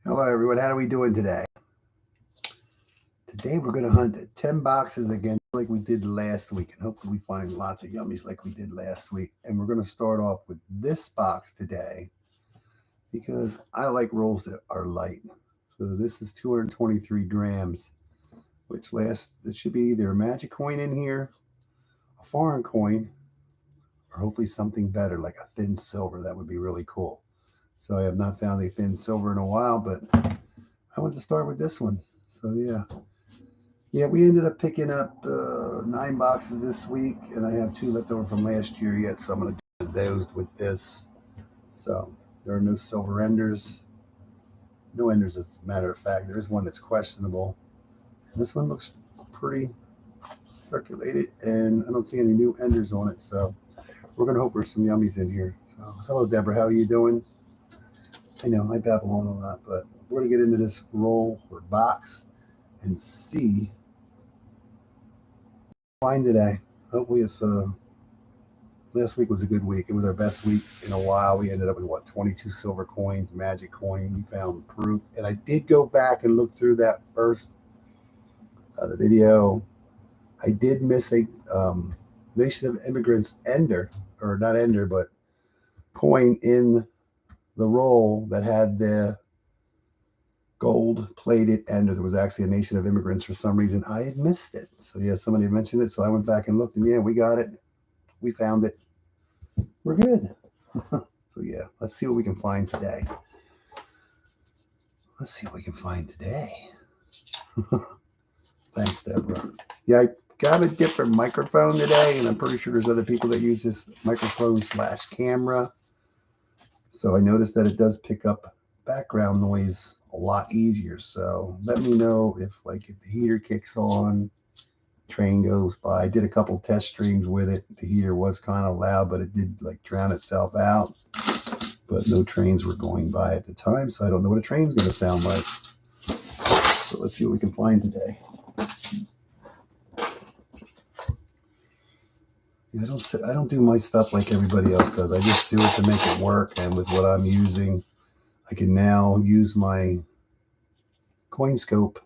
Hello everyone, how are we doing today? Today we're going to hunt 10 boxes again like we did last week, and hopefully we find lots of yummies like we did last week. And we're going to start off with this box today because I like rolls that are light. So this is 223 grams, which it should be either a magic coin in here, a foreign coin, or hopefully something better like a thin silver. That would be really cool. So I have not found a thin silver in a while, but I wanted to start with this one. So yeah, we ended up picking up 9 boxes this week, and I have 2 left over from last year yet, so I'm going to do those with this. So there are no silver enders. No enders, as a matter of fact. There is one that's questionable. And this one looks pretty circulated, and I don't see any new enders on it, so we're going to hope there's some yummies in here. So hello, Deborah. How are you doing? I know I babble on a lot, but we're going to get into this roll or box and see fine today. Hopefully it's last week was a good week. It was our best week in a while. We ended up with 22 silver coins, magic coin. We found proof, and I did go back and look through that first the video. I did miss a Nation of Immigrants ender, or not ender, but coin in the roll that had the gold plated ender. There was actually a Nation of Immigrants. For some reason I had missed it. So yeah, somebody mentioned it, so I went back and looked, and yeah, we got it. We found it. We're good. So yeah, let's see what we can find today. Thanks, Deborah. Yeah, I got a different microphone today, and I'm pretty sure there's other people that use this microphone / camera. So I noticed that it does pick up background noise a lot easier. So let me know if the heater kicks on, train goes by. I did a couple test streams with it. The heater was kind of loud, but it did drown itself out. But no trains were going by at the time, so I don't know what a train's going to sound like. So let's see what we can find today. Yeah, I don't do my stuff like everybody else does. I just do it to make it work, and with what I'm using, I can now use my coin scope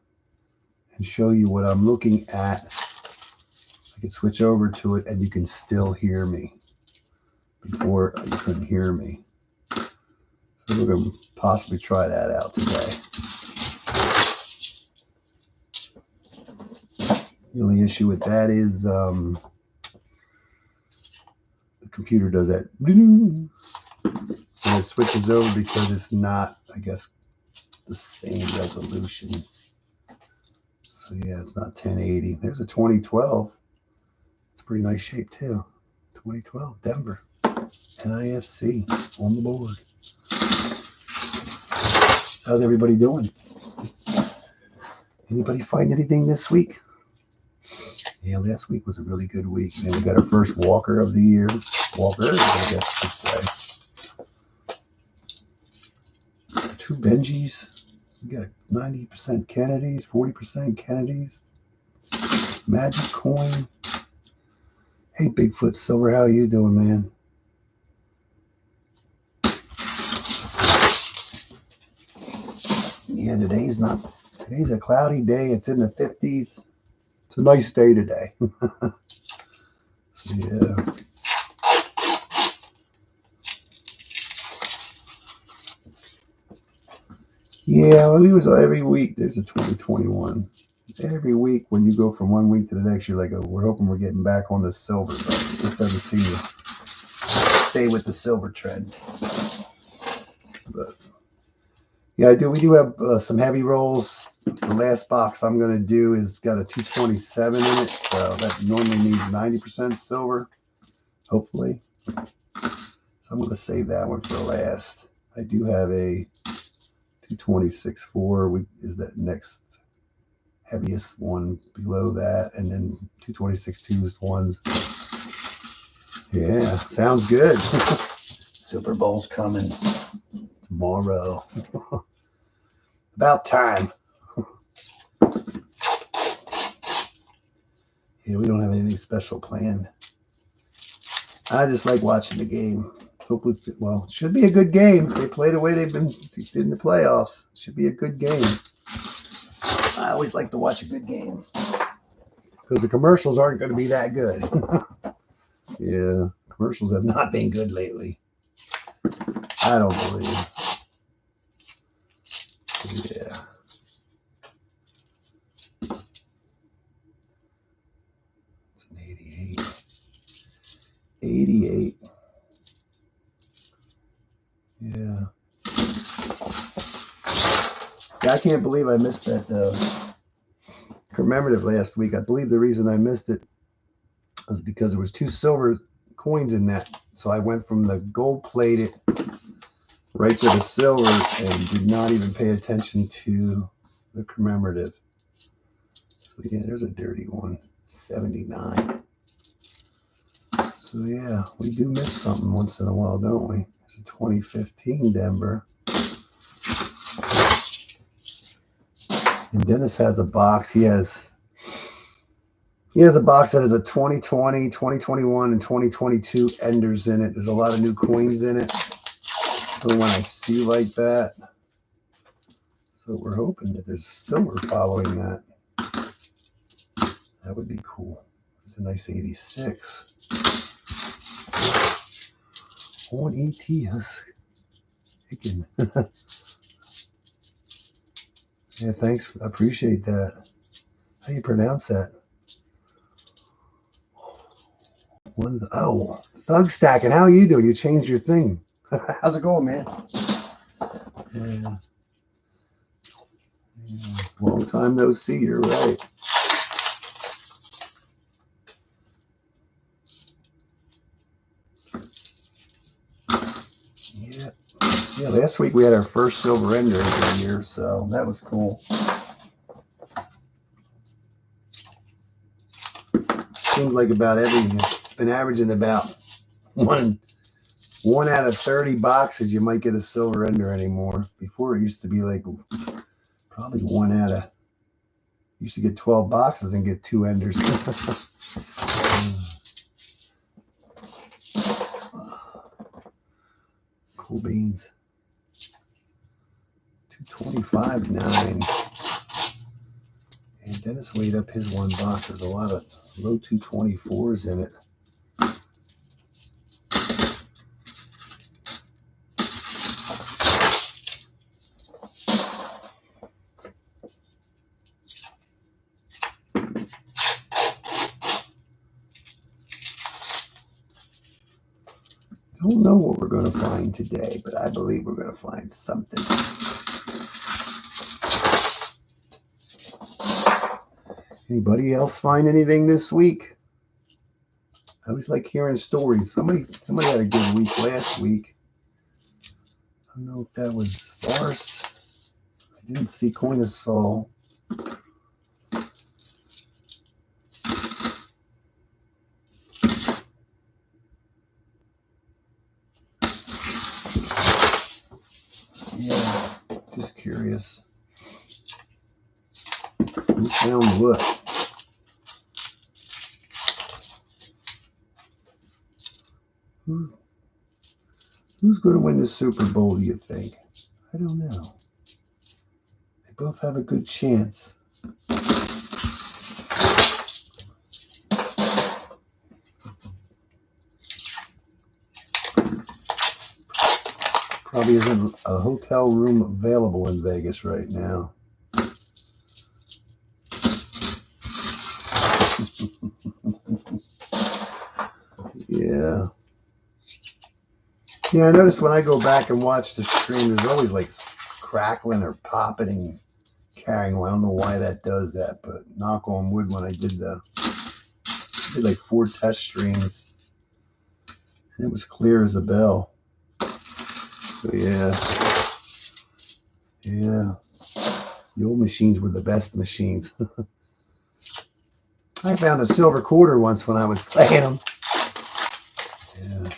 and show you what I'm looking at. I can switch over to it, and you can still hear me. Before, you couldn't hear me. So we're going to possibly try that out today. The only issue with that is the computer does that. And it switches over because it's not, I guess, the same resolution. So yeah, it's not 1080. There's a 2012. It's a pretty nice shape too. 2012, Denver. NIFC on the board. How's everybody doing? Anybody find anything this week? Yeah, last week was a really good week. And we got our first Walker of the year. Walkers, I guess you could say. 2 Benjis. We got 90% Kennedys, 40% Kennedys. Magic coin. Hey, Bigfoot Silver, how are you doing, man? Yeah, today's a cloudy day. It's in the 50s. It's a nice day today. Yeah. Yeah, we was every week there's a 2021. Every week when you go from one week to the next, you're like, oh, we're hoping we're getting back on the silver, but it just doesn't seem to stay with the silver trend. But yeah, we do have some heavy rolls. The last box I'm going to do is got a 227 in it, so that normally means 90% silver, hopefully. So I'm going to save that one for last. I do have a 226.4 is that next heaviest one below that, and then 226.2 is one. Yeah, sounds good. Super Bowl's coming tomorrow. About time. Yeah, we don't have anything special planned. I just like watching the game. Hopefully, well, it should be a good game. They play the way they've been in the playoffs. It should be a good game. I always like to watch a good game because the commercials aren't going to be that good. Yeah, commercials have not been good lately. I don't believe. Yeah. It's an 88. 88. Yeah. I can't believe I missed that commemorative last week. I believe the reason I missed it was because there was 2 silver coins in that. So I went from the gold plated right to the silver and did not even pay attention to the commemorative. So yeah, there's a dirty one. 79. So yeah, we do miss something once in a while, don't we? It's a 2015 Denver. And Dennis has a box. He has a box that has a 2020, 2021, and 2022 enders in it. There's a lot of new coins in it. So when I see like that, so we're hoping that there's silver following that. That would be cool. It's a nice 86. On ETS. Yeah, thanks. I appreciate that. How do you pronounce that? Thug Stacking. How are you doing? You changed your thing. How's it going, man? Yeah. Long time no see. You're right. Yeah. Yeah, last week we had our first silver ender of the year, so that was cool. Seems like about it's been averaging about one out of 30 boxes you might get a silver ender anymore. Before it used to be like probably used to get 12 boxes and get 2 enders. Cool beans. 225.9. And Dennis weighed up his one box. There's a lot of low 224s in it. Don't know what we're going to find today, but I believe we're going to find something. Anybody else find anything this week? I always like hearing stories. Somebody had a good week last week. I don't know if that was Forrest. I didn't see Coin of Soul. Yeah, just curious. Who found what? Who's going to win the Super Bowl, do you think? I don't know. They both have a good chance. Probably isn't a hotel room available in Vegas right now. Yeah. Yeah, I noticed when I go back and watch the stream, there's always like crackling or popping and carrying on. I don't know why that does that, but knock on wood, when I did like 4 test streams, and it was clear as a bell. So yeah. Yeah. The old machines were the best machines. I found a silver quarter once when I was playing them. Yeah.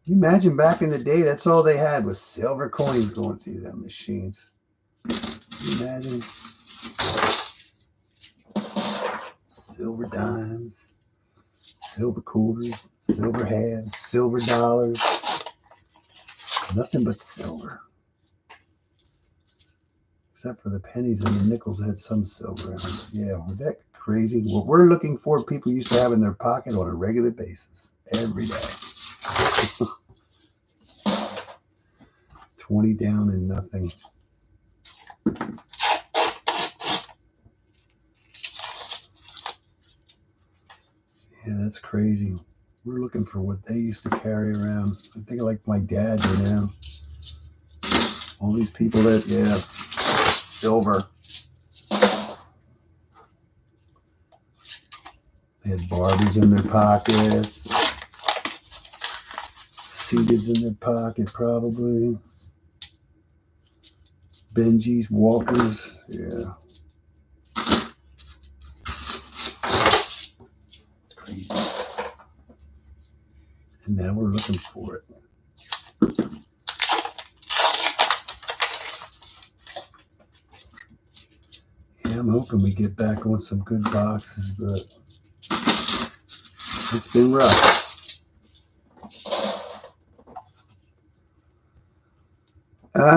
You imagine back in the day, that's all they had was silver coins going through them machines. Can you imagine? Silver dimes. Silver quarters, silver halves, silver dollars. Nothing but silver. Except for the pennies and the nickels had some silver in them. Yeah, was that crazy? What we're looking for, people used to have in their pocket on a regular basis, every day. 20 down and nothing. Yeah, that's crazy. We're looking for what they used to carry around. I think like my dad, you know. All these people that, yeah, silver. They had Barbies in their pockets. Seagulls in their pocket, probably. Benjis, Walkers, yeah. It's crazy. And now we're looking for it. Yeah, I'm hoping we get back on some good boxes, but it's been rough.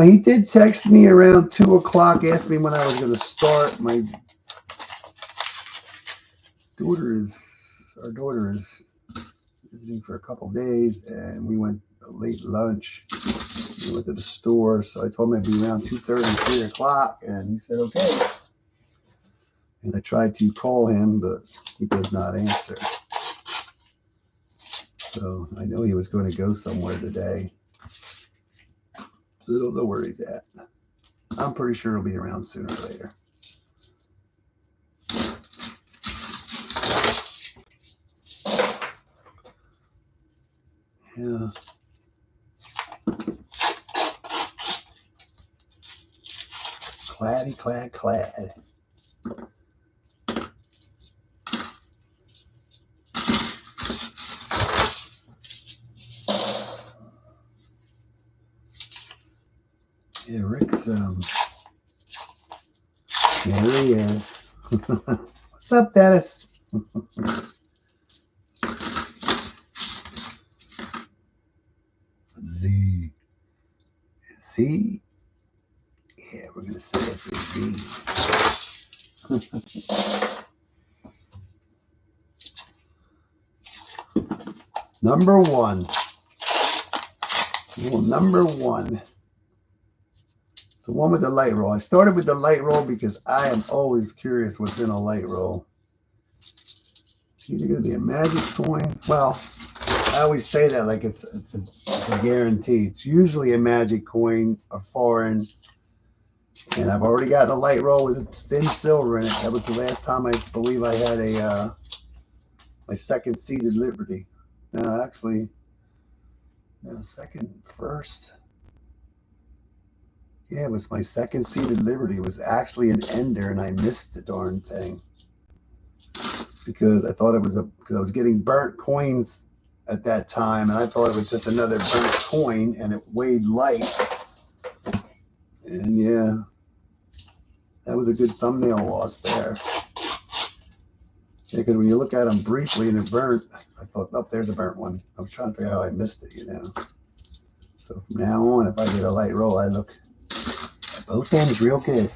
He did text me around 2 o'clock, asked me when I was going to start. Our daughter is visiting for a couple of days, and we went a late lunch. We went to the store, so I told him I'd be around 2:30, 3 o'clock, and he said, okay. And I tried to call him, but he does not answer. So I know he was going to go somewhere today. So I don't know where he's at. I'm pretty sure he'll be around sooner or later. Yeah. Claddy, clad. Yeah, Rick's, there he is. What's up, Dennis? Z. Yeah, we're going to say it's a Z. Number one. Well, number one. The one with the light roll. I started with the light roll because I am always curious what's in a light roll. It's either going to be a magic coin. Well, I always say that like it's a guarantee. It's usually a magic coin, a foreign. And I've already gotten a light roll with thin silver in it. That was the last time I believe I had a my second seeded Liberty. No, actually, no, first. Yeah, it was my second seeded Liberty. It was actually an ender, and I missed the darn thing because I thought it was because I was getting burnt coins at that time, and I thought it was just another burnt coin, and it weighed light. And yeah, that was a good thumbnail loss there. Yeah, because when you look at them briefly and they're burnt, I thought, oh, there's a burnt one. I was trying to figure out how I missed it, you know. So from now on, if I get a light roll, I look at both ends real good.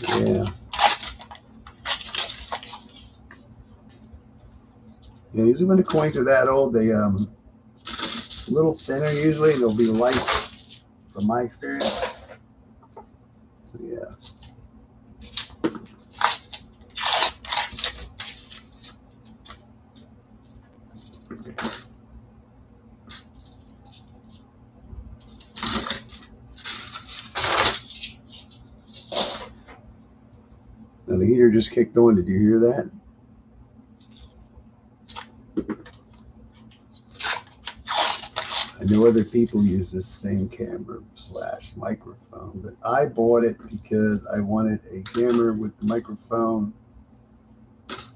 Yeah. Yeah, usually when the coins are that old, they a little thinner usually. They'll be light from my experience. So yeah. Now the heater just kicked on. Did you hear that? I know other people use this same camera / microphone, but I bought it because I wanted a camera with the microphone,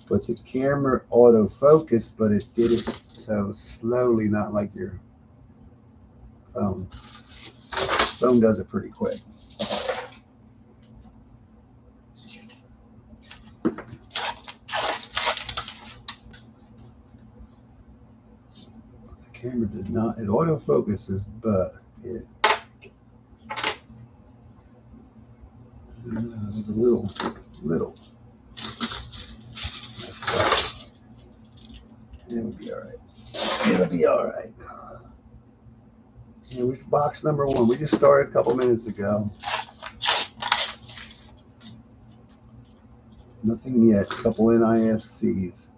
but the camera autofocused, but it did it so slowly, not like your phone. Phone does it pretty quick. camera does not, it autofocuses, but it was a little messed up. It'll be all right. It'll be all right. Yeah, which box number 1? We just started a couple minutes ago. Nothing yet. A couple NIFCs.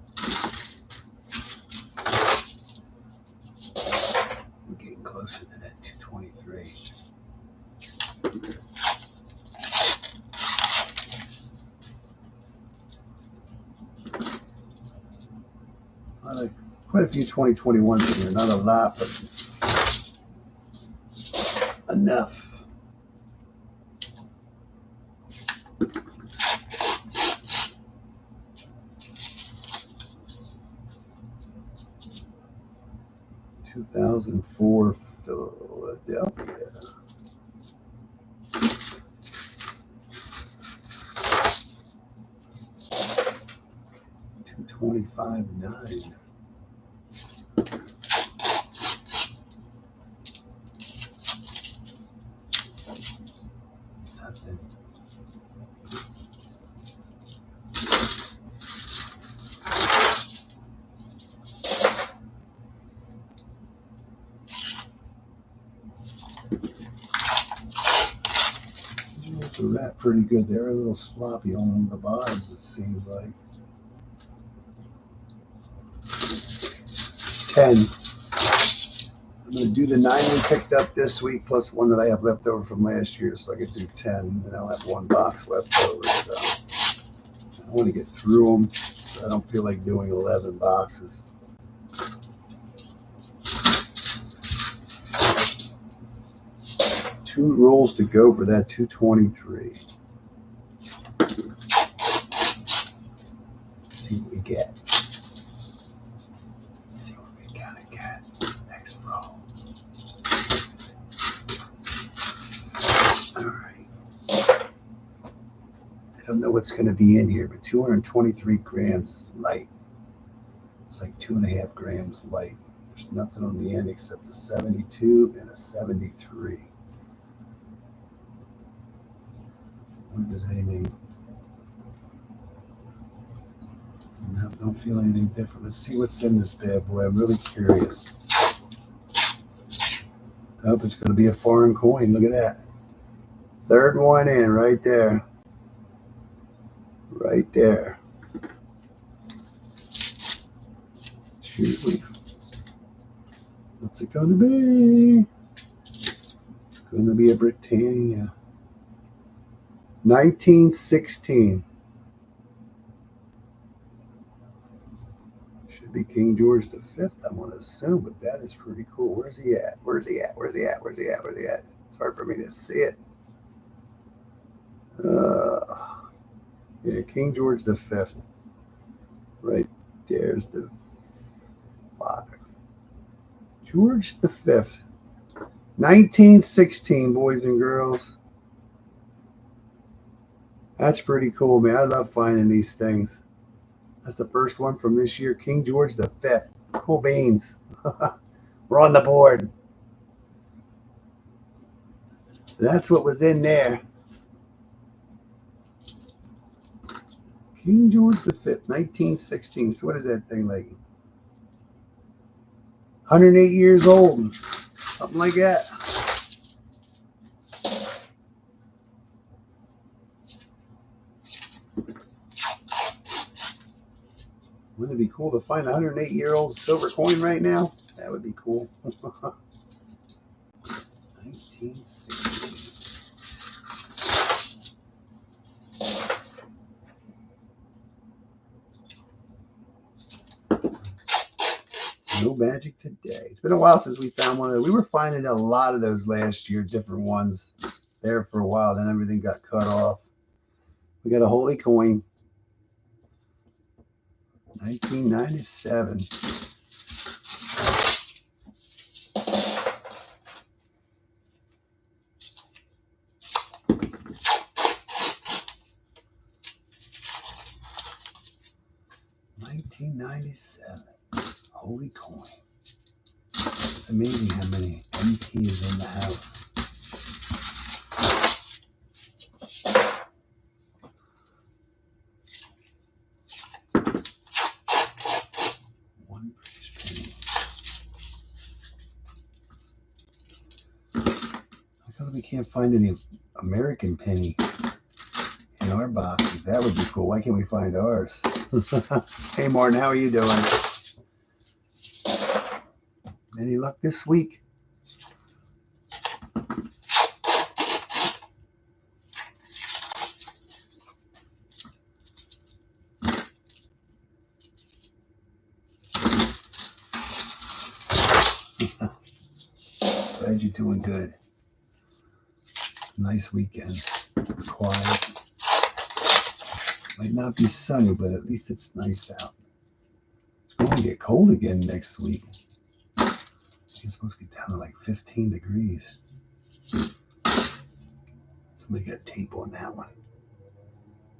We're getting closer to that 223. Quite a few 2021s in here. Not a lot, but enough. (2004) Philadelphia. 225.9. Nothing. So that pretty good. They're a little sloppy on the bottoms, it seems like. 10. I'm going to do the 9 we picked up this week plus one that I have left over from last year, so I could do 10, and I'll have one box left over. So I want to get through them. So I don't feel like doing 11 boxes. Two rolls to go for that 223. See what we get. See what we gotta get. Next roll. All right. I don't know what's going to be in here, but 223 grams light. It's like 2.5 grams light. There's nothing on the end except a 72 and a 73. I wonder if there's anything. No, don't feel anything different. Let's see what's in this bad boy. I'm really curious. I hope it's going to be a foreign coin. Look at that. Third one in right there. Right there. Shoot. What's it going to be? It's going to be a Britannia. 1916. Should be King George V, I'm going to assume, but that is pretty cool. Where's he at? Where's he at? Where's he at? Where's he at? Where's he at? It's hard for me to see it. Yeah, King George V. Right there's the 5. George V. 1916, boys and girls. That's pretty cool, man. I love finding these things. That's the first one from this year, King George V. Cool beans. We're on the board. That's what was in there. King George V, 1916. So what is that thing like? 108 years old. Something like that. Wouldn't it be cool to find a 108-year-old silver coin right now? That would be cool. 1960. No magic today. It's been a while since we found one of those. We were finding a lot of those last year, different ones there for a while. Then everything got cut off. We got a holy coin. 1997. $1997. Holy coin. It's amazing how many MP is in the house. One British penny. Because we can't find any American penny in our boxes. That would be cool. Why can't we find ours? Hey Martin, how are you doing? Any luck this week? Glad you're doing good. Nice weekend. It's quiet. Might not be sunny, but at least it's nice out. It's going to get cold again next week. It's supposed to get down to like 15 degrees. Somebody got tape on that one.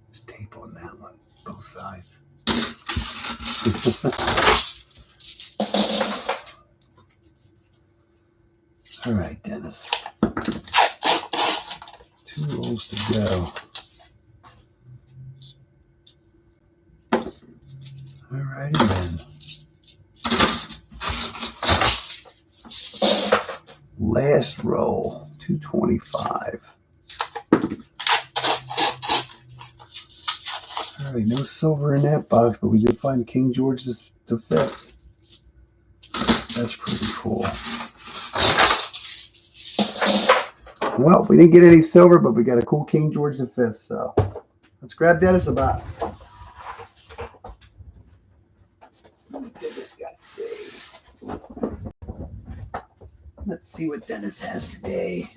There's tape on that one. Both sides. All right, Dennis. 2 rolls to go. All righty then. Last roll, 225. All right, no silver in that box, but we did find King George V. That's pretty cool. Well, we didn't get any silver, but we got a cool King George V. So let's grab Dennis a box. Let's see what Dennis got today. Let's see what Dennis has today.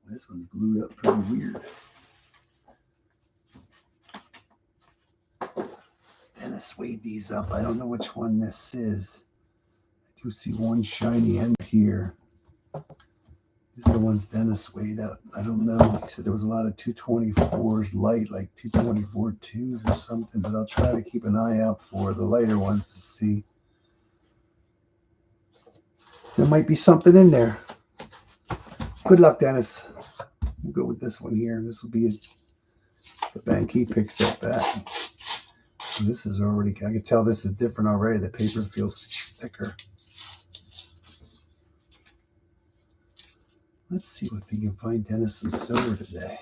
This one's glued up pretty weird. Dennis weighed these up. I don't know which one this is. I do see one shiny end here. These are the ones Dennis weighed up. I don't know. He said there was a lot of 224s light, like 224 2s or something, but I'll try to keep an eye out for the lighter ones to see. There might be something in there. Good luck, Dennis. We'll go with this one here. This will be the bank he picks up at. So this is already, I can tell this is different already. The paper feels thicker. Let's see if we can find Dennis some silver today.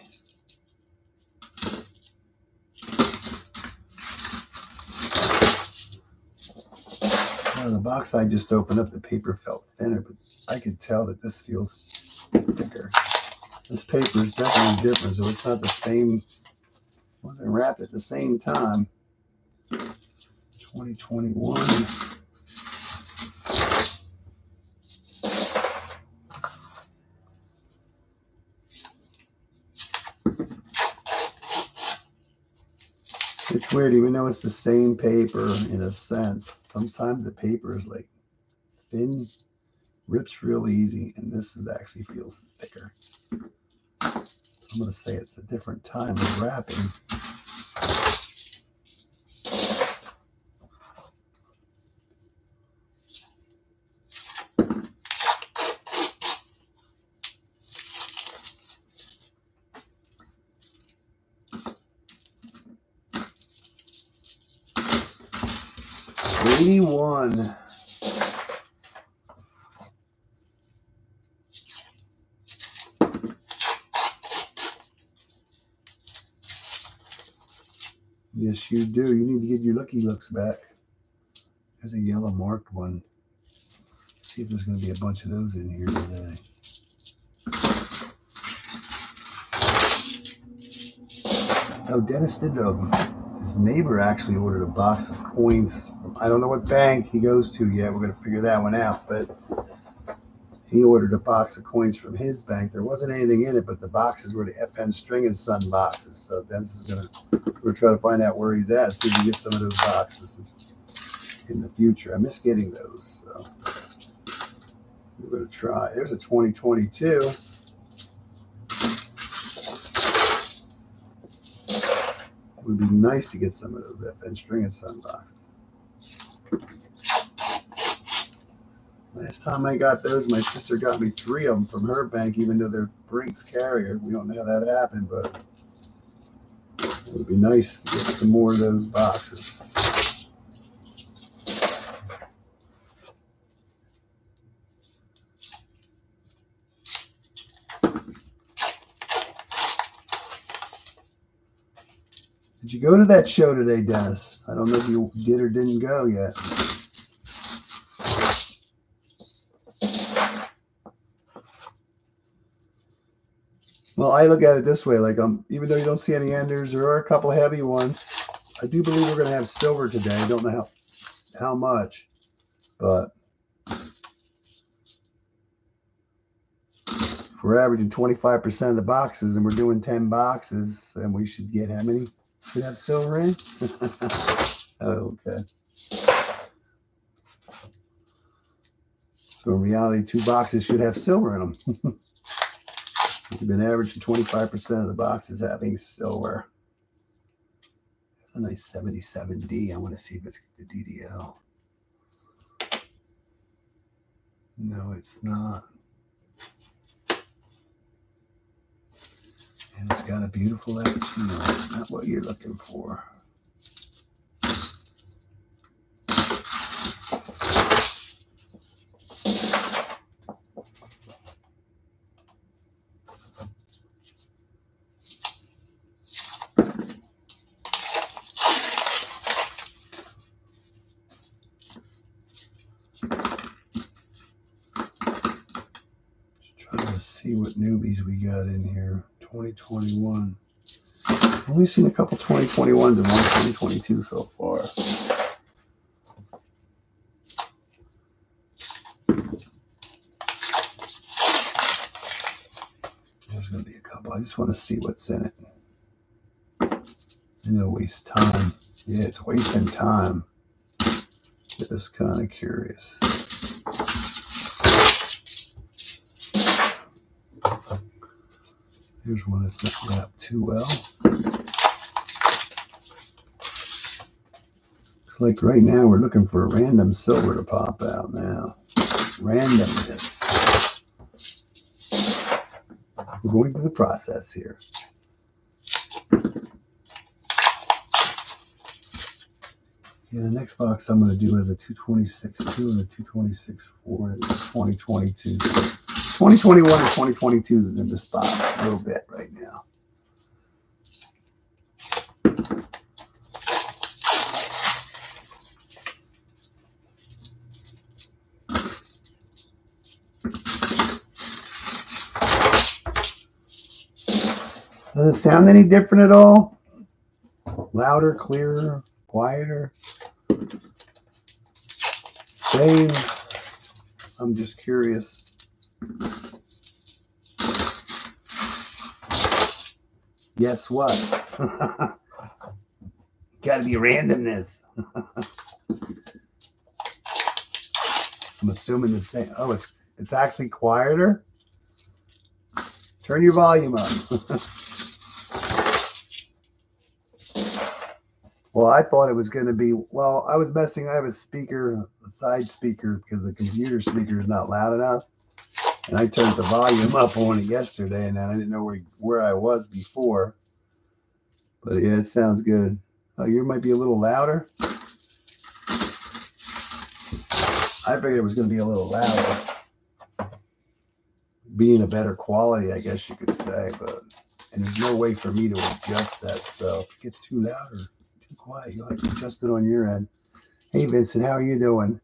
Now, the box I just opened up, the paper felt thinner, but I could tell that this feels thicker. This paper is definitely different, so it's not the same. It wasn't wrapped at the same time. 2021. It's weird, even though it's the same paper in a sense. Sometimes the paper is like thin, rips real easy, and this is actually feels thicker. I'm going to say it's a different time of wrapping. $81. Yes, you do. You need to get your Lucky Looks back. There's a yellow marked one. Let's see if there's going to be a bunch of those in here today. Oh, Dennis did. His neighbor actually ordered a box of coins from, I don't know what bank he goes to yet. We're going to figure that one out. But he ordered a box of coins from his bank. There wasn't anything in it, but the boxes were the FN String and Son boxes. So Dennis is going to try to find out where he's at, see if we get some of those boxes in the future. I miss getting those. So we're going to try. There's a 2022. would be nice to get some of those FN String and Son boxes. Last time I got those, my sister got me 3 of them from her bank, even though they're Brinks carrier. We don't know how that happened, but it would be nice to get some more of those boxes. Did you go to that show today, Dennis? I don't know if you did or didn't go yet. Well, I look at it this way, like even though you don't see any enders, there are a couple heavy ones. I do believe we're going to have silver today. I don't know how much, but if we're averaging 25% of the boxes and we're doing 10 boxes, then we should get how many should have silver in? Oh, okay. So in reality, 2 boxes should have silver in them. We've been averaging 25% of the boxes having silver. That's a nice 77D. I want to see if it's the DDL. No, it's not. And it's got a beautiful Appuccino. Not what you're looking for. See what newbies we got in here. 2021. Only seen a couple 2021s and one 2022 so far. There's going to be a couple. I just want to see what's in it. You know, waste time. Yeah, it's wasting time. Just kind of curious. Here's one that's not wrapped too well. Looks like right now we're looking for a random silver to pop out now. Randomness. We're going through the process here. Yeah, the next box I'm going to do is a 226.2 and a 226.4 and 2022. 2021 and 2022 is in the spot a little bit right now. Does it sound any different at all? Louder, clearer, quieter? Same? I'm just curious. Guess what? Gotta be randomness. I'm assuming the same. Oh, it's actually quieter. Turn your volume up. Well, I thought it was going to be, well, I was messing. I have a speaker, a side speaker, because the computer speaker is not loud enough. And I turned the volume up on it yesterday, and I didn't know where I was before. But yeah, it sounds good. Oh, yours might be a little louder. I figured it was going to be a little louder. Being a better quality, I guess you could say. And there's no way for me to adjust that. So if it gets too loud or too quiet, you'll have to adjust it on your end. Hey, Vincent, how are you doing?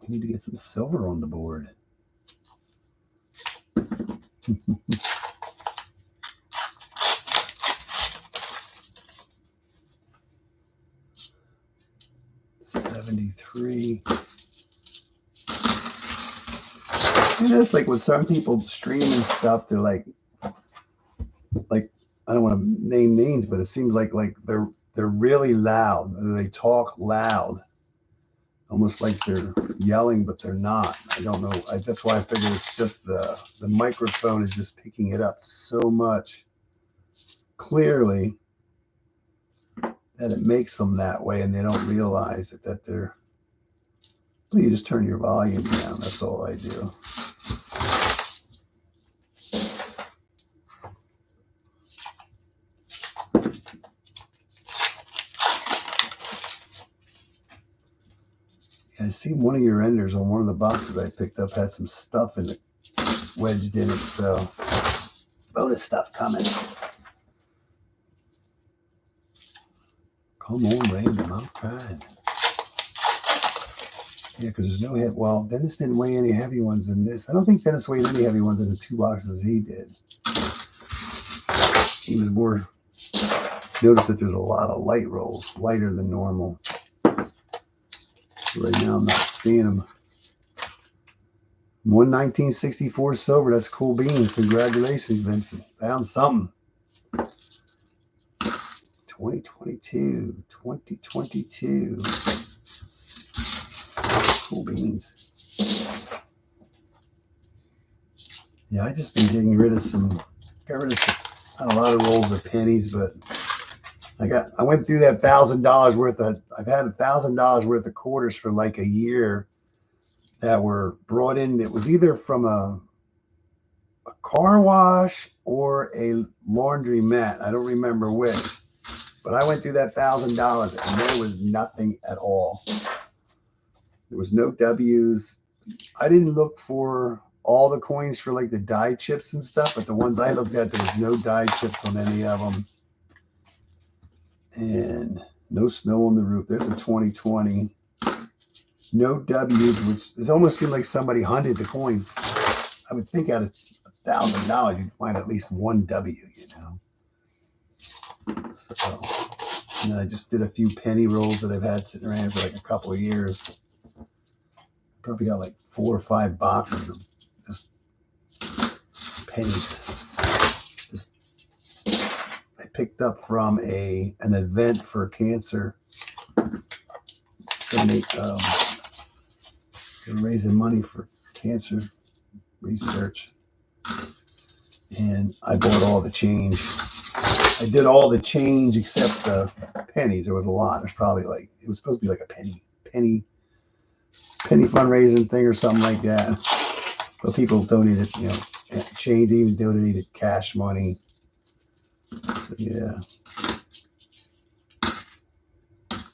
We need to get some silver on the board. $73. You know, it's like with some people streaming stuff, they're like I don't want to name names, but it seems like they're really loud. They talk loud almost like they're yelling, but they're not. I don't know. That's why I figure it's just the microphone is just picking it up so much clearly that it makes them that way, and they don't realize it, that they're. Well, you just turn your volume down. That's all I do. I see one of your enders on one of the boxes I picked up had some stuff in it, wedged in it, so bonus stuff coming. Come on, random, I'm trying. Yeah, because there's no heavy. Well, Dennis didn't weigh any heavy ones in this. I don't think Dennis weighed any heavy ones in the 2 boxes he did. He was more. Notice that there's a lot of light rolls, lighter than normal. Right now, I'm not seeing them. 1964 silver. That's cool beans. Congratulations, Vincent. Found something. 2022. Cool beans. Yeah, I just been getting rid of some. Got rid of some, not a lot of rolls of pennies, but I went through that $1,000 worth of. I've had $1,000 worth of quarters for like a year that were brought in. It was either from a car wash or a laundry mat. I don't remember which, but I went through that $1,000 and there was nothing at all. There was no W's. I didn't look for all the coins for like the die chips and stuff, but the ones I looked at, there was no die chips on any of them. And no snow on the roof. There's a 2020. No W's, which it almost seemed like somebody hunted the coins. I would think out of $1,000, you'd find at least one W, you know. So, and then I just did a few penny rolls that I've had sitting around for like a couple of years. Probably got like 4 or 5 boxes of just pennies. I picked up from an event for cancer. They're raising money for cancer research. And I bought all the change. I did all the change except the pennies. There was a lot. There's probably like, it was supposed to be like a penny fundraising thing or something like that. But people donated, you know, change. They even donated cash money. So, yeah.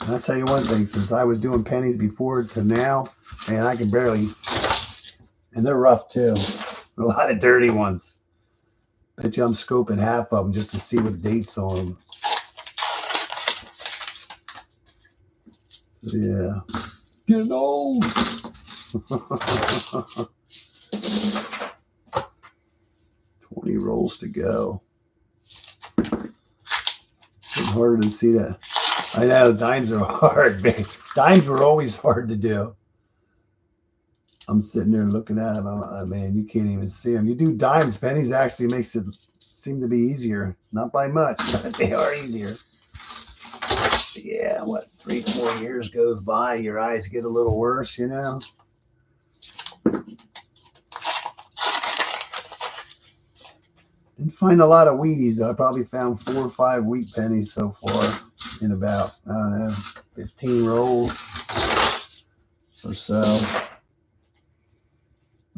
And I'll tell you one thing, since I was doing pennies before to now, man, I can barely, and they're rough too. A lot of dirty ones. Bet you I'm scoping half of them just to see what dates on them. So, yeah. Getting old. 20 rolls to go. It's harder to see that. I know, dimes are hard, man. Dimes were always hard to do. I'm sitting there looking at them. Man, you can't even see them. You do dimes. Pennies actually makes it seem to be easier. Not by much, but they are easier. Yeah, what, 3-4 years goes by, your eyes get a little worse, you know? Didn't find a lot of Wheaties, though. I probably found 4 or 5 wheat pennies so far in about, I don't know, 15 rolls or so.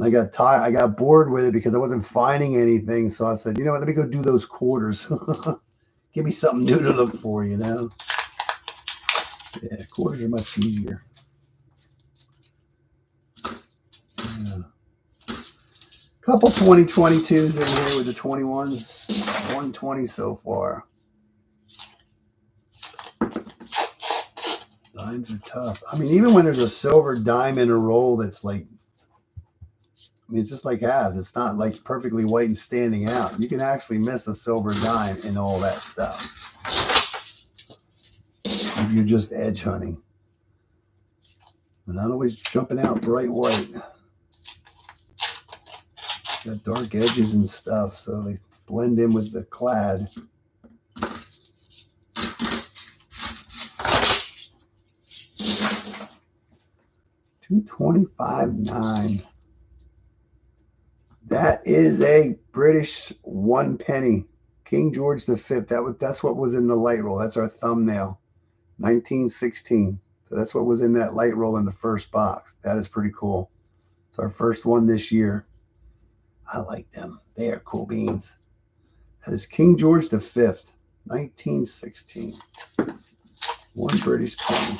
I got tired. I got bored with it because I wasn't finding anything. So I said, you know what, let me go do those quarters. Give me something new to look for, you know? Yeah, quarters are much easier. Yeah. Couple 2022s in here with the 21s. 120 so far. Dimes are tough. I mean, even when there's a silver dime in a roll that's like, I mean, it's just like halves. It's not like perfectly white and standing out. You can actually miss a silver dime in all that stuff. If you're just edge hunting. But not always jumping out bright white. Got dark edges and stuff, so they blend in with the clad. 225.9. That is a British 1 penny. King George V. That's what was in the light roll. That's our thumbnail. 1916. So that's what was in that light roll in the first box. That is pretty cool. It's our first one this year. I like them. They are cool beans. That is King George V, 1916. 1 British penny.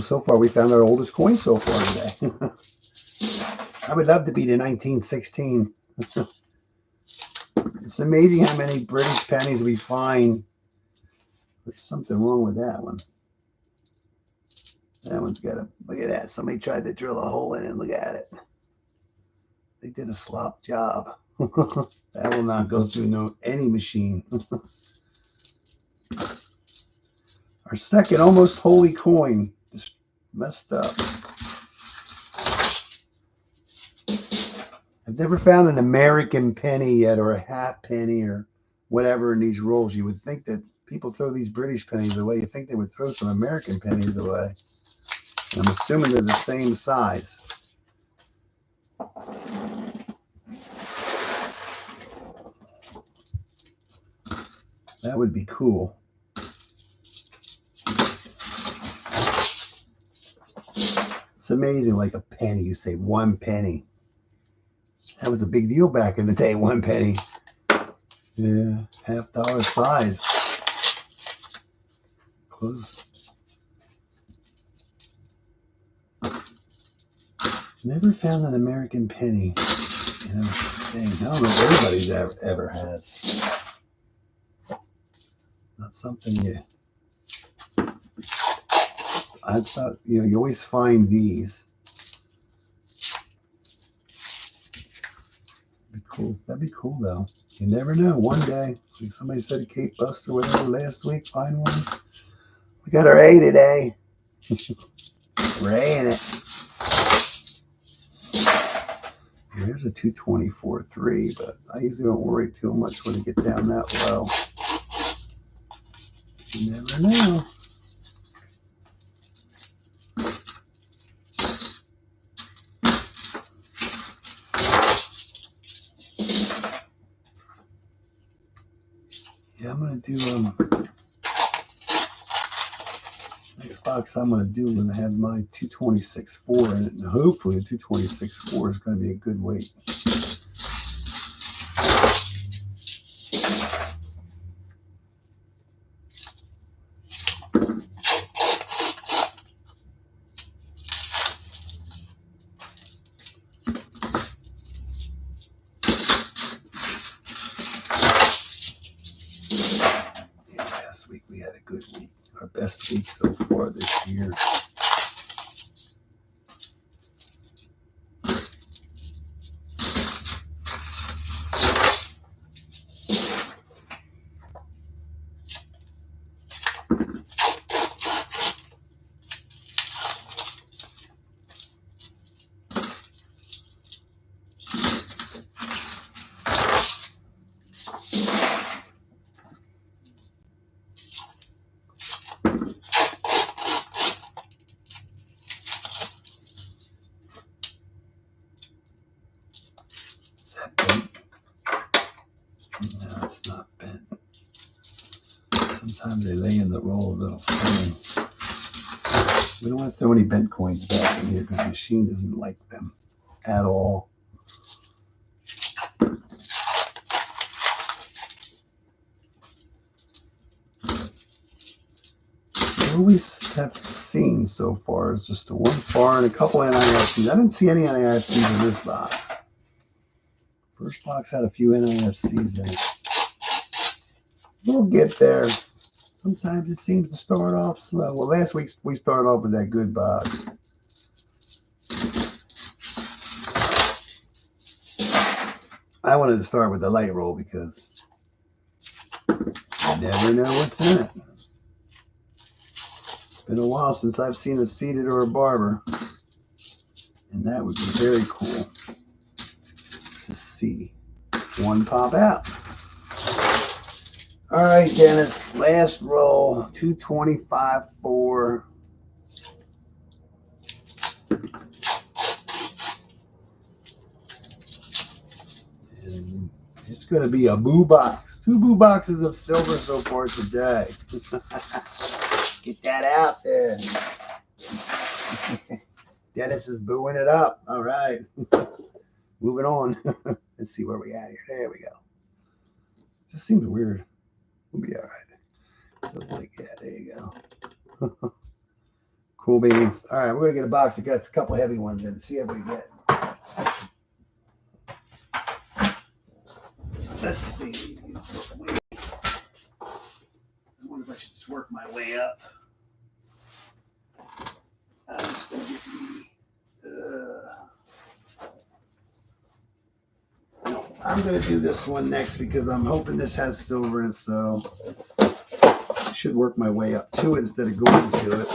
So far we found our oldest coin so far today. I would love to be the 1916. It's amazing how many British pennies we find. There's something wrong with that one. That one's got a, look at that. Somebody tried to drill a hole in it. Look at it. They did a slop job. That will not go through any machine. Our second almost holy coin. Just messed up. I've never found an American penny yet, or a half penny, or whatever in these rolls. You would think that people throw these British pennies away. You think they would throw some American pennies away. And I'm assuming they're the same size. That would be cool. It's amazing, like a penny. You say 1 penny. That was a big deal back in the day, 1 penny. Yeah, $half size. Close. Never found an American penny. You know, dang, I don't know if everybody's ever has. Not something you. I thought, you know, you always find these. That'd be cool. That'd be cool though. You never know. One day, like somebody said, Kate Buster, whatever, last week, find one. We got our A today. We're A in it. There's a 224.3, but I usually don't worry too much when it gets down that low. You never know. Yeah, I'm gonna do next box I'm gonna do. I'm gonna have my 226.4 in it, and hopefully a 226.4 is gonna be a good weight. Week we had a good week, our best week so far this year. No, it's not bent. Sometimes they lay in the roll a little funny. We don't want to throw any bent coins back in here because the machine doesn't like them at all. What we have seen so far is just a 1 bar and a couple NIFCs. I didn't see any NIFCs in this box. First box had a few NIFCs in it. We'll get there. Sometimes it seems to start off slow. Well, last week we started off with that good box. I wanted to start with the light roll because you never know what's in it. It's been a while since I've seen a seated or a barber, and that would be very cool to see one pop out. All right, Dennis. Last roll. 225 4. And it's going to be a boo box. 2 boo boxes of silver so far today. Get that out there. Dennis is booing it up. All right. Moving on. Let's see where we at here. There we go. Just seems weird. We'll be all right. Like that. There you go. Cool beans. All right, we're going to get a box that got a couple heavy ones in. See what we get. Let's see. I wonder if I should just work my way up. I'm just going to get no, I'm going to do this one next because I'm hoping this has silver in it, so I should work my way up to it instead of going to it.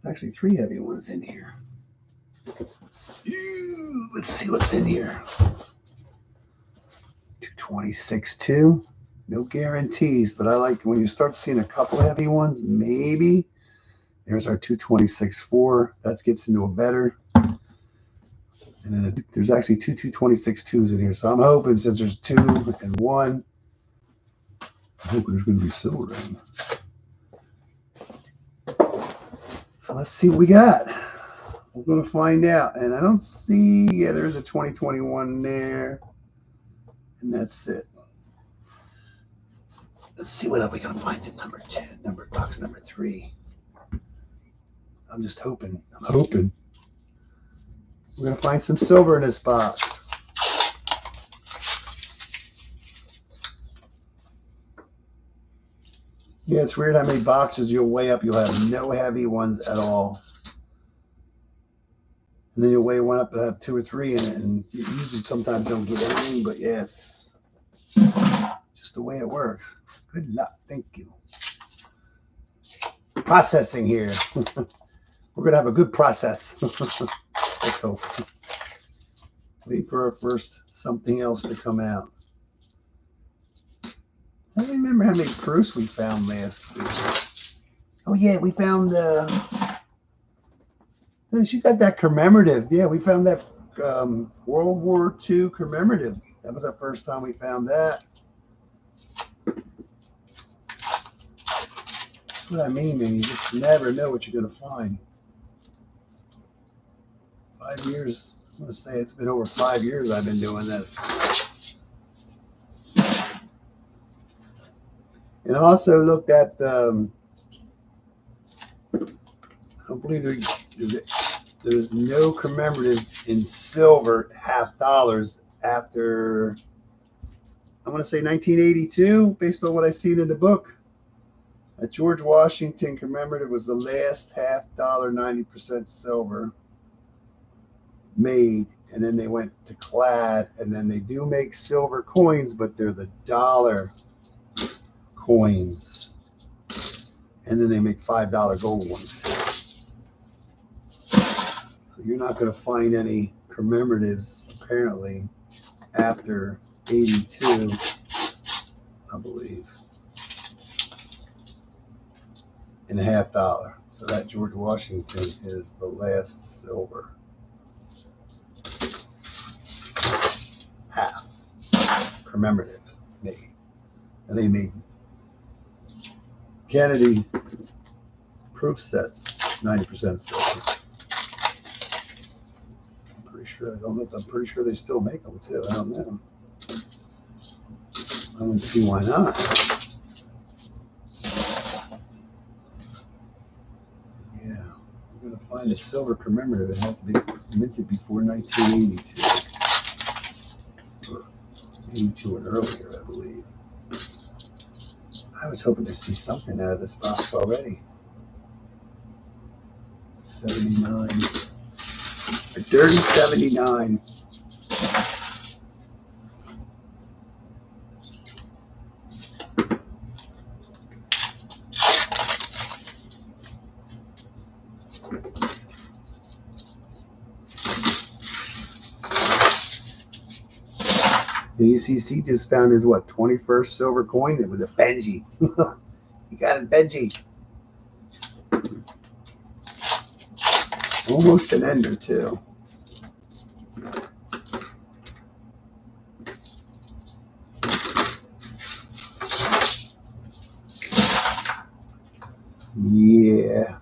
Actually, 3 heavy ones in here. Let's see what's in here. 226.2. No guarantees, but I like when you start seeing a couple heavy ones, maybe. There's our 226.4. That gets into a better. And then there's actually 2 226.2s in here. So I'm hoping since there's 2 and 1, I'm hoping there's going to be silver in. So let's see what we got. We're going to find out. And I don't see, yeah, there's a 2021 there. And that's it. Let's see what else we got to find in number 10, box number 3. I'm just hoping. I'm hoping. We're going to find some silver in this box. Yeah, it's weird how many boxes you'll weigh up. You'll have no heavy ones at all. And then you'll weigh one up and have 2 or 3 in it. And you usually sometimes don't get anything, but yeah, it's just the way it works. Good luck. Thank you. Processing here. We're going to have a good process. Let's hope. Wait for our first something else to come out. I don't remember how many proofs we found last week. Oh, yeah, we found you got that commemorative. Yeah, we found that World War II commemorative. That was our first time we found that. That's what I mean, man. You just never know what you're going to find. 5 years. I'm going to say it's been over 5 years I've been doing this. And also looked at the, I don't believe there's no commemoratives in silver $50 after, I want to say 1982, based on what I've seen in the book. A George Washington commemorative was the last $50, 90% silver made, and then they went to clad, and then they do make silver coins, but they're the dollar coins, and then they make $5 gold ones. So you're not going to find any commemoratives apparently after 82, I believe, in $50. So that George Washington is the last silver half commemorative made, and they made Kennedy proof sets 90% silver. I'm pretty sure. I don't know. I'm pretty sure they still make them too. I don't know. I don't see why not. So, yeah, we're gonna find a silver commemorative. It had to be minted before 1982. 82 and earlier, I believe. I was hoping to see something out of this box already. 79. A dirty 79. The UCC just found his, what, 21st silver coin? It was a Benji. He got it, Benji. Almost an ender, too. Yeah.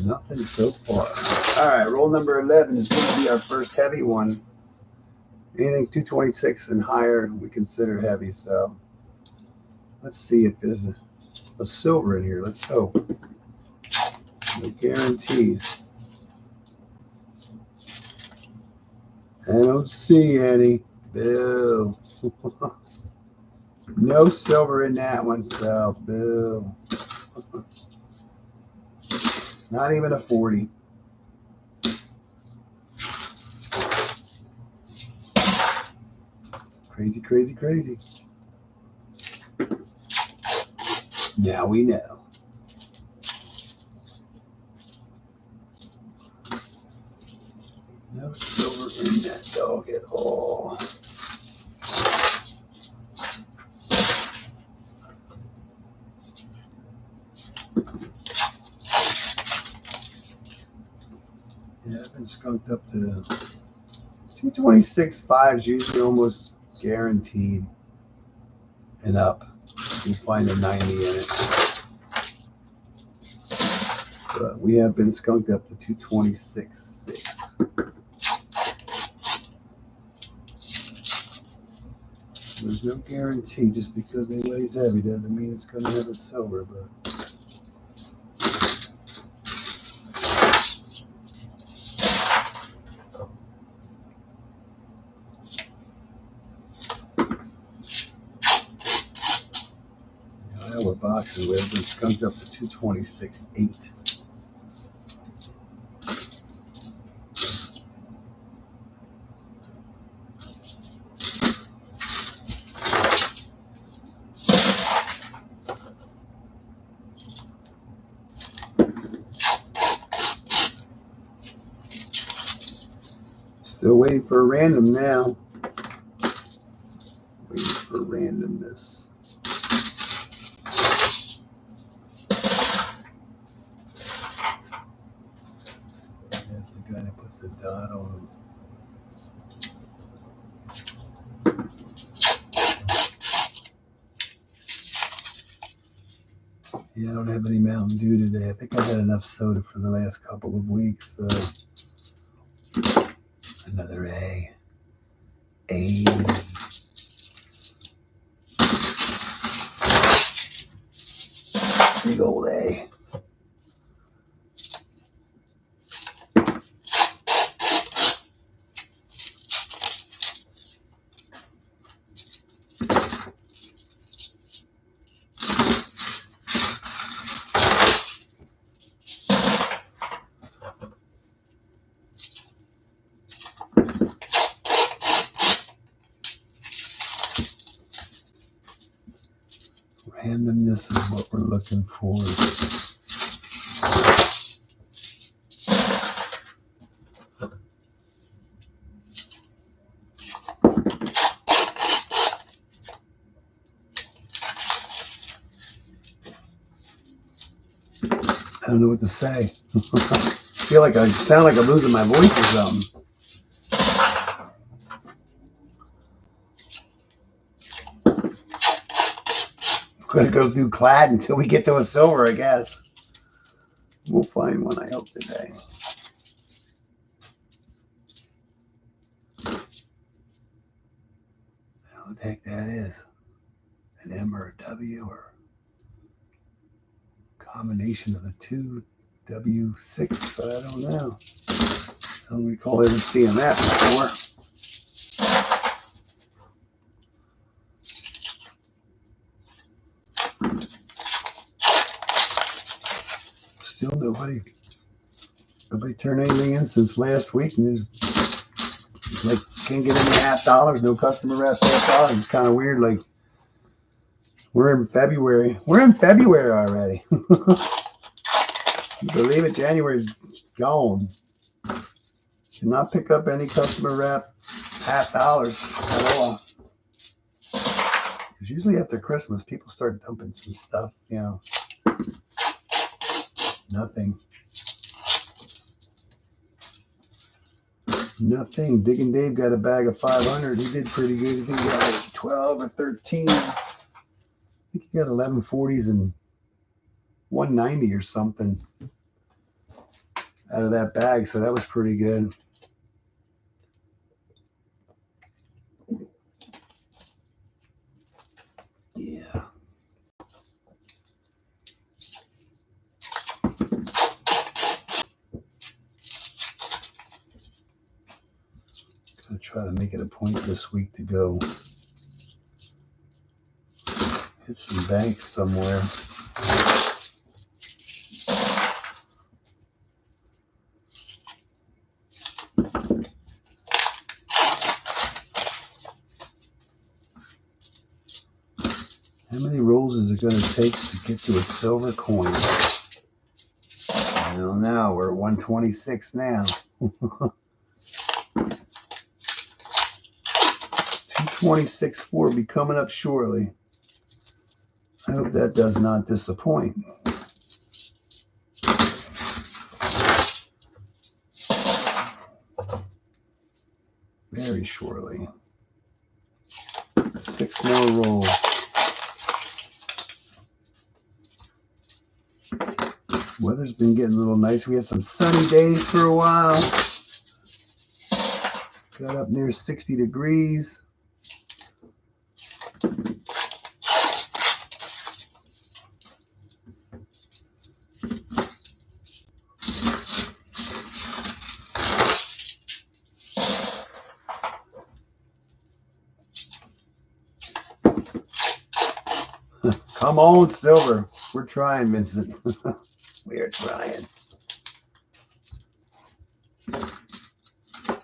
Nothing so far. All right, roll number 11 is going to be our first heavy one. Anything 226 and higher we consider heavy. So let's see if there's a silver in here. Let's hope. No guarantees. I don't see any. Boo. No silver in that one, so boo. Not even a 40. Crazy, crazy, crazy. Now we know. No silver in that dog at all. Yeah, I've been skunked up to 226.5 is usually almost guaranteed and up. You find a 90 in it. But we have been skunked up to 226.6. There's no guarantee. Just because they lays heavy doesn't mean it's going to have a silver, but Iowa boxes we have been skunked up to 226.8. Still waiting for a random now. Waiting for randomness. That's the guy that puts the dot on him. Yeah, I don't have any Mountain Dew today. I think I've had enough soda for the last couple of weeks. Another A. A. Big old A. Randomness is what we're looking for. I don't know what to say. I feel like I sound like I'm losing my voice or something. I'm going to go through clad until we get to a silver, I guess. We'll find one, I hope, today. I don't know what the heck that is. An M or a W or a combination of the two. W6, I don't know. I don't recall ever seeing that before. Still nobody turned anything in since last week, and there's like can't get any $50, no customer rest $50. It's kind of weird. Like We're in February. We're in February already. You believe it? January's gone. Did not pick up any customer rep $50 at all. Because usually after Christmas, people start dumping some stuff, you know. Nothing. Nothing. Digging Dave got a bag of 500. He did pretty good. I think he got like 12 or 13. I think he got 1140s and 190 or something out of that bag. So that was pretty good. Yeah. Gonna try to make it a point this week to go hit some banks somewhere. How many rolls is it going to take to get to a silver coin? I don't know. We're at 126 now. 226.4 will be coming up shortly. I hope that does not disappoint. Very shortly. 6 more rolls. Weather's been getting a little nice. We had some sunny days for a while. Got up near 60 degrees. Come on, silver. We're trying, Vincent. We are trying.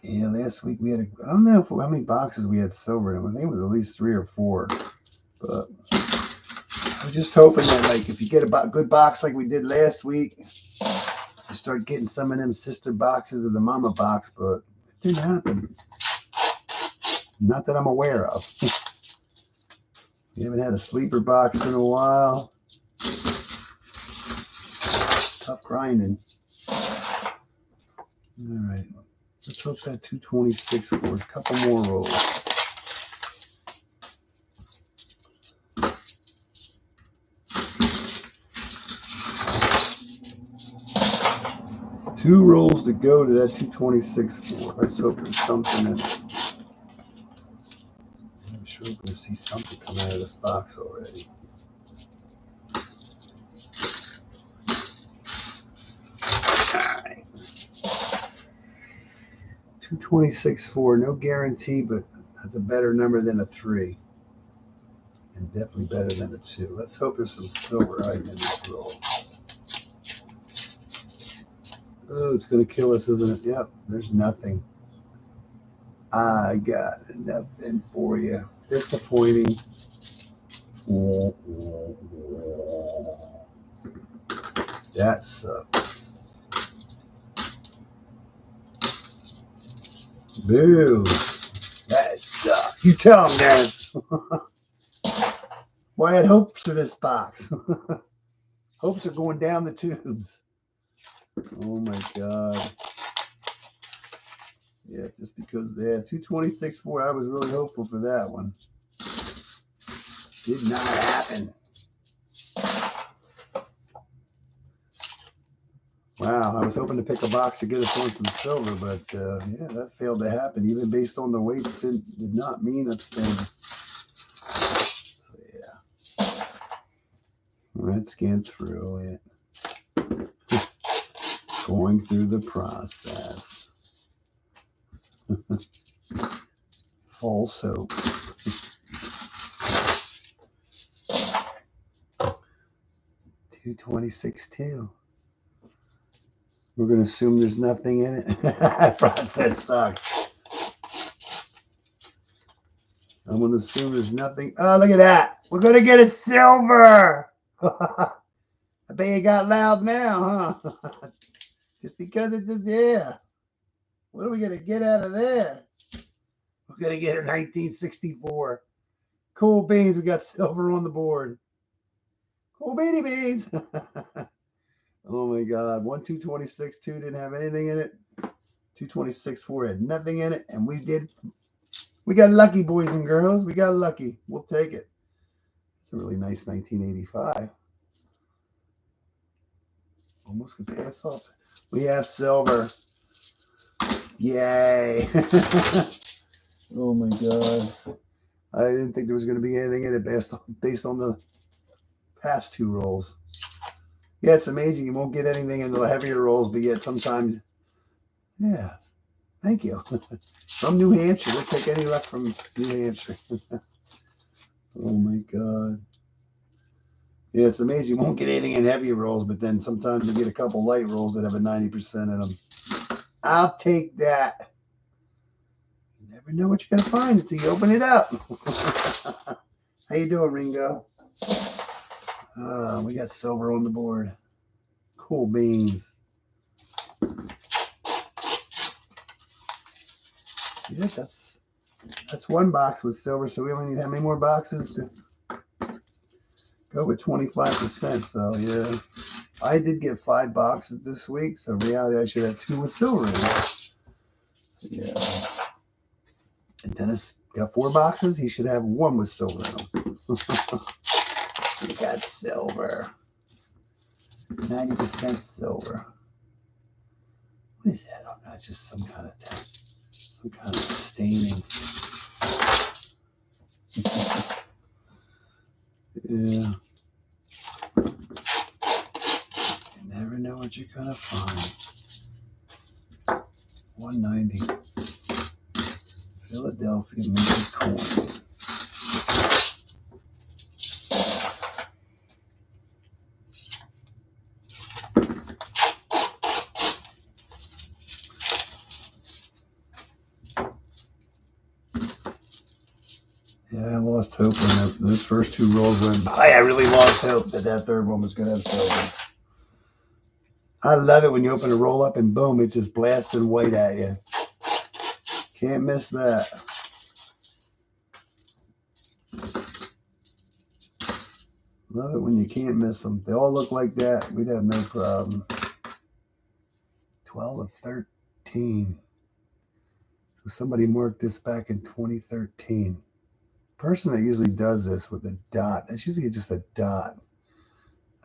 Yeah, last week we had I don't know how many boxes we had silver in. I think it was at least 3 or 4. But I'm just hoping that, like, if you get a good box like we did last week, you start getting some of them sister boxes of the mama box. But it didn't happen. Not that I'm aware of. We haven't had a sleeper box in a while. Tough grinding. All right. Let's hope that 226 scores a couple more rolls. Two rolls to go to that 226.4. Let's hope there's something in it. I'm sure we're going to see something come out of this box already. All right. 226.4, no guarantee, but that's a better number than a 3. And definitely better than a 2. Let's hope there's some silver hiding in this roll. Oh, it's going to kill us, isn't it? Yep, there's nothing. I got nothing for you. Disappointing. That sucks. Boo. That sucks. You tell them, guys. Well, I had hopes for this box. Hopes are going down the tubes. Oh my God. Yeah, just because they had 226.4, I was really hopeful for that one. Did not happen. Wow, I was hoping to pick a box to get us on some silver, but yeah, that failed to happen. Even based on the weights, it did not mean a thing. So yeah. Let's get through it. Going through the process. False hope. $226.2. We're going to assume there's nothing in it. That process sucks. I'm going to assume there's nothing. Oh, look at that. We're going to get a silver. I bet you got loud now, huh? Just because it just, yeah. What are we going to get out of there? We're going to get a 1964. Cool beans. We got silver on the board. Cool beanie beans. Oh my God. 1 226 2 didn't have anything in it. 226 4 had nothing in it. And we got lucky, boys and girls. We got lucky. We'll take it. It's a really nice 1985. Almost could pass off. We have silver. Yay. Oh my God. I didn't think there was going to be anything in it based on the past two rolls. Yeah, it's amazing. You won't get anything in the heavier rolls, but yet sometimes, yeah. Thank you. From New Hampshire. We'll take any luck from New Hampshire. Oh my God. Yeah, it's amazing. You won't get anything in heavy rolls, but then sometimes you get a couple light rolls that have a 90% in them. I'll take that. You never know what you're going to find until you open it up. How you doing, Ringo? We got silver on the board. Cool beans. Yeah, that's one box with silver, so we only need how many more boxes to go with 25%. So yeah, I did get 5 boxes this week, so in reality I should have 2 with silver in it. Yeah. And Dennis got 4 boxes. He should have 1 with silver in them. We got silver. 90% silver. What is that? Oh, that's just some kind of staining. Yeah. You never know what you're gonna find. 190. Philadelphia Mint coin. Yeah, I lost hope when those first 2 rolls went by. I really lost hope that third one was going to have silver. I love it when you open a roll up and boom, it's just blasting white at you. Can't miss that. Love it when you can't miss them. They all look like that. We'd have no problem. 12 of 13. So somebody marked this back in 2013. Person that usually does this with a dot. That's usually just a dot.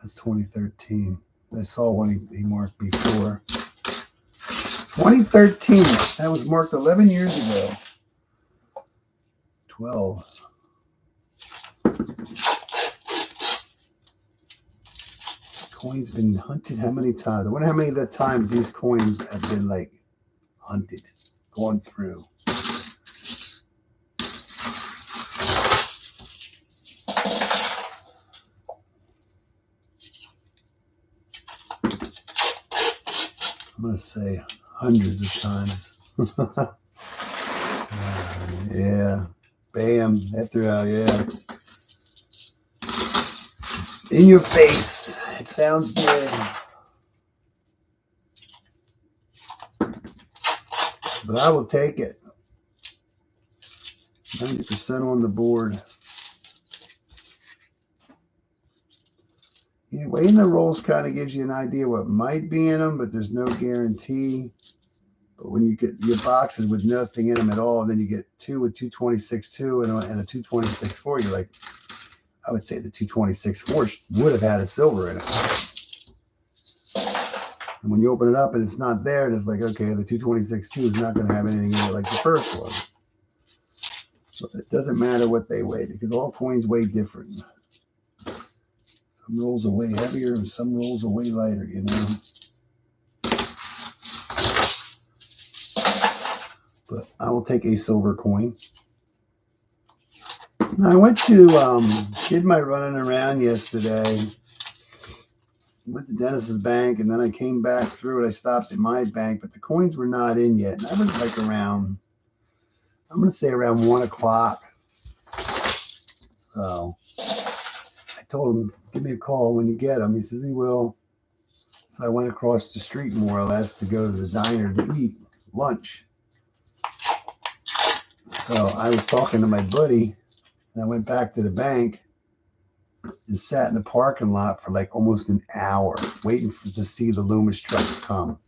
That's 2013. I saw one he marked before. 2013. That was marked 11 years ago. 12. Coins been hunted how many times? I wonder how many of the times these coins have been like hunted, gone through. I'm going to say hundreds of times. Yeah. Bam. After, yeah. In your face. It sounds good. But I will take it. 90% on the board. Yeah, weighing the rolls kind of gives you an idea what might be in them, but there's no guarantee. But when you get your boxes with nothing in them at all, then you get 2 with 226.2 and a 226.4. You're like, I would say the 226.4 would have had a silver in it. And when you open it up and it's not there, and it's like, okay, the 226.2 is not going to have anything in it like the first one. So it doesn't matter what they weigh because all coins weigh different. Some rolls are way heavier and some rolls are way lighter, you know. But I will take a silver coin. I went to, did my running around yesterday. Went to Dennis's bank and then I came back through it. I stopped at my bank, but the coins were not in yet. And I was like around, I'm going to say around 1 o'clock. So told him, give me a call when you get them. He says he will. So I went across the street more or less to go to the diner to eat lunch. So I was talking to my buddy, and I went back to the bank and sat in the parking lot for like almost an hour waiting to see the Loomis truck come.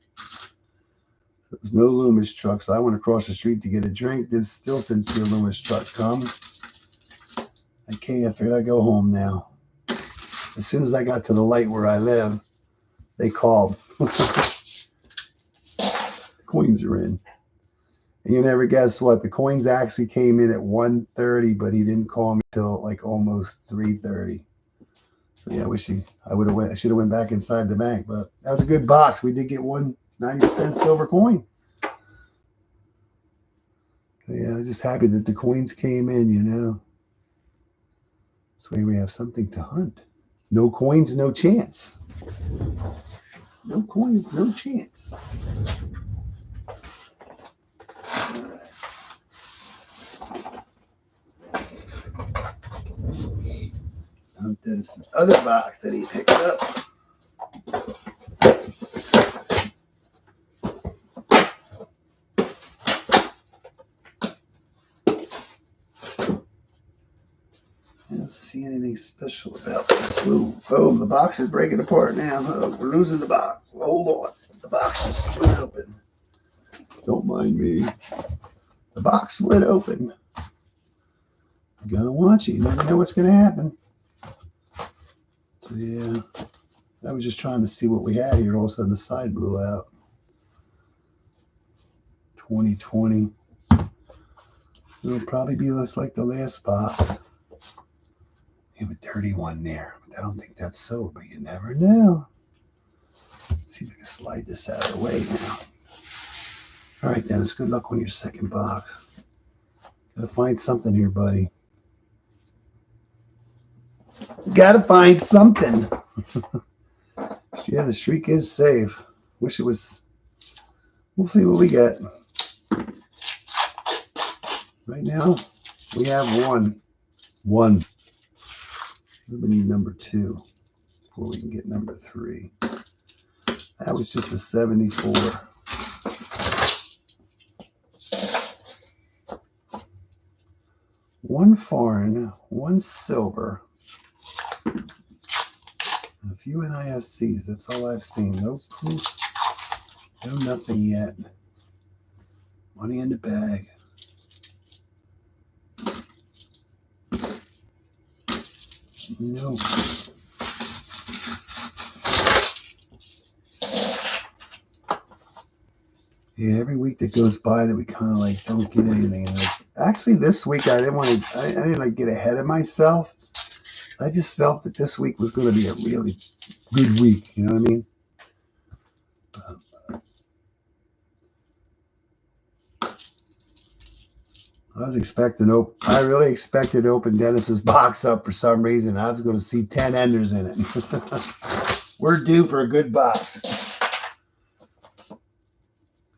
There was no Loomis truck, so I went across the street to get a drink. Still didn't see a Loomis truck come. I figured I'd go home now. As soon as I got to the light where I live, they called. The coins are in. And you never guess what? The coins actually came in at 1:30, but he didn't call me till like almost 3:30. So yeah, I should have went back inside the bank, but that was a good box. We did get one 90% silver coin. So yeah, I'm just happy that the coins came in, you know. This way we have something to hunt. No coins, no chance. No coins, no chance. Dennis's other box that he picked up. I don't see anything special about this. Ooh, oh, the box is breaking apart now. Oh, we're losing the box. Hold on. The box just split open. Don't mind me. The box split open. You gotta watch it. You never know what's gonna happen. So yeah, I was just trying to see what we had here. All of a sudden the side blew out. 2020. It'll probably be less like the last box. You have a dirty one there. I don't think that's so, but you never know. Let's see if I can slide this out of the way now. All right, Dennis, good luck on your second box. Gotta find something here, buddy. Gotta find something. Yeah, the streak is safe. Wish it was. We'll see what we get. Right now, we have one. We need number 2 before we can get number 3. That was just a 74. One foreign, one silver, and a few NIFCs. That's all I've seen. No proof, no nothing yet. Money in the bag. No. Yeah, every week that goes by that we kind of like don't get anything. And actually, this week I didn't like get ahead of myself. I just felt that this week was going to be a really good week. You know what I mean? I really expected to open Dennis's box up for some reason. I was going to see 10 enders in it. We're due for a good box.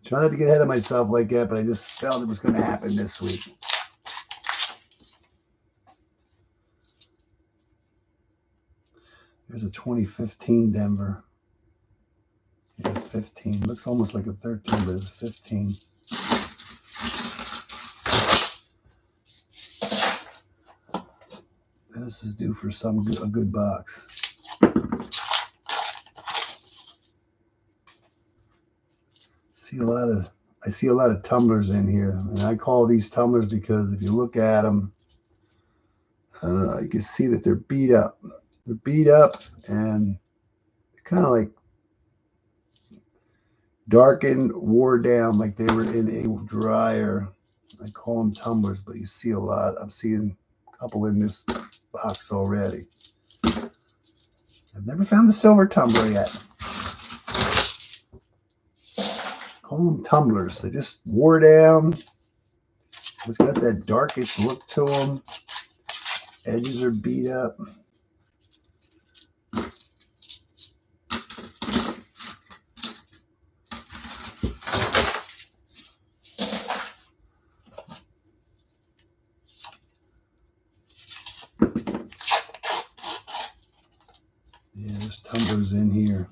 Trying not to get ahead of myself like that, but I just felt it was going to happen this week. There's a 2015 Denver. Yeah, 15. Looks almost like a 13, but it's 15. This is due for a good box. I see a lot of tumblers in here, and I call these tumblers because if you look at them, you can see that they're beat up. They're beat up and they're kind of like darkened, wore down, like they were in a dryer. I call them tumblers, but you see a lot. I'm seeing a couple in this box already. I've never found the silver tumbler yet. Call them tumblers. They just wore down. It's got that darkish look to them. Edges are beat up. tumblers in here.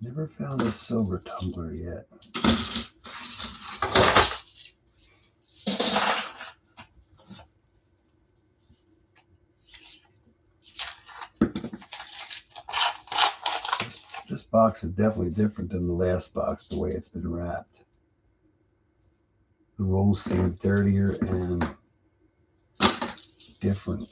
Never found a silver tumbler yet. This box is definitely different than the last box, the way it's been wrapped. The rolls seem dirtier and different.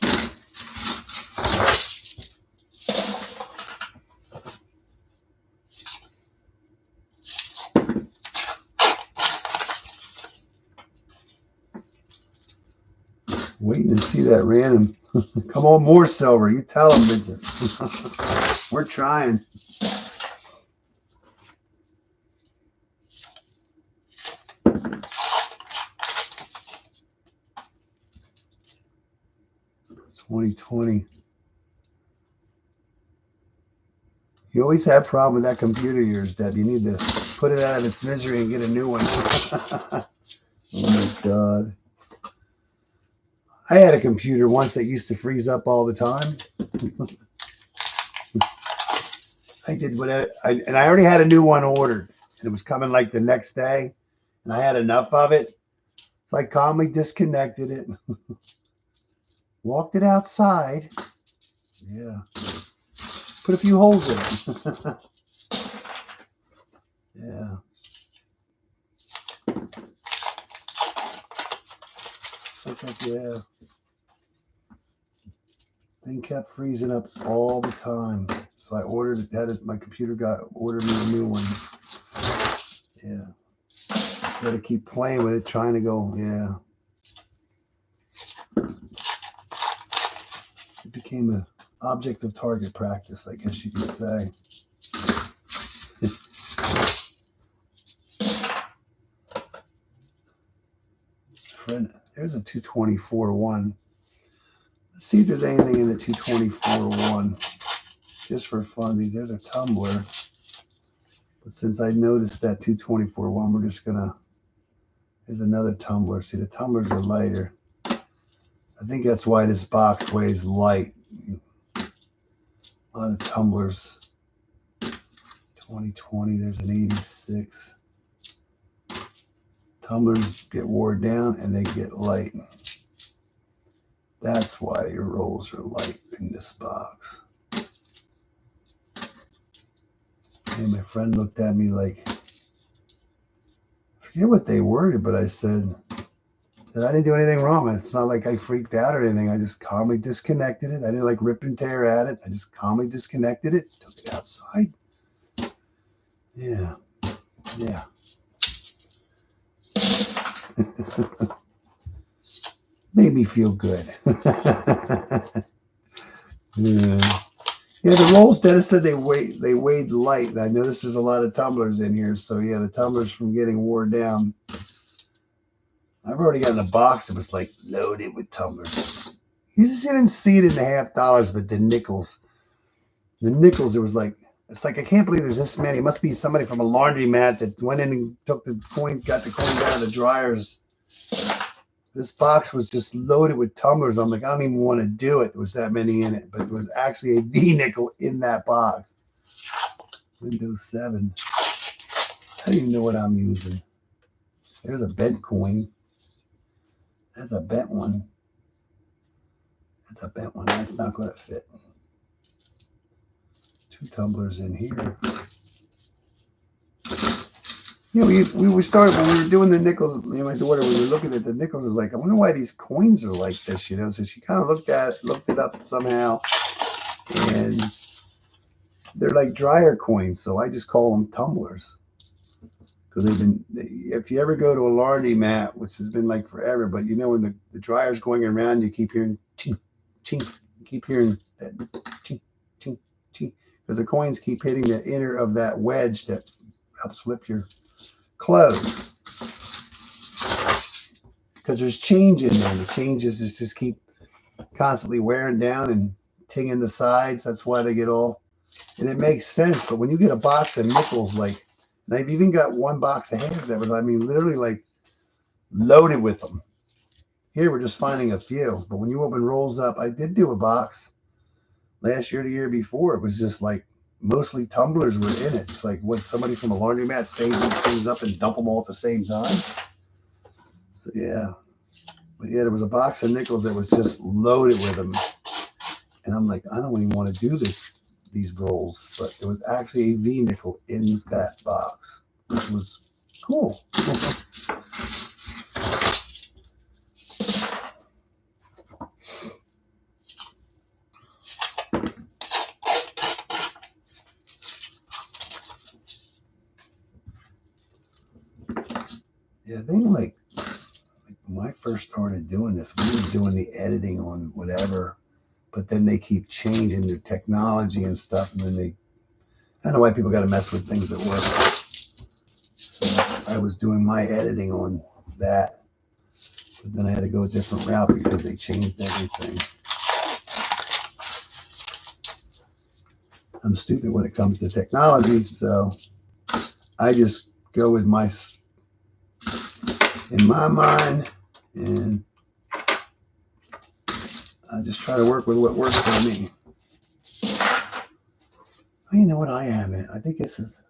Waiting to see that random. Come on, more silver. You tell them, Vincent. We're trying. $20.20. You always have a problem with that computer of yours, Deb. You need to put it out of its misery and get a new one. Oh my God. I had a computer once that used to freeze up all the time. I did whatever, and I already had a new one ordered, and it was coming like the next day, and I had enough of it. So I calmly disconnected it, walked it outside. Yeah. Put a few holes in it. Yeah. Just like that, yeah. Thing kept freezing up all the time. So I ordered it, had it, my computer ordered me a new one. Yeah. Got to keep playing with it, trying to go, yeah. It became an object of target practice, I guess you could say. Friend, there's a 224-1. Let's see if there's anything in the 224-1. Just for fun, there's a tumbler. But since I noticed that 224-1, we're just going to, there's another tumbler. See, the tumblers are lighter. I think that's why this box weighs light. A lot of tumblers. 2020, there's an 86. Tumblers get worn down and they get light. That's why your rolls are light in this box. And my friend looked at me like, I forget what they worded, but I said that I didn't do anything wrong. It's not like I freaked out or anything. I just calmly disconnected it. I didn't like rip and tear at it. I just calmly disconnected it, took it outside. Yeah. Yeah. Made me feel good. Yeah. Yeah, the rolls, Dennis said they weighed light. And I noticed there's a lot of tumblers in here. So yeah, the tumblers from getting worn down. I've already gotten a box that was like loaded with tumblers. You just didn't see it in the $50, but the nickels, there was like, it's like, I can't believe there's this many. It must be somebody from a laundromat that went in and took the coin, got the coins out of the dryers. This box was just loaded with tumblers. I'm like, I don't even want to do it. There was that many in it, but it was actually a V nickel in that box. Windows 7. I don't even know what I'm using. There's a bent coin. That's a bent one. That's a bent one. That's not going to fit. 2 tumblers in here. Yeah, we started when we were doing the nickels. Me and my daughter, we were looking at the nickels. Is like, I wonder why these coins are like this, you know. So she kind of looked it up somehow, and they're like dryer coins. So I just call them tumblers because if you ever go to a laundromat, which has been like forever, but you know when the dryer's going around, you keep hearing ching, ching. You keep hearing that ching, ching, ching, because the coins keep hitting the inner of that wedge that helps flip your clothes, because there's change in there. The changes just keep constantly wearing down and tinging the sides. That's why they get all, and it makes sense. But when you get a box of nickels, like, and I've even got one box of half that was, I mean, literally like loaded with them. Here we're just finding a few, but when you open rolls up, I did do a box. last year, the year before, it was just like mostly tumblers were in it. It's like what somebody from a laundromat save these things up and dump them all at the same time. So yeah, but yeah, there was a box of nickels that was just loaded with them, and I'm like, I don't even want to do these rolls, but there was actually a V nickel in that box, which was cool. Yeah, I think like when I first started doing this, we were doing the editing on whatever, but then they keep changing their technology and stuff, and then I don't know why people got to mess with things that work. So I was doing my editing on that, but then I had to go a different route because they changed everything. I'm stupid when it comes to technology, so I just go with in my mind, and I just try to work with what works for me. Oh, you know what I have it? I think this is,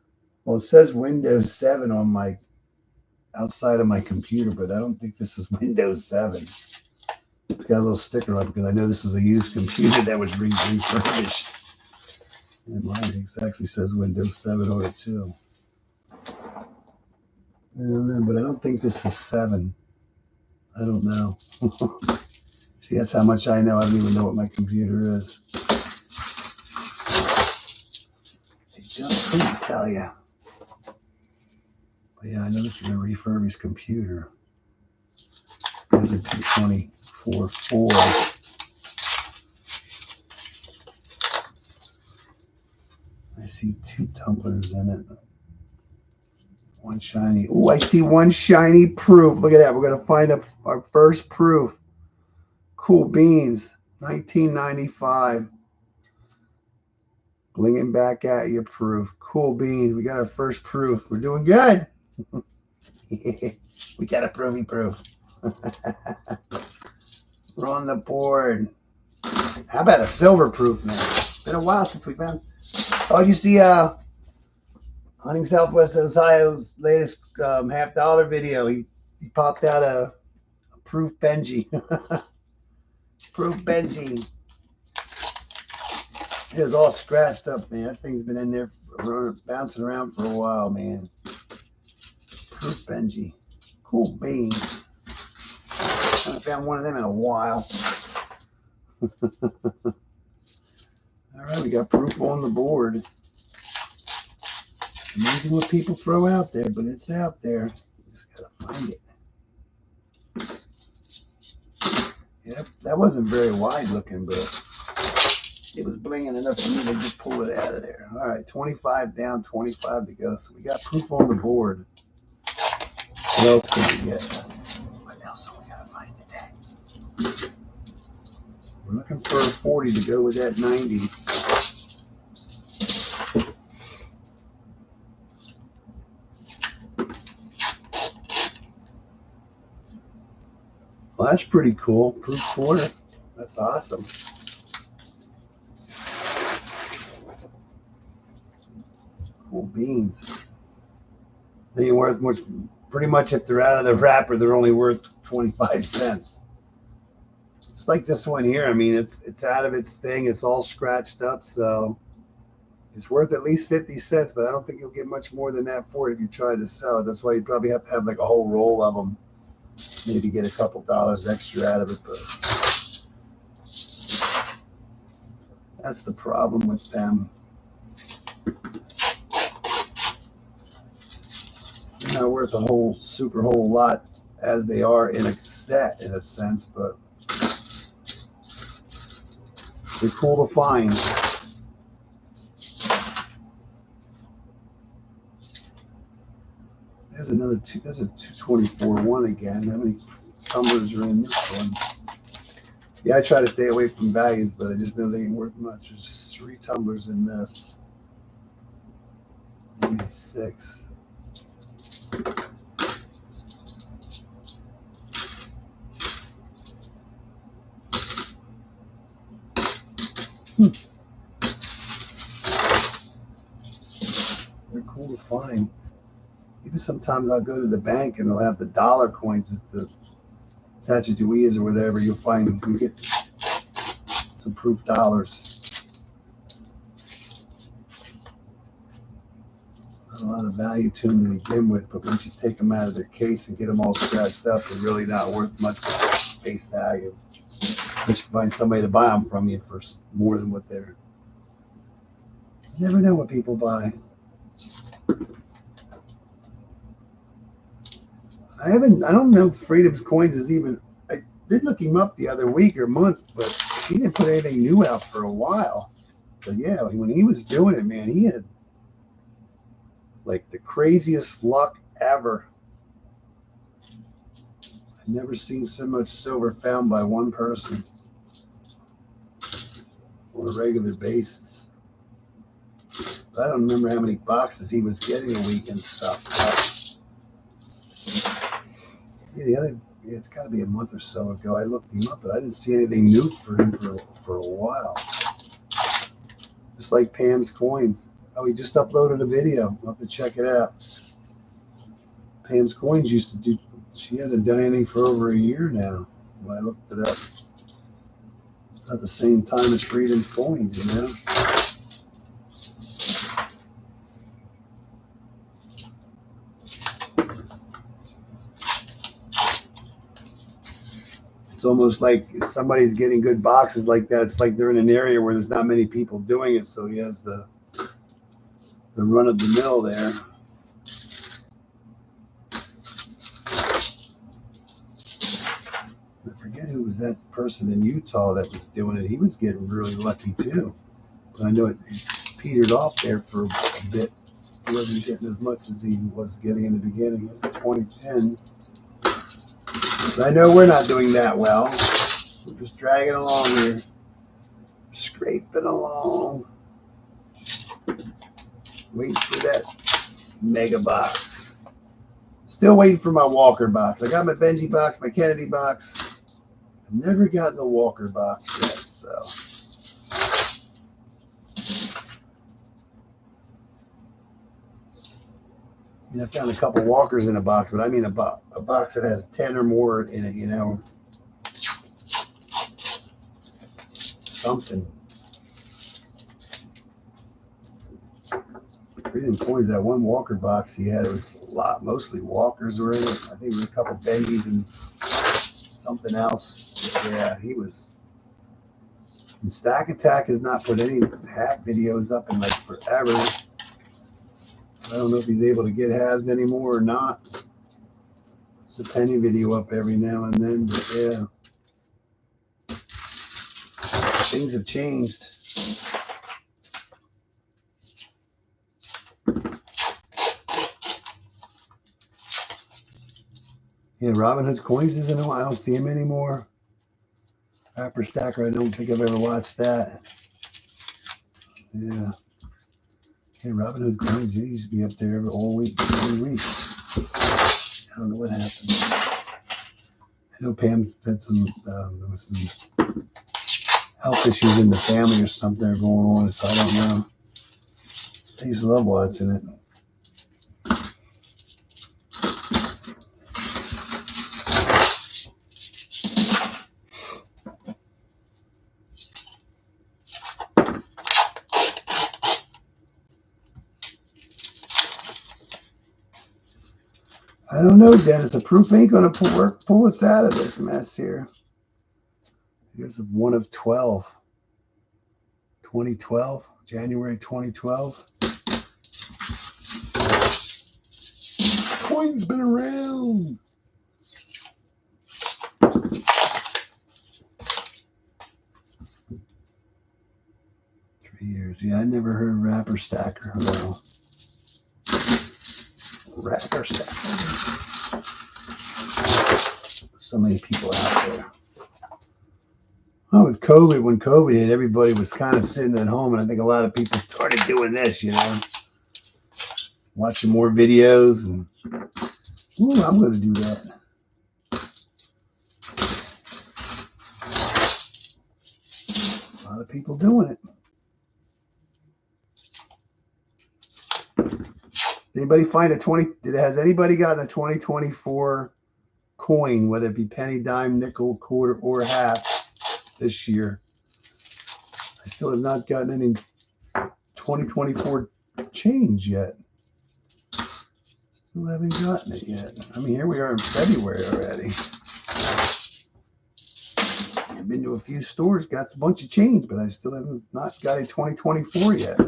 well, it says Windows 7 on my outside of my computer, but I don't think this is Windows 7. It's got a little sticker on it because I know this is a used computer that was refurbished. And mine actually says Windows 7 on it too. I don't know, but I don't think this is 7. I don't know. See, that's how much I know. I don't even know what my computer is. They just couldn't tell you. But yeah, I know this is a refurbished computer. There's a 224.4. I see 2 tumblers in it. One shiny. Oh, I see one shiny proof. Look at that. We're going to find our first proof. Cool beans. 1995. Blinging back at you proof. Cool beans. We got our first proof. We're doing good. We got a proofy proof. We're on the board. How about a silver proof, man? It's been a while since we've been. Oh, you see Hunting Southwest Ohio's latest $50 video. He popped out a proof Benji. Proof Benji. It was all scratched up, man. That thing's been in there bouncing around for a while, man. Proof Benji. Cool beans. I haven't found one of them in a while. All right, we got proof on the board. Amazing what people throw out there, but it's out there. Just gotta find it. Yep, that wasn't very wide looking, but it was blinging enough for me to just pull it out of there. All right, 25 down, 25 to go. So we got proof on the board. What else can we get? What else are we gotta find today? We're looking for a 40 to go with that 90. Well, that's pretty cool. Proof quarter. That's awesome. Cool beans. They ain't worth much. Pretty much, if they're out of the wrapper, they're only worth 25 cents. Just like this one here. I mean, it's out of its thing. It's all scratched up, so it's worth at least 50 cents. But I don't think you'll get much more than that for it if you try to sell it. That's why you'd probably have to have like a whole roll of them. Maybe get a couple dollars extra out of it, but that's the problem with them. They're not worth a super whole lot as they are in a set, in a sense, but they're cool to find. There's another two. There's a 224.1 again. How many tumblers are in this one? Yeah, I try to stay away from values, but I just know they ain't worth much. There's 3 tumblers in this. Maybe 6. cool to find. Even sometimes I'll go to the bank and they'll have the dollar coins, the Sacagaweas or whatever. You'll find you get some proof dollars. Not a lot of value to them to begin with, but once you take them out of their case and get them all scratched up, they're really not worth much face value. But you can find somebody to buy them from you for more than what they're. You never know what people buy. I don't know if Freedom's Coins is even, I did look him up the other week or month, but he didn't put anything new out for a while. But yeah, when he was doing it, man, he had like the craziest luck ever. I've never seen so much silver found by one person on a regular basis. But I don't remember how many boxes he was getting a week and stuff. Yeah, it's got to be a month or so ago. I looked him up, but I didn't see anything new for him for a while. Just like Pam's Coins. Oh, he just uploaded a video. I'll have to check it out. Pam's Coins used to do, she hasn't done anything for over a year now. When I looked it up. At the same time as Freedom Coins, you know? It's almost like if somebody's getting good boxes like that, it's like they're in an area where there's not many people doing it, so he has the run of the mill there. I forget who was that person in Utah that was doing it. He was getting really lucky too. But I know it petered off there for a bit. He wasn't getting as much as he was getting in the beginning. It was 2010. I know we're not doing that well. We're just dragging along here. Scraping along. Waiting for that mega box. Still waiting for my Walker box. I got my Benji box, my Kennedy box. I've never gotten the Walker box yet, so. I mean, I found a couple Walkers in a box, but I mean a box that has 10 or more in it, you know. Something. Freedom Coins, that one Walker box he had, it was a lot, mostly Walkers were in it. I think there were a couple Benjis and something else. Yeah, he was. And Stack Attack has not put any hack videos up in like forever. I don't know if he's able to get halves anymore or not. It's a penny video up every now and then, but yeah. Things have changed. Yeah, Robin Hood's Coins isn't on. I don't see him anymore. Rapper Stacker, I don't think I've ever watched that. Yeah. Yeah, Robin Hood Coins, he used to be up there every week. I don't know what happened. I know Pam had some, there was some health issues in the family or something going on, so I don't know. I used to love watching it. I don't know, Dennis. The proof ain't going to pull us out of this mess here. Here's one of 12. 2012, January 2012. Coin's been around. Years. Yeah, I never heard Rapper Stacker. No. Rapper Stacker. So many people out there. Oh, with COVID, when COVID hit, everybody was kind of sitting at home, and I think a lot of people started doing this, you know, watching more videos, and ooh, I'm going to do that. A lot of people doing it. Anybody find a 20? Has anybody gotten a 2024 coin, whether it be penny, dime, nickel, quarter, or half this year? I still have not gotten any 2024 change yet. Still haven't gotten it yet. I mean, here we are in February already. I've been to a few stores, got a bunch of change, but I still haven't not got a 2024 yet.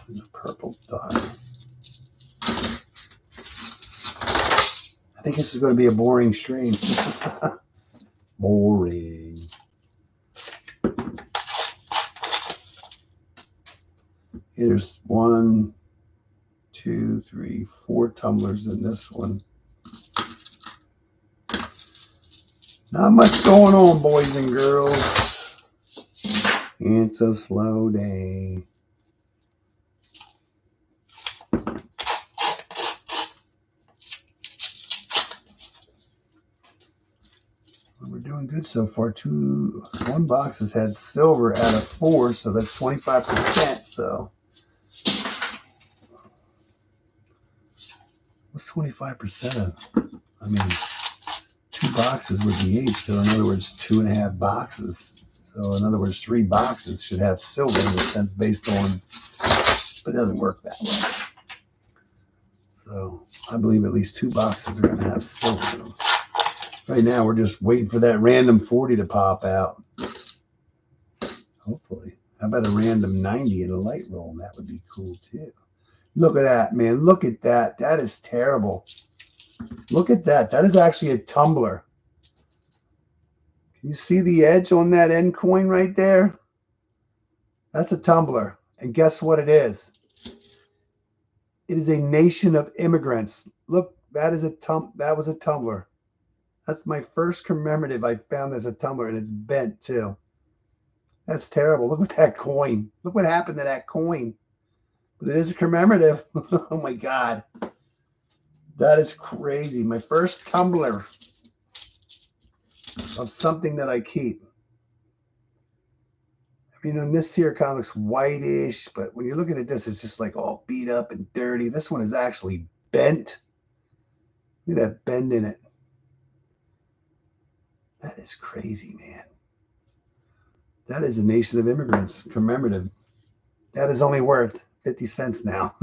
And the purple dot. I think this is going to be a boring stream. Boring. Here's 1, 2, 3, 4 tumblers in this one. Not much going on, boys and girls. It's a slow day. We're doing good so far. One box has had silver out of 4, so that's 25%. So what's 25% of? I mean, 2 boxes would be 8. So in other words, 2.5 boxes. So in other words, 3 boxes should have silver in a sense based on, but it doesn't work that way. So I believe at least 2 boxes are going to have silver in them. Right now, we're just waiting for that random 40 to pop out. Hopefully. How about a random 90 in a light roll? That would be cool, too. Look at that, man. Look at that. That is terrible. Look at that. That is actually a tumbler. Can you see the edge on that end coin right there? That's a tumbler. And guess what it is? It is a nation of immigrants. Look, that was a tumbler. That's my first commemorative I found as a tumbler, and it's bent too. That's terrible. Look at that coin. Look what happened to that coin. But it is a commemorative. Oh my God. That is crazy. My first tumbler of something that I keep. I mean, on this here kind of looks whitish, but when you're looking at this, it's just like all beat up and dirty. This one is actually bent. Look at that bend in it. That is crazy, man. That is a nation of immigrants commemorative. That is only worth 50 cents now.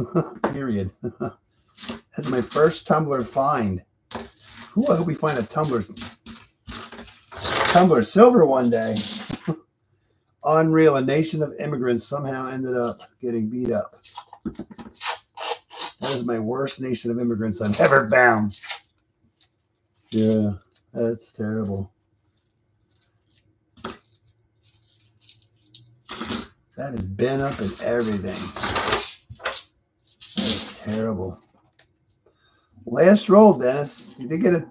Period. That's my first tumbler find. Ooh, I hope we find a tumbler silver one day. Unreal. A nation of immigrants somehow ended up getting beat up. That is my worst nation of immigrants I've ever found. Yeah, that's terrible. That is bent up and everything. That is terrible. Last roll, Dennis. You did get a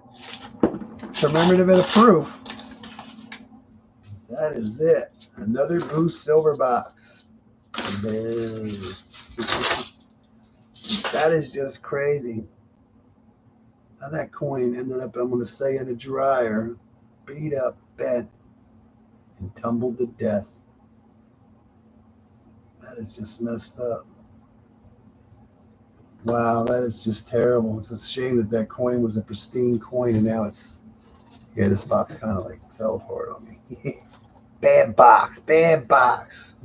commemorative and a proof. That is it. Another Boost silver box. That is just crazy. Now that coin ended up, I'm going to say, in a dryer, beat up, bent, and tumbled to death. That is just messed up. Wow, that is just terrible. It's a shame that that coin was a pristine coin, and now it's, yeah, this box kind of like fell apart on me. Bad box, bad box.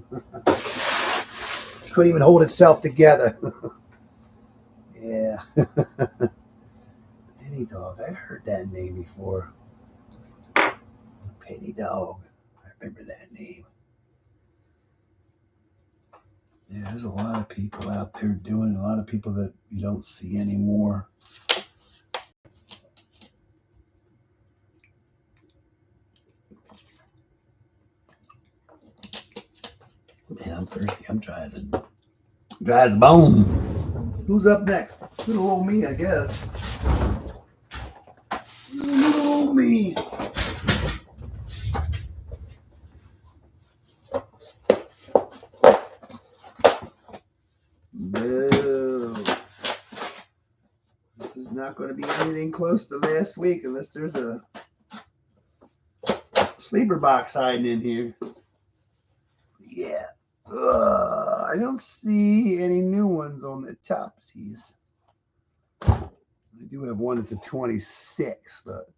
Couldn't even hold itself together. Yeah. Penny Dog, I heard that name before. Penny Dog, I remember that name. Yeah, there's a lot of people out there doing it, a lot of people that you don't see anymore. Man, I'm thirsty. I'm dry as a bone. Who's up next? Little old me, I guess. Little old me. No. This is not going to be anything close to last week unless there's a sleeper box hiding in here. Yeah. Ugh. I don't see any new ones on the topsies. I do have one that's a 26, but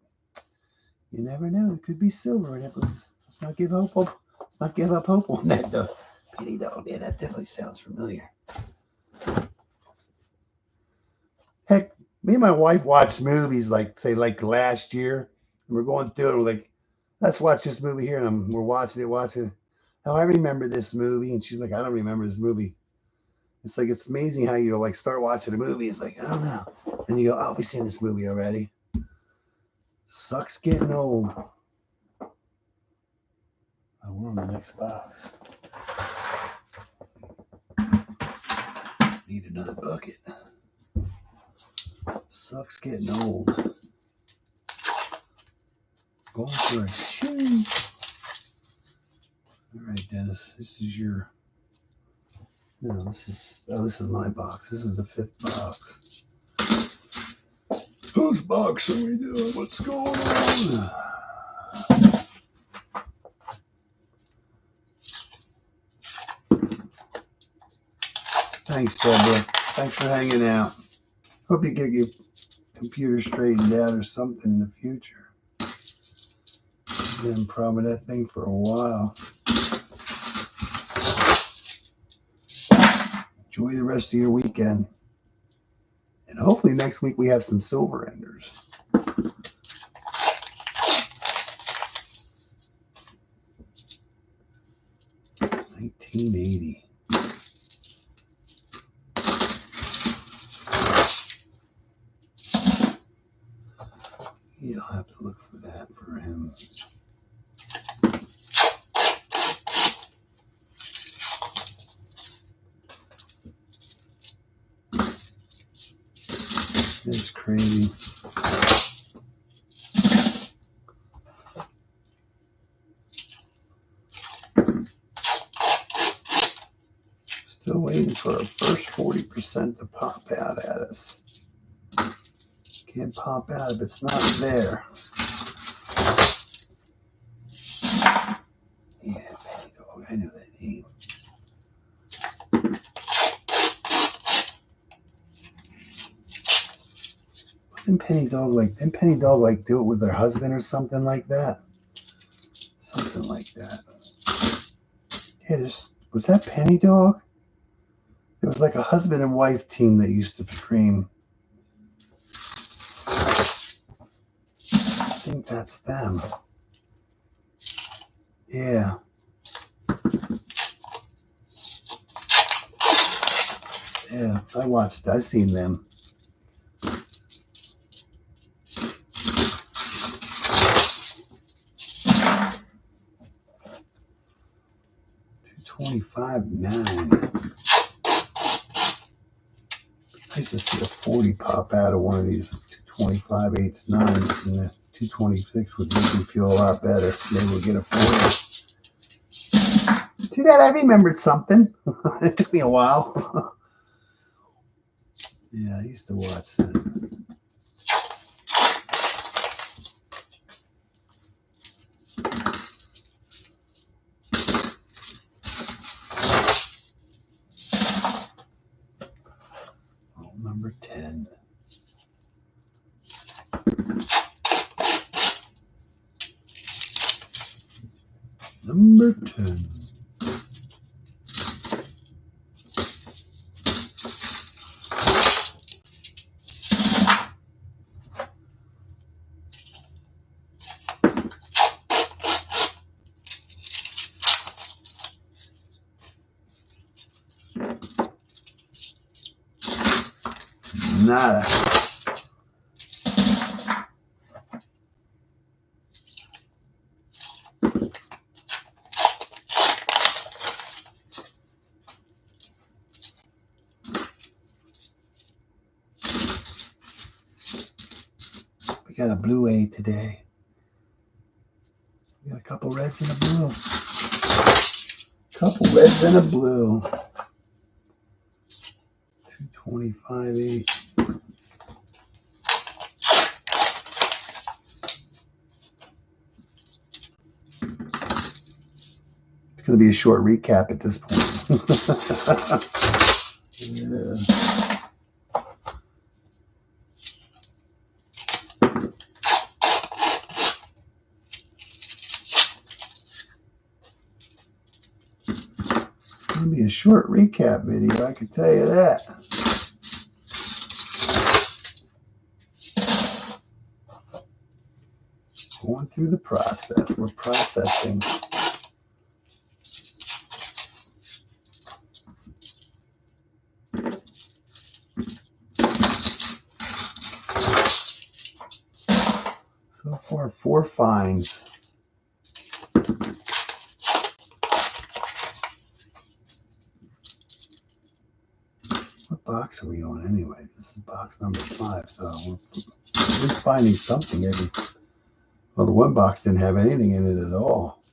you never know. It could be silver in it. Let's not give up hope. Let's not give up hope on that though. Penny dog, yeah, that definitely sounds familiar. Heck, me and my wife watched movies like last year, and we're going through it. We're like, let's watch this movie here, and we're watching it. Oh, I remember this movie, and she's like, I don't remember this movie. It's like it's amazing how you like start watching a movie. It's like I don't know, and you go, oh, we've seen this movie already. Sucks getting old. Oh, we're on the next box. Need another bucket. Sucks getting old. Going for a change. All right, Dennis, this is your. No, this is my box. This is the 5th box. Whose box are we doing? What's going on? Thanks, Deborah. Thanks for hanging out. Hope you get your computer straightened out or something in the future. I've been problem with that thing for a while. Enjoy the rest of your weekend. And hopefully next week we have some silver enders. $19.80. Yeah, I'll have to look for that for him. It's crazy. Still waiting for our first 40% to pop out at us. Can't pop out if it's not there. Yeah, Penny Dog. I know that name. Didn't Penny Dog like do it with her husband or something like that? Something like that. Yeah, was that Penny Dog? It was like a husband and wife team that used to stream. I think that's them. Yeah. Yeah, I've seen them. $225.9. Nice to see a 40 pop out of one of these 225 8s 9s, and the 226 would make me feel a lot better. Maybe we'll get a 40. See that? I remembered something. It took me a while. Yeah, I used to watch that. Oh, number 10. Number 10. Nada. We got a blue A today. We got a couple reds and a blue. Couple reds and a blue. 225 8. It's going to be a short recap at this point. Yeah. It's going to be a short recap video, I can tell you that. Going through the process. We're processing. So far, 4 finds. What box are we on anyway? This is box number 5, so we're at least finding something every. Well, the one box didn't have anything in it at all.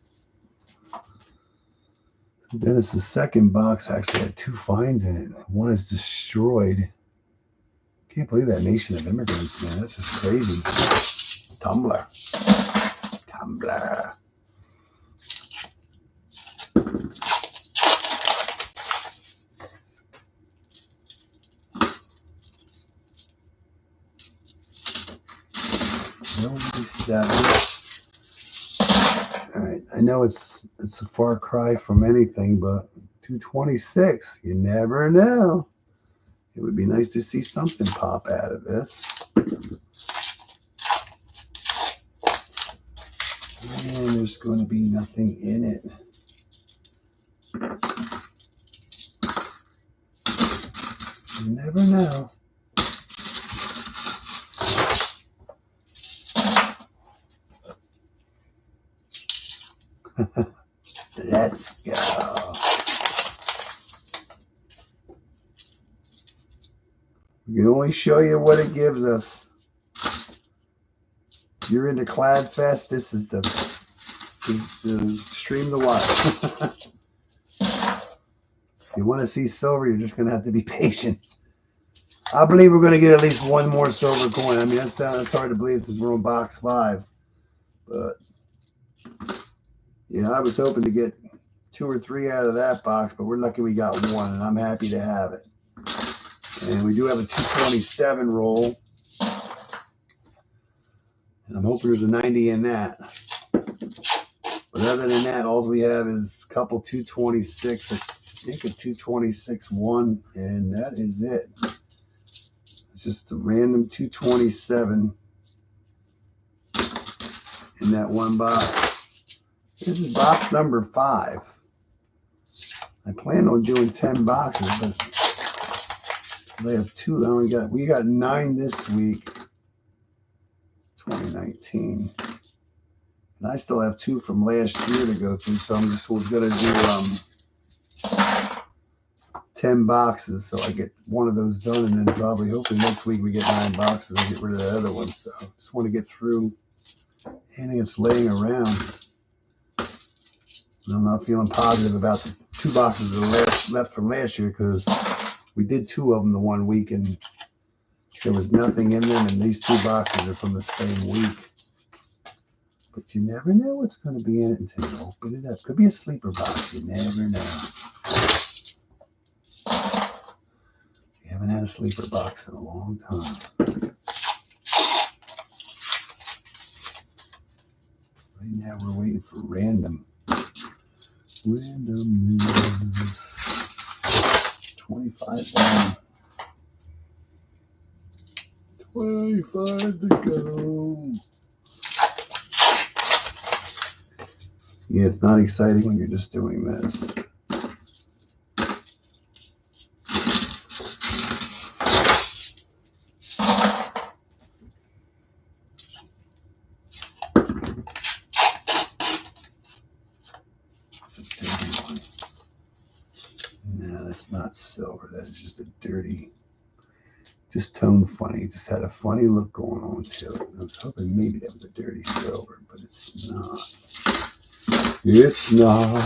Then it's the second box actually had 2 finds in it. One is destroyed. Can't believe that nation of immigrants, man. That's just crazy. Tumblr. All right, I know it's a far cry from anything, but 226, you never know. It would be nice to see something pop out of this. And there's going to be nothing in it. You never know. Let's go. We can only show you what it gives us. If you're into Clad Fest, this is the stream to watch. If you want to see silver, you're just going to have to be patient. I believe we're going to get at least one more silver coin. I mean, that's hard to believe since we're on box 5. But, yeah, I was hoping to get 2 or 3 out of that box, but we're lucky we got 1, and I'm happy to have it. And we do have a 227 roll. And I'm hoping there's a 90 in that. But other than that, all we have is a couple 226, I think a 226-1, and that is it. It's just a random 227 in that one box. This is box number 5. I plan on doing 10 boxes, but they have 2. We got 9 this week, 2019. And I still have 2 from last year to go through, so I'm just going to do 10 boxes, so I get one of those done, and then probably, hopefully next week we get 9 boxes and get rid of the other one. So just want to get through anything that's laying around. And I'm not feeling positive about the 2 boxes that are left from last year, because we did 2 of them the one week, and there was nothing in them, and these 2 boxes are from the same week. But you never know what's going to be in it until you open it up. Could be a sleeper box. You never know. We haven't had a sleeper box in a long time. Right now we're waiting for random. Random news. 25 down. 25 to go. Yeah, it's not exciting when you're just doing this. No, that's not silver. That is just a dirty, just tone funny. It just had a funny look going on to it. I was hoping maybe that was a dirty silver, but it's not. It's not.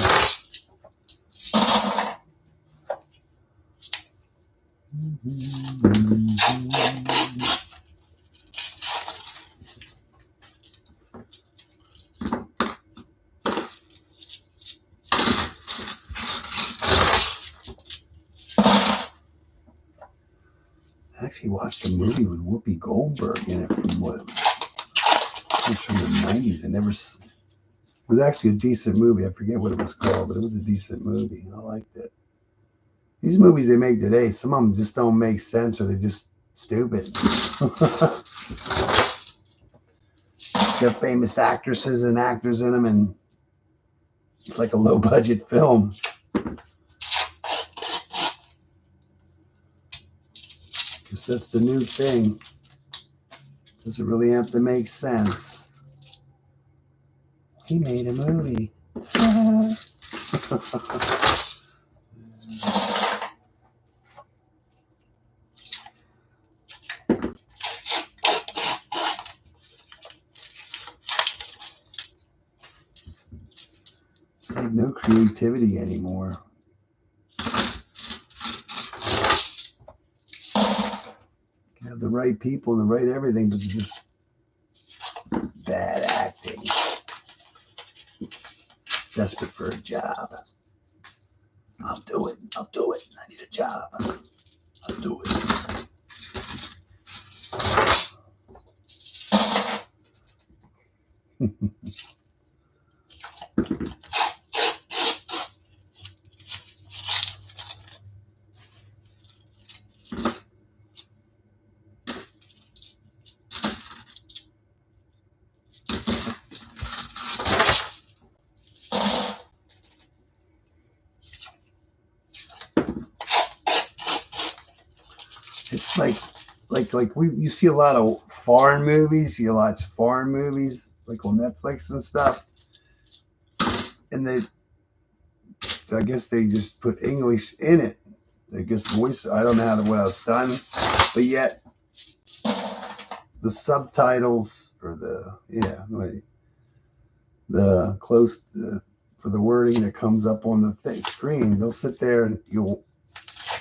actually watched a movie with Whoopi Goldberg in it from what? It was from the 90s. It was actually a decent movie. I forget what it was called, but it was a decent movie. I liked it. These movies they make today, some of them just don't make sense or they're just stupid. Got famous actresses and actors in them, and it's like a low-budget film. Because that's the new thing. Doesn't really have to make sense. He made a movie. It's like no creativity anymore. You have the right people and the right everything, but it's just bad acting. Desperate for a job. I'll do it. I'll do it. I need a job. I'll do it. It's like you see a lot of foreign movies. You watch foreign movies like on Netflix and stuff, and I guess they just put English in it. I guess voice. I don't know what it's done, but yet the subtitles or the close for the wording that comes up on the screen, they'll sit there and you'll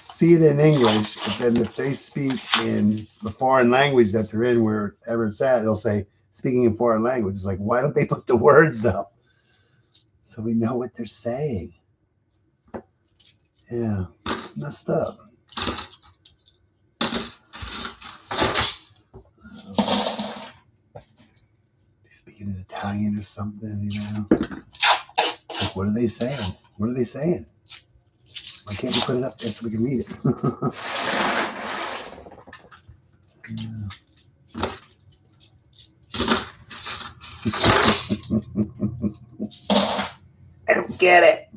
see it in English, but then if they speak in the foreign language that they're in, wherever it's at, it'll say speaking in foreign language. It's like, why don't they put the words up so we know what they're saying? Yeah, it's messed up. Speaking in Italian or something, you know. Like, what are they saying? What are they saying? Why can't we put it up there so we can read it? I don't get it.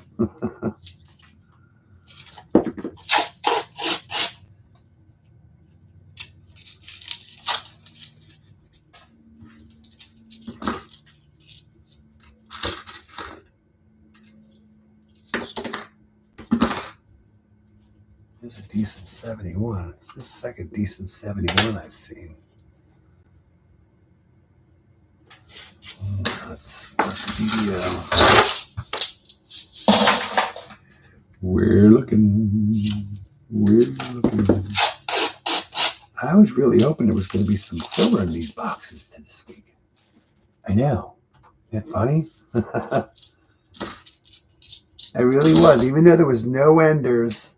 There's a decent 71. It's the second decent 71 I've seen. That's video. We're looking. I was really hoping there was going to be some silver in these boxes this week. I know. Isn't that funny? I really was. Even though there was no enders,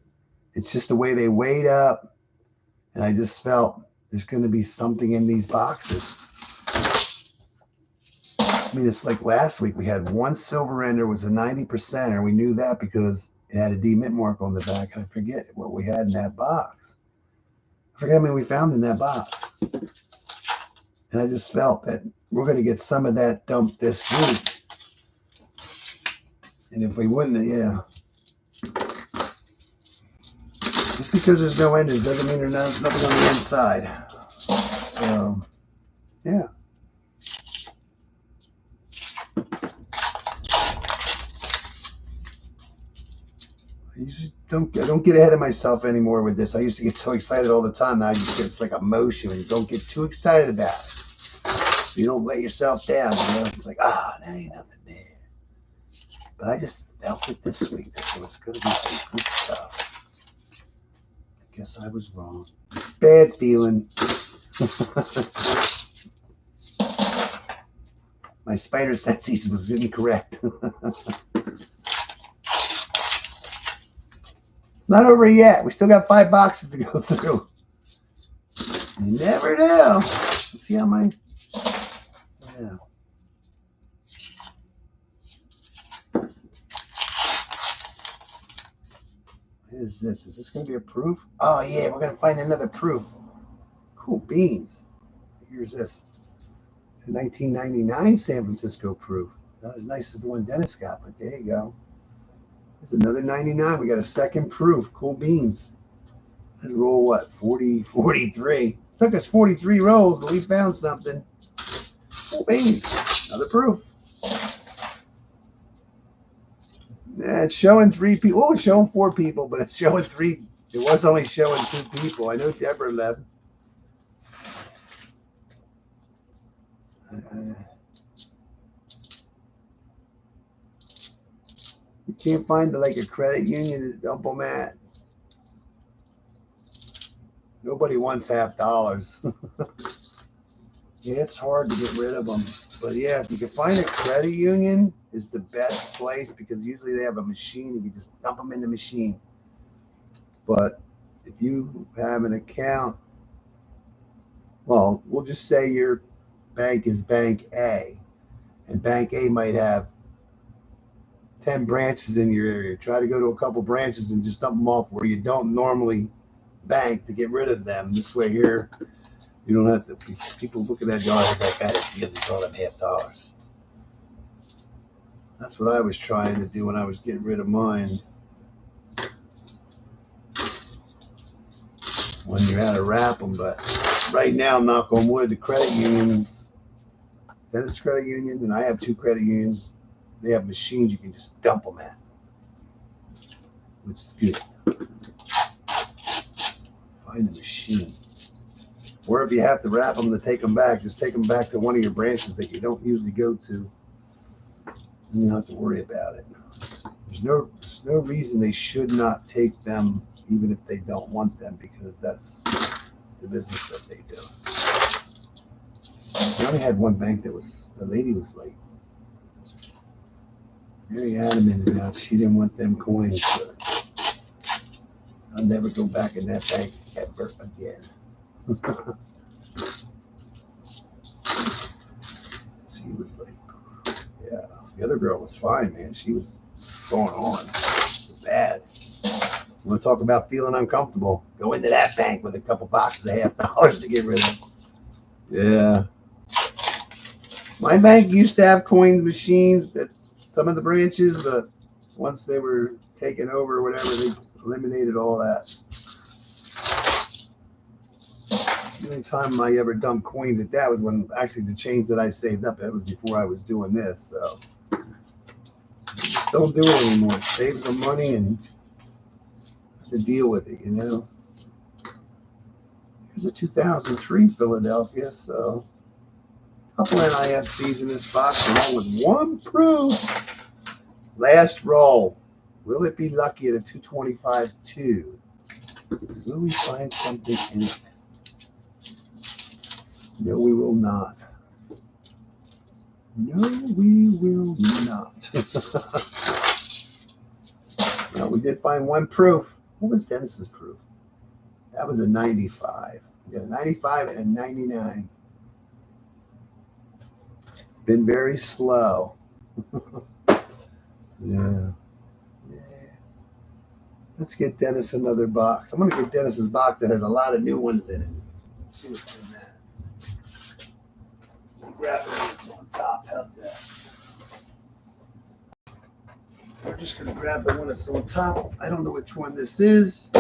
it's just the way they weighed up. And I just felt there's going to be something in these boxes. I mean, it's like last week we had one silver ender was a 90%, and we knew that because it had a D mint mark on the back. And I forget what we had in that box. I forget how many we found in that box. And I just felt that we're going to get some of that dumped this week. And if we wouldn't, yeah. Just because there's no enders doesn't mean there's nothing on the inside. So, yeah. I usually don't get ahead of myself anymore with this. I used to get so excited all the time. Now I just get, it's like emotion. And you don't get too excited about it. You don't let yourself down. You know? It's like, there ain't nothing there. But I just felt it this week. So it's going to be some good stuff. I guess I was wrong. Bad feeling. My spider senses was incorrect. It's not over yet. We still got 5 boxes to go through. You never know. Let's see how my, yeah. What is this? Is this going to be a proof? Oh, yeah, we're going to find another proof. Cool beans. Here's this. It's a 1999 San Francisco proof. Not as nice as the one Dennis got, but there you go. There's another 99. We got a second proof. Cool beans. Let's roll what? 43. Took us 43 rolls, but we found something. Cool beans. Another proof. Yeah, it's showing 3 people. Oh, it's showing 4 people, but it's showing 3. It was only showing 2 people. I know Deborah left. You can't find like a credit union to dump them at. Nobody wants $50. Yeah, it's hard to get rid of them. But yeah, if you can find a credit union, is the best place because usually they have a machine. You can just dump them in the machine. But if you have an account, well, we'll just say your bank is Bank A, and Bank A might have 10 branches in your area. Try to go to a couple branches and just dump them off where you don't normally bank to get rid of them. This way here, you don't have to, people looking at you like that because it's all them $50. That's what I was trying to do when I was getting rid of mine. When you had to wrap them, but right now, knock on wood, the credit unions, Dennis Credit Union, and I have 2 credit unions. They have machines you can just dump them at, which is good. Find a machine. Or if you have to wrap them to take them back, just take them back to one of your branches that you don't usually go to. And you don't have to worry about it. There's no reason they should not take them even if they don't want them because that's the business that they do. I only had one bank that was, the lady was like very adamant about she didn't want them coins. But I'll never go back in that bank ever again. She was like, yeah. The other girl was fine, man. She was going on. It was bad. You want to talk about feeling uncomfortable? Go into that bank with a couple boxes of $50 to get rid of. Yeah. My bank used to have coins machines at some of the branches, but once they were taken over or whatever, they eliminated all that. The only time I ever dumped coins at that was when actually the change that I saved up, that was before I was doing this. So just don't do it anymore. It saves them money and have to deal with it, you know. Here's a 2003 Philadelphia, so a couple NIFCs in this box along with 1 proof. Last roll. Will it be lucky at a 225-2? Will we find something in it? No, we will not. No, we will not. Well, we did find 1 proof. What was Dennis's proof? That was a 95. We got a 95 and a 99. It's been very slow. Yeah. Let's get Dennis another box. I'm going to get Dennis's box that has a lot of new ones in it. Let's see what's in that. Grab this on top. How's that? We're just going to grab the one that's on top. I don't know which one this is.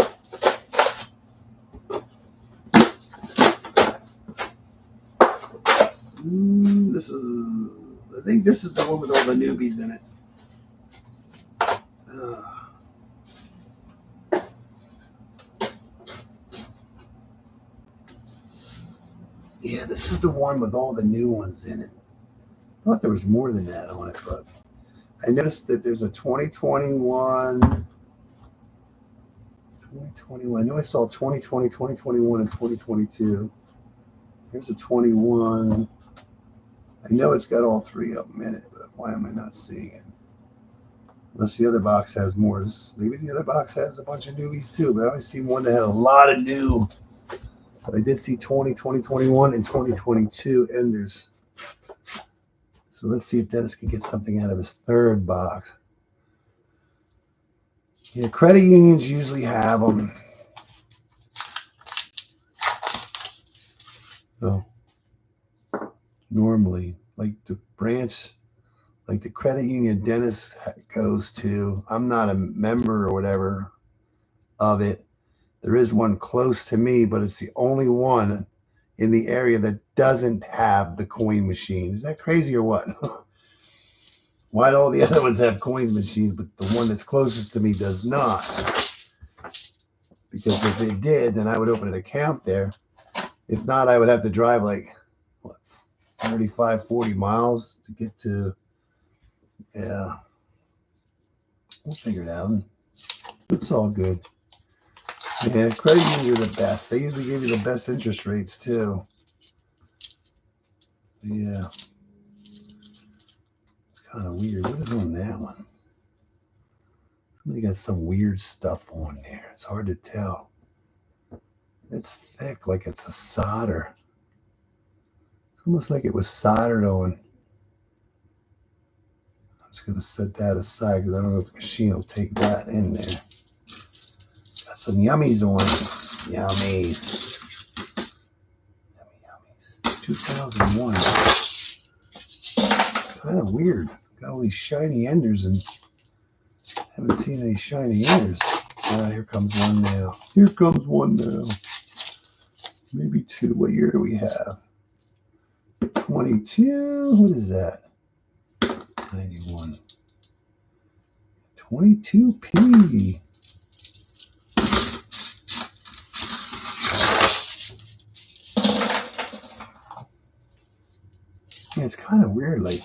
This is, I think this is the one with all the newbies in it. Yeah, this is the one with all the new ones in it. I thought there was more than that on it, but I noticed that there's a 2021. I know I saw 2020, 2021, and 2022. Here's a 21. I know it's got all 3 of them in it, but why am I not seeing it? Unless the other box has more. Maybe the other box has a bunch of newbies too, but I only seen one that had a lot of new So I did see 2021, and 2022 enders. So let's see if Dennis can get something out of his third box. Yeah, credit unions usually have them. So normally, like the branch, like the credit union Dennis goes to, I'm not a member or whatever of it. There is one close to me, but it's the only one in the area that doesn't have the coin machine. Is that crazy or what? Why do all the other ones have coins machines, but the one that's closest to me does not? Because if it did, then I would open an account there. If not, I would have to drive like, what, 35, 40 miles to get to, yeah. We'll figure it out. It's all good. Yeah, credit unions are the best. They usually give you the best interest rates too. Yeah. It's kind of weird. What is on that one? Somebody got some weird stuff on there. It's hard to tell. It's thick, like it's a solder. It's almost like it was soldered on. I'm just going to set that aside because I don't know if the machine will take that in there. Got some yummies on it. Yummies. Yummies. 2001. Kind of weird. Got all these shiny enders and haven't seen any shiny enders. Here comes one now. Here comes one now. Maybe two. What year do we have? 22. What is that? 91. 22p. Yeah, it's kind of weird, like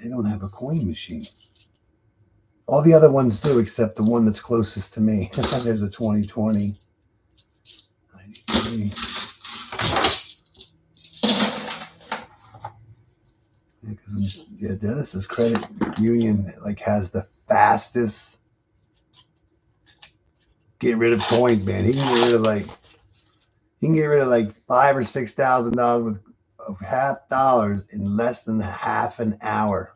they don't have a coin machine. All the other ones do, except the one that's closest to me. There's a 2020. 93. Yeah, Dennis's credit union like has the fastest get rid of coins, man. He can get rid of like $5,000 or $6,000 worth of $half in less than half an hour.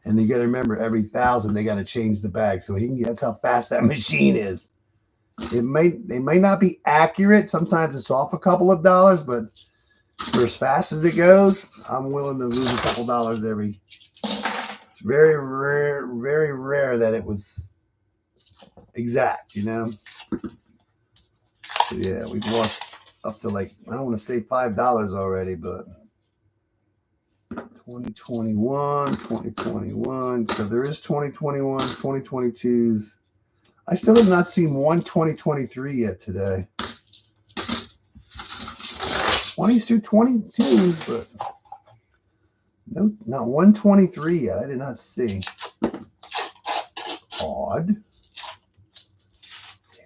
And you got to remember, every 1,000 they got to change the bag. So that's how fast that machine is. They may not be accurate. Sometimes it's off a couple of dollars, but for as fast as it goes, I'm willing to lose a couple dollars every. It's very rare that it was exact, you know. So yeah, we've lost up to like, I don't want to say $5 already, but 2021. So there is 2021, 2022s. I still have not seen one 2023 yet today. 20s through 22s, but no, not 123 yet. I did not see. Odd.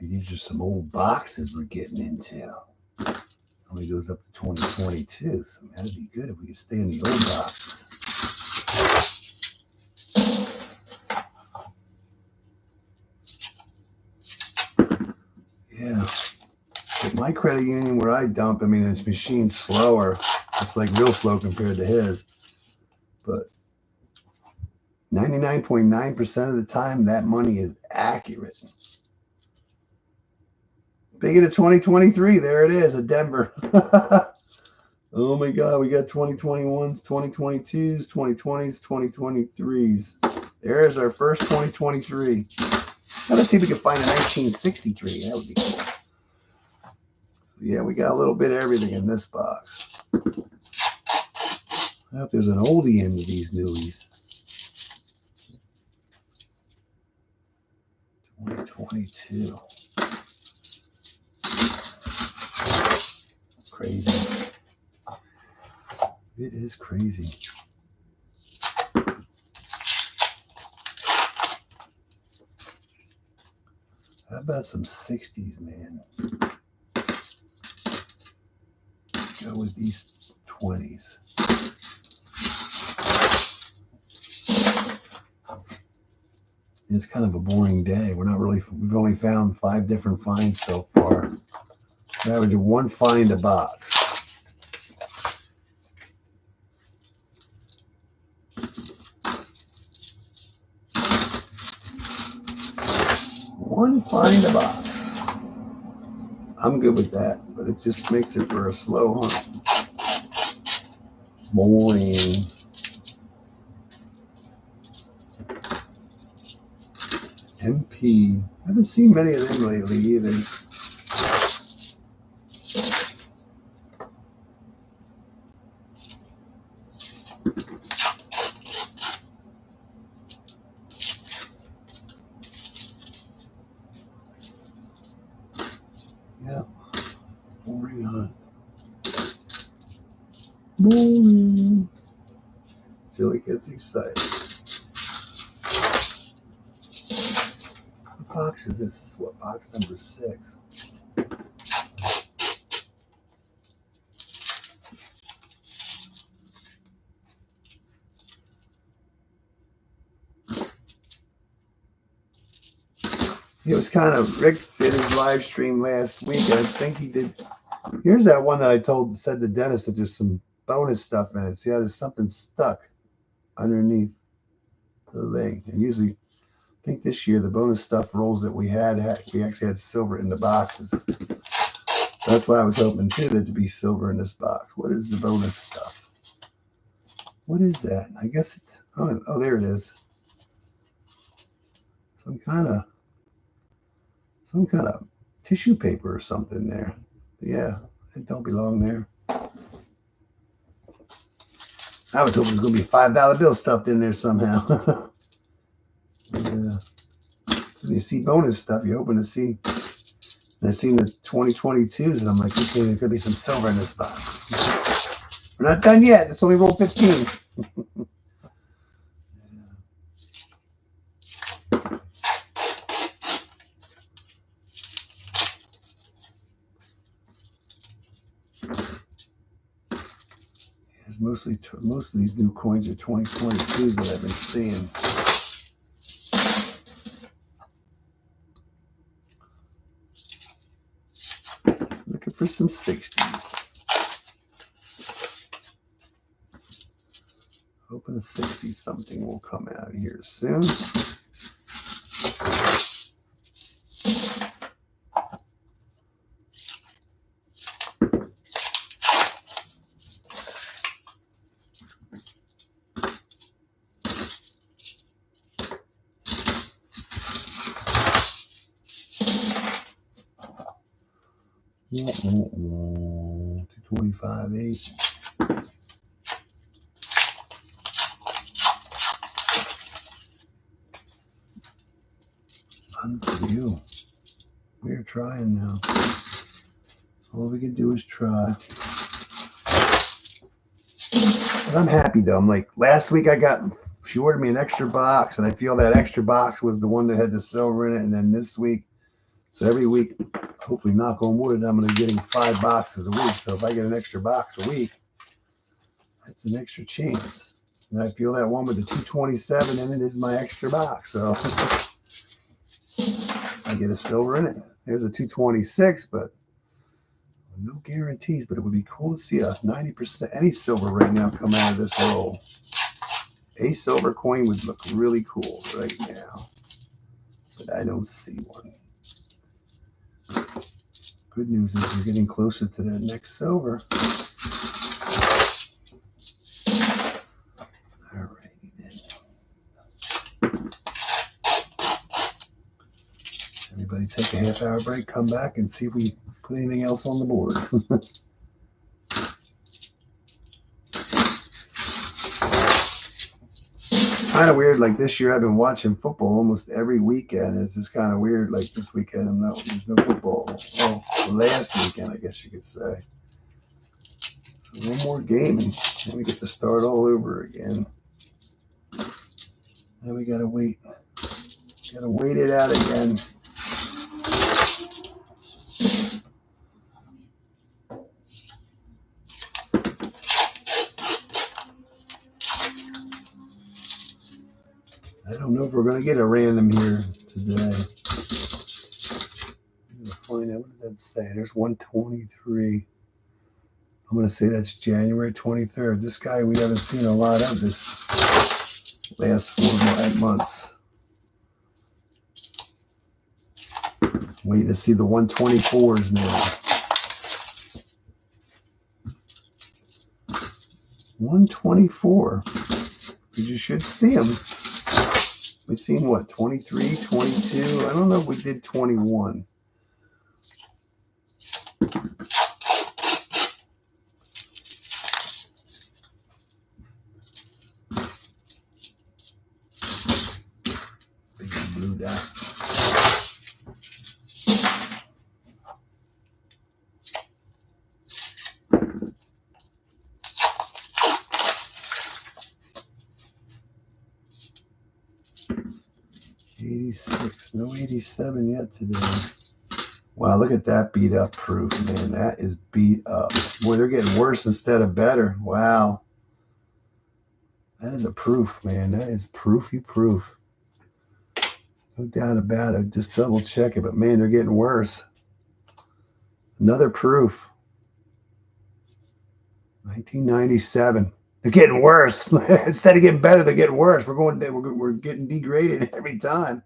Maybe these are some old boxes we're getting into. Only goes up to 2022, so that'd be good if we could stay in the old boxes. Yeah. But my credit union where I dump, I mean, this machine's slower. It's like real slow compared to his. But 99.9% of the time, that money is accurate. Big of 2023, there it is, a Denver. Oh my God, we got 2021s, 2022s, 2020s, 2023s. There's our first 2023. Now let's see if we can find a 1963. That would be cool. Yeah, we got a little bit of everything in this box. I hope there's an oldie in these newies. 2022. Crazy. It is crazy. How about some 60s, man? Go with these 20s. It's kind of a boring day. We've only found 5 different finds so far. I would do 1 find a box. One find a box. I'm good with that, but it just makes it for a slow hunt. Boring. MP. I haven't seen many of them lately either. Yeah. Boring hunt. Boring. Till he gets excited. What box is this? This is what, box number 6. It was kind of, Rick did his live stream last week, and I think he did. Here's that one that I said to Dennis that there's some bonus stuff in it. See how there's something stuck underneath the leg. And usually, I think this year, the bonus stuff rolls that we actually had silver in the boxes. That's why I was hoping, too, that to be silver in this box. What is the bonus stuff? What is that? I guess, oh, there it is. Some kind of tissue paper or something there. Yeah, it don't belong there. I was hoping it was going to be $5 bill stuffed in there somehow. Yeah. When you see bonus stuff, you're hoping to see. And I seen the 2022s, and I'm like, okay, there could be some silver in this box. We're not done yet. It's only roll 15. Most of these new coins are 2022s that I've been seeing. Looking for some 60s. Hoping a 60 something will come out here soon. Yeah, 225.8. Unreal. We're trying now. All we can do is try. But I'm happy though. I'm like, last week she ordered me an extra box, and I feel that extra box was the one that had the silver in it. And then this week, so every week, hopefully knock on wood, I'm going to be getting 5 boxes a week. So if I get an extra box a week, that's an extra chance. And I feel that one with the 227 in it is my extra box. So I get a silver in it. There's a 226, but no guarantees. But it would be cool to see a 90% any silver right now come out of this roll. A silver coin would look really cool right now, but I don't see one. Good news is we're getting closer to the next silver. All righty then. Everybody take a half-hour break, come back, and see if we put anything else on the board. Kind of weird, like this year I've been watching football almost every weekend. It's just kind of weird, like this weekend there's no football. Well, last weekend I guess you could say. So one more game and then we get to start all over again. Now we gotta wait. Gotta wait it out again. I don't know if we're going to get a random here today. I'm going to find out. What does that say? There's 123. I'm going to say that's January 23rd. This guy we haven't seen a lot of this last 4 months. Waiting to see the 124s now. 124. You should see them. We've seen what? 23, 22. I don't know if we did 21. Big blue dot. No 87 yet today. Wow, look at that beat up proof, man. That is beat up. Boy, they're getting worse instead of better. Wow. That is a proof, man. That is proofy proof. No doubt about it. Just double check it. But man, they're getting worse. Another proof. 1997. They're getting worse. Instead of getting better, they're getting worse. We're getting degraded every time.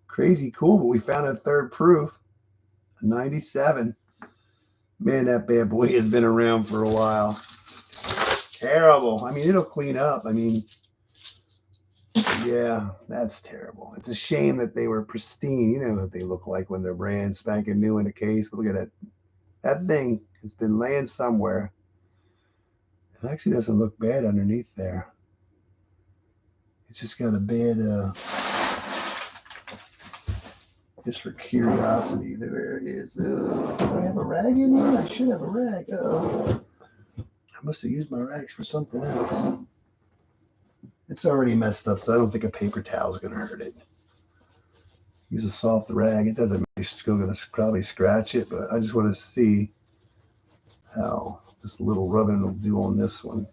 Crazy cool, but we found a third proof. 97. Man, that bad boy has been around for a while. Terrible. I mean, it'll clean up. I mean, yeah, that's terrible. It's a shame that they were pristine. You know what they look like when they're brand spanking new in a case. But look at it. That thing has been laying somewhere. It actually doesn't look bad underneath there. It's just got a bad, just for curiosity, there it is. Do I have a rag in here? I should have a rag. I must have used my rags for something else. It's already messed up, so I don't think a paper towel is going to hurt it. Use a soft rag. It doesn't. You're still going to probably scratch it, but I just want to see how this little rubbing will do on this one.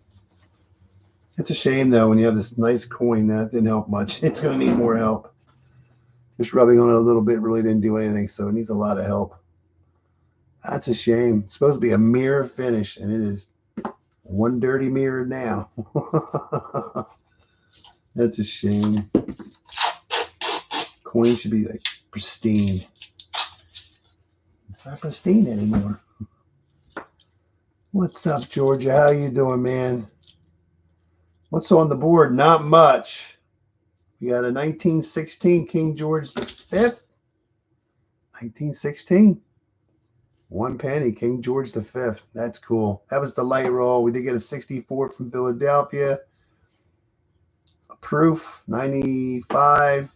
It's a shame, though, when you have this nice coin. That didn't help much. It's going to need more help. Just rubbing on it a little bit really didn't do anything, so it needs a lot of help. That's a shame. It's supposed to be a mirror finish, and it is one dirty mirror now. That's a shame. Coin should be like pristine. It's not pristine anymore. What's up, Georgia? How you doing, man? What's on the board? Not much. We got a 1916 King George V. 1916. 1 penny, King George V. That's cool. That was the light roll. We did get a 64 from Philadelphia. A proof, 95.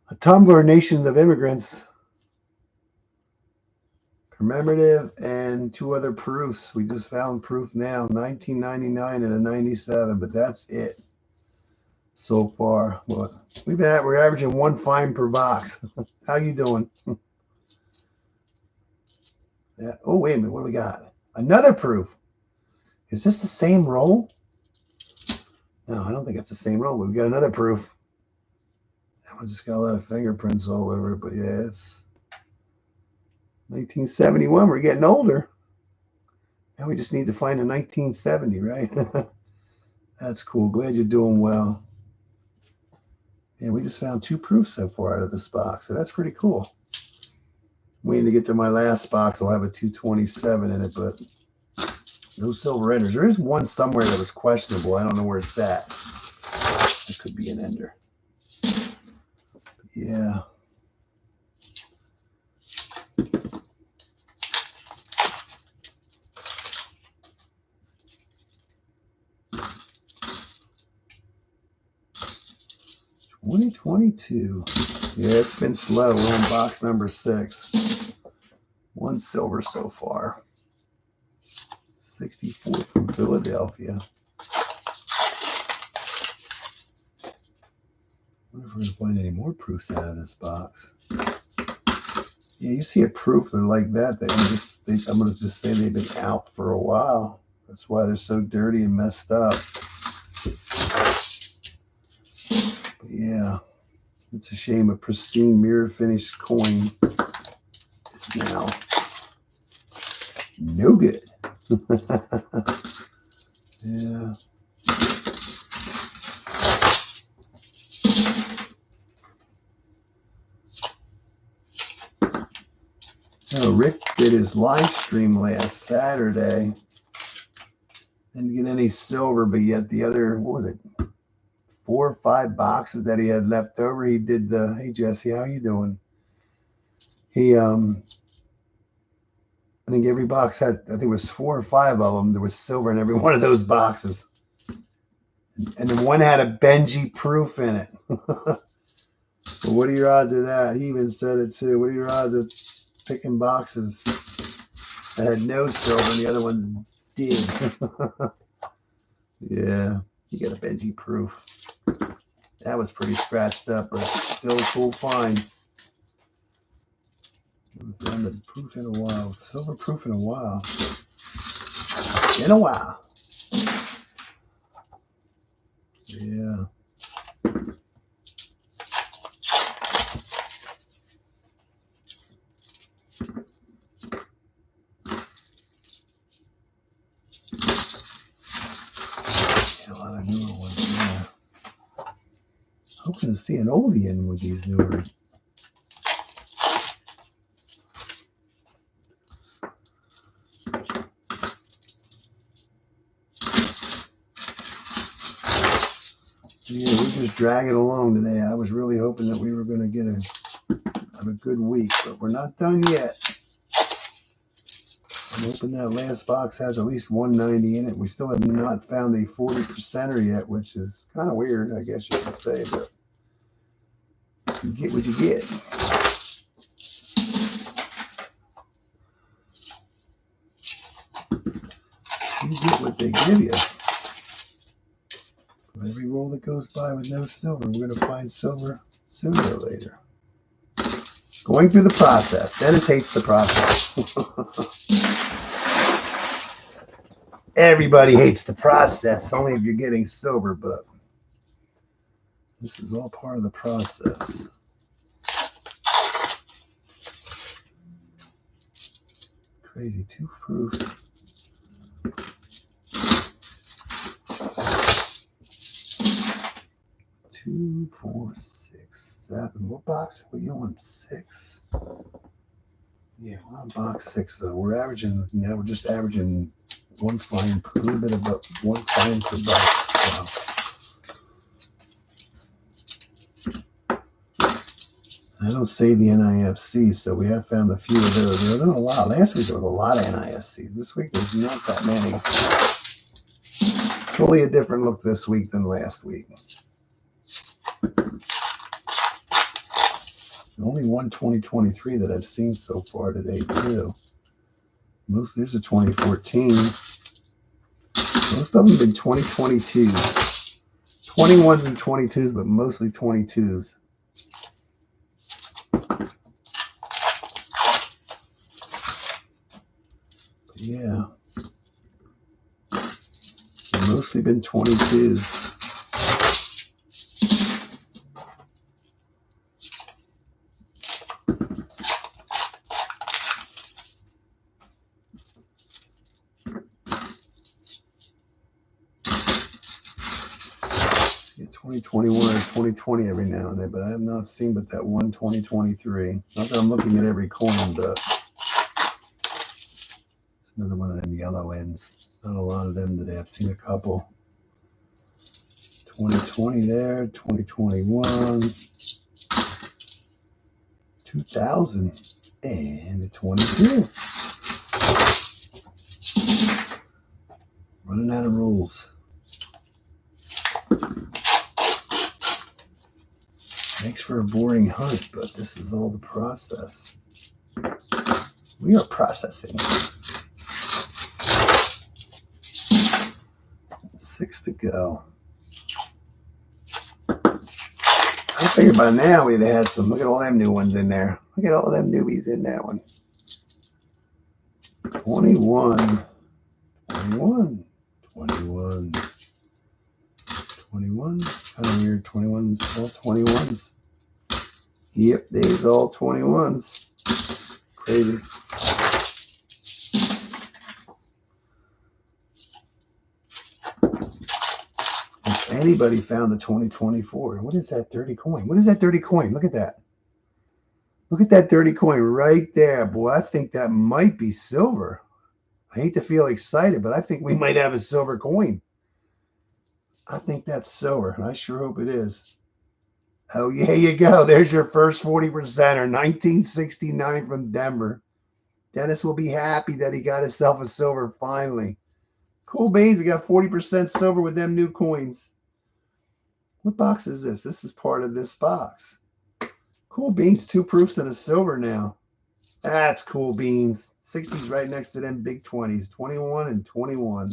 A tumbler, Nations of Immigrants. Commemorative, and 2 other proofs. We just found proof now, 1999 and a 97, but that's it so far. Well, we're averaging 1 fine per box. How you doing? Yeah. Oh, wait a minute. What do we got? Another proof. Is this the same roll? No, I don't think it's the same roll, but we got another proof. That one just got a lot of fingerprints all over it, but yeah, it's 1971. We're getting older. Now we just need to find a 1970, right? That's cool. Glad you're doing well. Yeah, we just found 2 proofs so far out of this box, so that's pretty cool. Waiting to get to my last box. I'll have a 227 in it, but no silver enders. There is one somewhere that was questionable. I don't know where it's at. It could be an ender. Yeah. $20.22. Yeah, it's been slow. We're on box number 6. 1 silver so far. 64 from Philadelphia. I wonder if we're going to find any more proofs out of this box. Yeah, you see a proof, they're like that. I'm going to just say they've been out for a while. That's why they're so dirty and messed up. Yeah, it's a shame a pristine mirror finish coin is now no good. Yeah. No, Rick did his live stream last Saturday. Didn't get any silver, but yet the other, what was it, 4 or 5 boxes that he had left over. He did the, hey Jesse, how you doing? He I think every box had, I think it was 4 or 5 of them. There was silver in every one of those boxes. And then one had a Benji proof in it. Well, what are your odds of that? He even said it too. What are your odds of picking boxes that had no silver and the other ones did? Yeah, you got a Benji proof. That was pretty scratched up, but still a cool find. Haven't found the proof in a while. Silver proof in a while. In a while. Yeah. A lot of newer ones. Yeah. Hoping to see an oldie in with these newer. Yeah, we just drag it along today. I was really hoping that we were going to have a good week, but we're not done yet. I'm hoping that last box has at least 190 in it. We still have not found the 40%er yet, which is kind of weird, I guess you could say, but you get what you get. You get what they give you. For every roll that goes by with no silver, we're going to find silver sooner or later. Going through the process. Dennis hates the process. Everybody hates the process, only if you're getting silver, but this is all part of the process. Crazy, 2 proofs. 2, 4, 6, 7. What box are we on? 6. Yeah, we're on box 6 though. We're averaging now. We're just averaging 1 find, a little bit of 1 find per box. Wow. I don't save the NIFC, so we have found a few of those. There wasn't a lot. Last week there was a lot of NIFCs. This week there's not that many. Totally a different look this week than last week. Only one 2023 that I've seen so far today too. Most, there's a 2014. Most of them have been 2022s. 21s and 22s, but mostly 22s. Yeah. Mostly been 22s. Yeah, 2021 and 2020 every now and then, but I have not seen but that one 2023. Not that I'm looking at every coin, but another one of them yellow ends. Not a lot of them today. I've seen a couple. 2020 there, 2021, 2000, and 22. Running out of rules. Makes for a boring hunt, but this is all the process. We are processing. 6 to go. I figured by now we'd have had some. Look at all them new ones in there. Look at all them newbies in that one. 21, 21, 21, 21. Kind of weird. 21s. All 21s. Yep, these all 21s. Crazy. If anybody found the 2024, what is that dirty coin? What is that dirty coin? Look at that. Look at that dirty coin right there. Boy, I think that might be silver. I hate to feel excited, but I think we might have a silver coin. I think that's silver, and I sure hope it is. Oh, yeah, you go. There's your first 40%er, 1969 from Denver. Dennis will be happy that he got himself a silver finally. Cool beans. We got 40% silver with them new coins. What box is this? This is part of this box. Cool beans. 2 proofs and a silver now. That's cool beans. 60s right next to them big 20s. 21 and 21.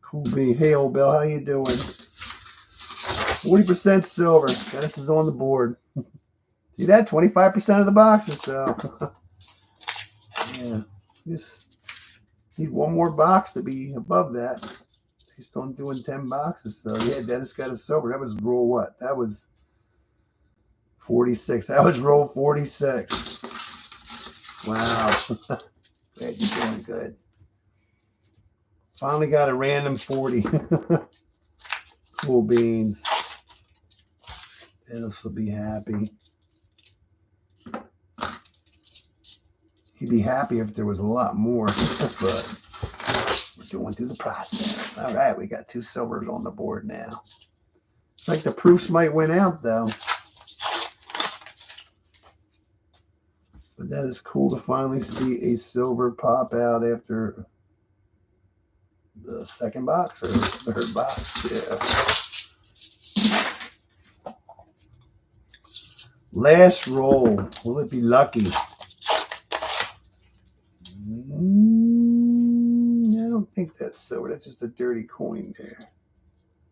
Cool bean. Hey, old Bill. How you doing? 40% silver. Dennis is on the board. See that? 25% of the boxes. So, yeah. Just need one more box to be above that. Based on doing 10 boxes. So, yeah, Dennis got a silver. That was roll what? That was 46. That was roll 46. Wow. Glad you're doing good. Finally got a random 40. Cool beans. Dennis will be happy. He'd be happy if there was a lot more, but we're going through the process. All right, we got 2 silvers on the board now. Looks like the proofs might win out, though. But that is cool to finally see a silver pop out after the second box or the third box. Yeah. Last roll. Will it be lucky? I don't think that's silver. That's just a dirty coin there.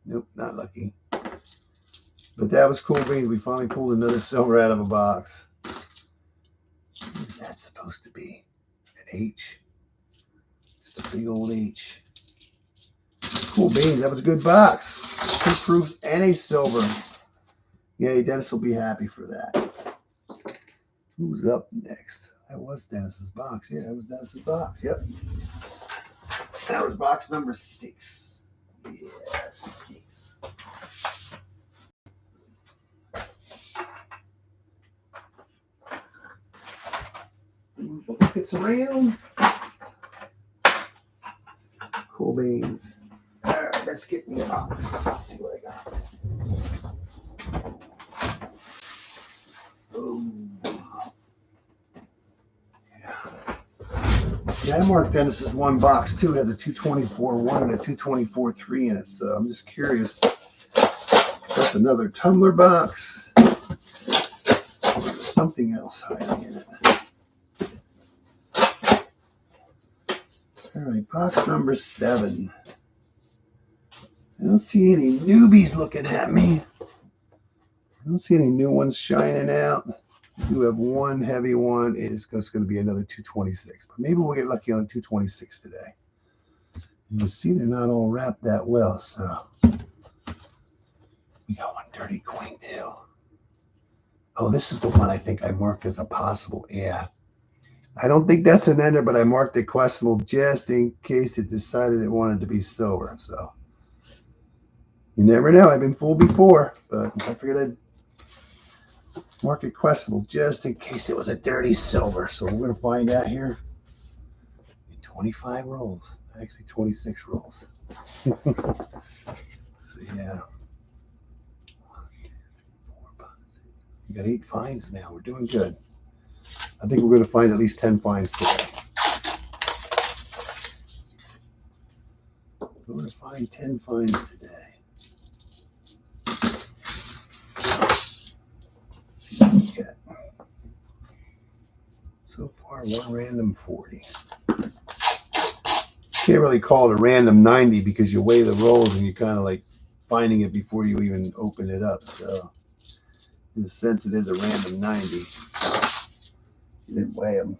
Nope, not lucky. But that was cool beans. We finally pulled another silver out of a box. What is that supposed to be? An H. Just a big old H. Cool beans. That was a good box. 2 proofs and a silver. Yay, Dennis will be happy for that. Who's up next? That was Dennis's box. Yeah, that was Dennis's box. Yep. That was box number 6. Yeah, 6. Move the buckets around. Cool beans. All right, let's get me a box. Let's see what I got. Oh. Yeah, I marked Dennis's one box too. It has a 224-1 and a 224-3 in it. So I'm just curious. That's another tumbler box. Or something else hiding in it. All right, box number 7. I don't see any newbies looking at me. I don't see any new ones shining out. We do have one heavy one. It's just going to be another 226. But maybe we'll get lucky on a 226 today. And you'll see they're not all wrapped that well. So we got one dirty coin too. Oh, this is the one I think I marked as a possible. Yeah. I don't think that's an ender, but I marked it questionable just in case it decided it wanted to be silver. So you never know. I've been fooled before, but I figured I'd mark it questionable just in case it was a dirty silver. So we're going to find out here in 25 rolls. Actually, 26 rolls. So, yeah. We got 8 finds now. We're doing good. I think we're going to find at least 10 finds today. We're going to find 10 finds today. So far, one random 40. Can't really call it a random 90 because you weigh the rolls and you're kind of like finding it before you even open it up. So, in a sense, it is a random 90. You didn't weigh them.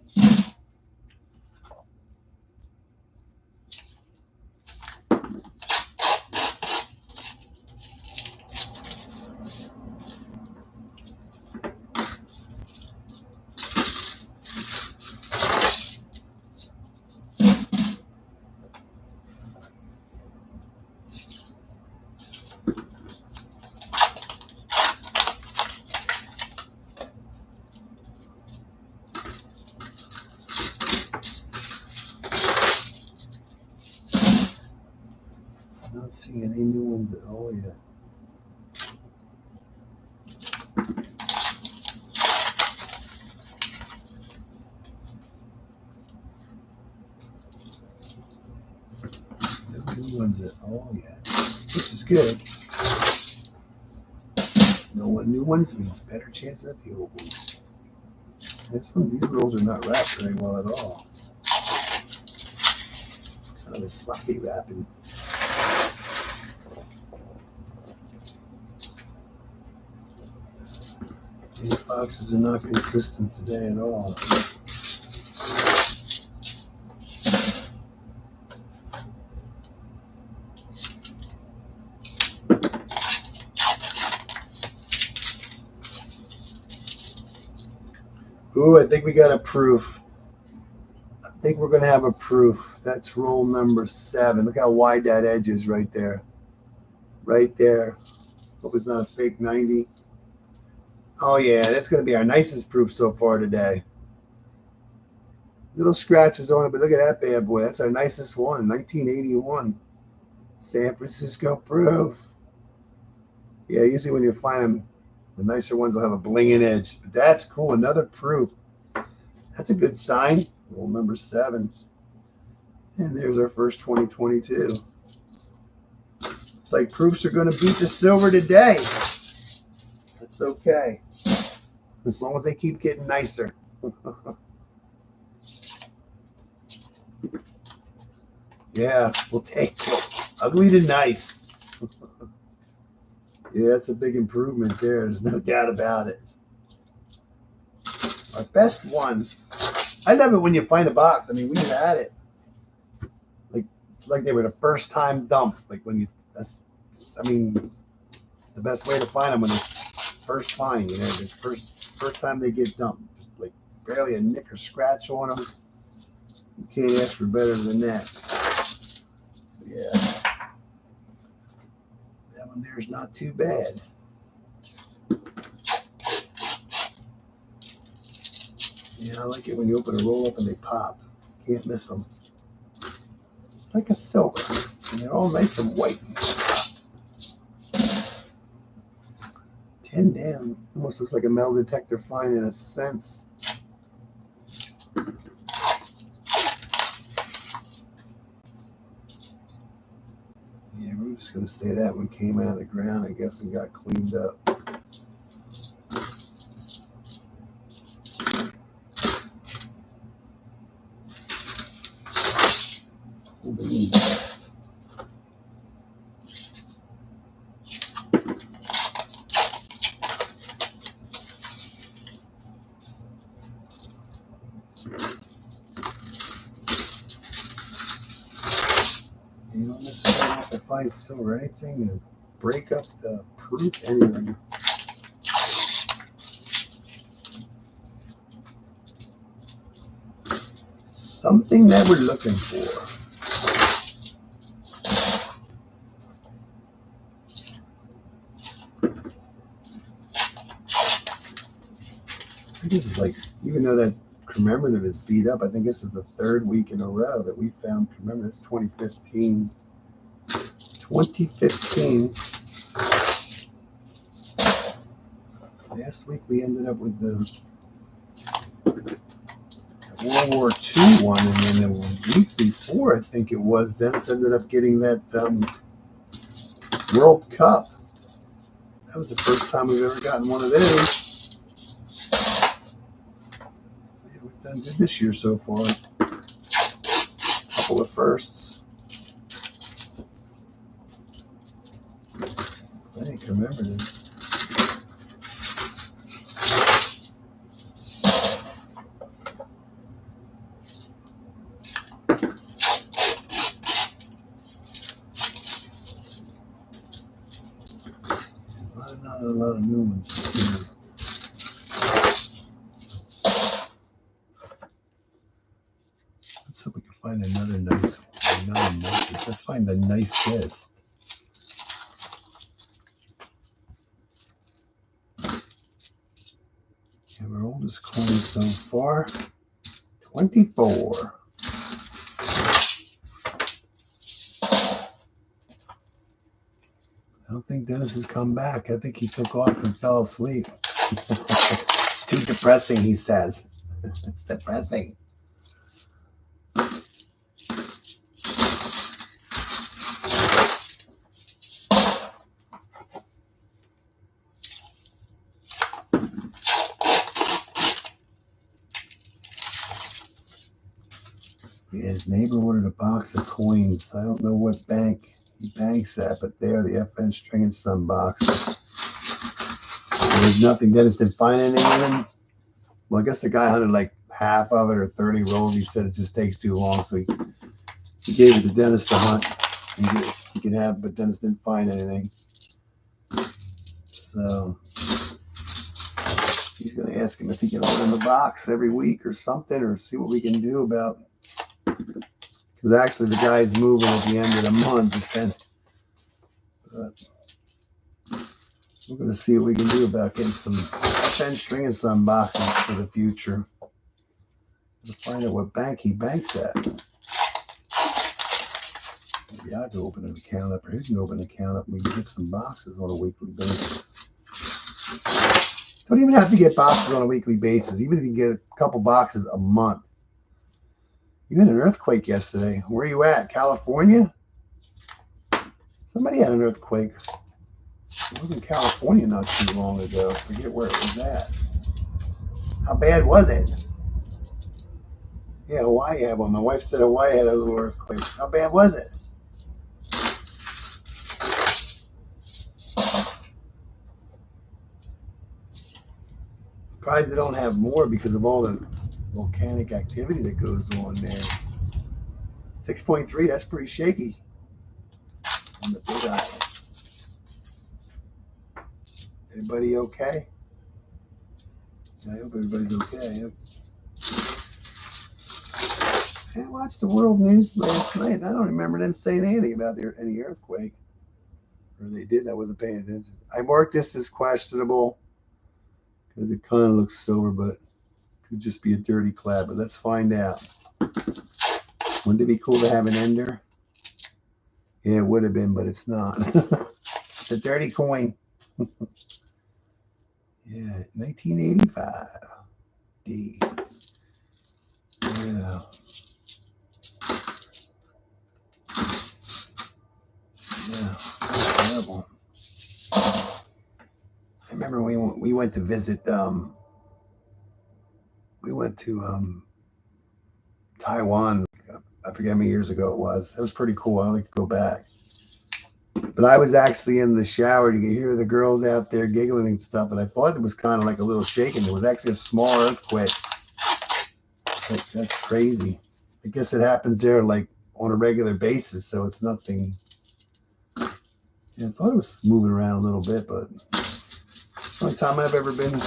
Not seeing any new ones at all yet. No new ones at all yet, which is good. No new ones means better chance at the old ones. These rolls are not wrapped very well at all. Kind of a sloppy wrapping. These boxes are not consistent today at all. Ooh, I think we got a proof. I think we're going to have a proof. That's roll number 7. Look how wide that edge is right there. Right there. Hope it's not a fake 90. Oh, yeah, that's going to be our nicest proof so far today. Little scratches on it, but look at that bad boy. That's our nicest one, 1981. San Francisco proof. Yeah, usually when you find them, the nicer ones will have a blinging edge. But that's cool. Another proof. That's a good sign. Roll number 7. And there's our first 2022. It's like proofs are going to beat the silver today. That's okay. As long as they keep getting nicer. Yeah, we'll take it. Ugly to nice. Yeah, that's a big improvement there. There's no doubt about it. Our best one. I love it when you find a box. I mean, we've had it. Like they were the first time dumped. Like when you, it's the best way to find them when it's first find. You know, the first time they get dumped. Like barely a nick or scratch on them. You can't ask for better than that. Yeah. That one there is not too bad. Yeah, I like it when you open a roll up and they pop. Can't miss them. It's like a silver. And they're all nice and white. 10 down. Almost looks like a metal detector find in a sense. Yeah, we're just going to say that one came out of the ground, I guess, and got cleaned up. You don't necessarily have to find silver or anything to break up the proof, anything. Something that we're looking for. I think this is like, even though that commemorative is beat up, I think this is the 3rd week in a row that we found commemorative. It's 2015. 2015. Last week we ended up with the World War II one, and then the week before, I think it was, Dennis ended up getting that World Cup. That was the first time we've ever gotten one of those. Yeah, we've done good this year so far. Couple of firsts. Plenty of commemoratives. Not a lot of new ones. Let's hope we can find another nice one. Let's find the nicest. And our oldest coin so far, 24. think Dennis has come back. I think he took off and fell asleep. It's too depressing, he says. It's depressing. Yeah, his neighbor ordered a box of coins. I don't know what bank he banks at, but they're the FN String and Son box. There's nothing. Dennis didn't find anything in them. Well, I guess the guy hunted like half of it or 30 rolls. He said it just takes too long, so he gave it to Dennis to hunt. He could have, but Dennis didn't find anything. So he's going to ask him if he can open the box every week or something, or see what we can do about. Because actually the guy's moving at the end of the month. We're going to see what we can do about getting some FN String and Son boxes for the future. To find out what bank he banks at. Maybe I can open an account up, or he can open an account up, and we can get some boxes on a weekly basis. Don't even have to get boxes on a weekly basis. Even if you get a couple boxes a month. You had an earthquake yesterday. Where are you at? California? Somebody had an earthquake. It was in California not too long ago. I forget where it was at. How bad was it? Yeah, Hawaii had one. My wife said Hawaii had a little earthquake. How bad was it? Surprised they don't have more because of all the volcanic activity that goes on there. 6.3, that's pretty shaky on the Big Island. Everybody okay? I hope everybody's okay. I watched the world news last night. I don't remember them saying anything about any earthquake. Or they did, I wasn't paying attention. I marked this as questionable because it kind of looks silver, but could just be a dirty clad. But let's find out. Wouldn't it be cool to have an ender? Yeah, it would have been, but it's not. It's a dirty coin. Yeah, 1985. D. Yeah. Yeah. Terrible. I remember we went to visit. We went to Taiwan. I forget how many years ago it was. It was pretty cool. I'd like to go back. But I was actually in the shower. You could hear the girls out there giggling and stuff. And I thought it was kind of like a little shaking. It was actually a small earthquake. Like, that's crazy. I guess it happens there like on a regular basis. So it's nothing. Yeah, I thought it was moving around a little bit, but the only time I've ever been.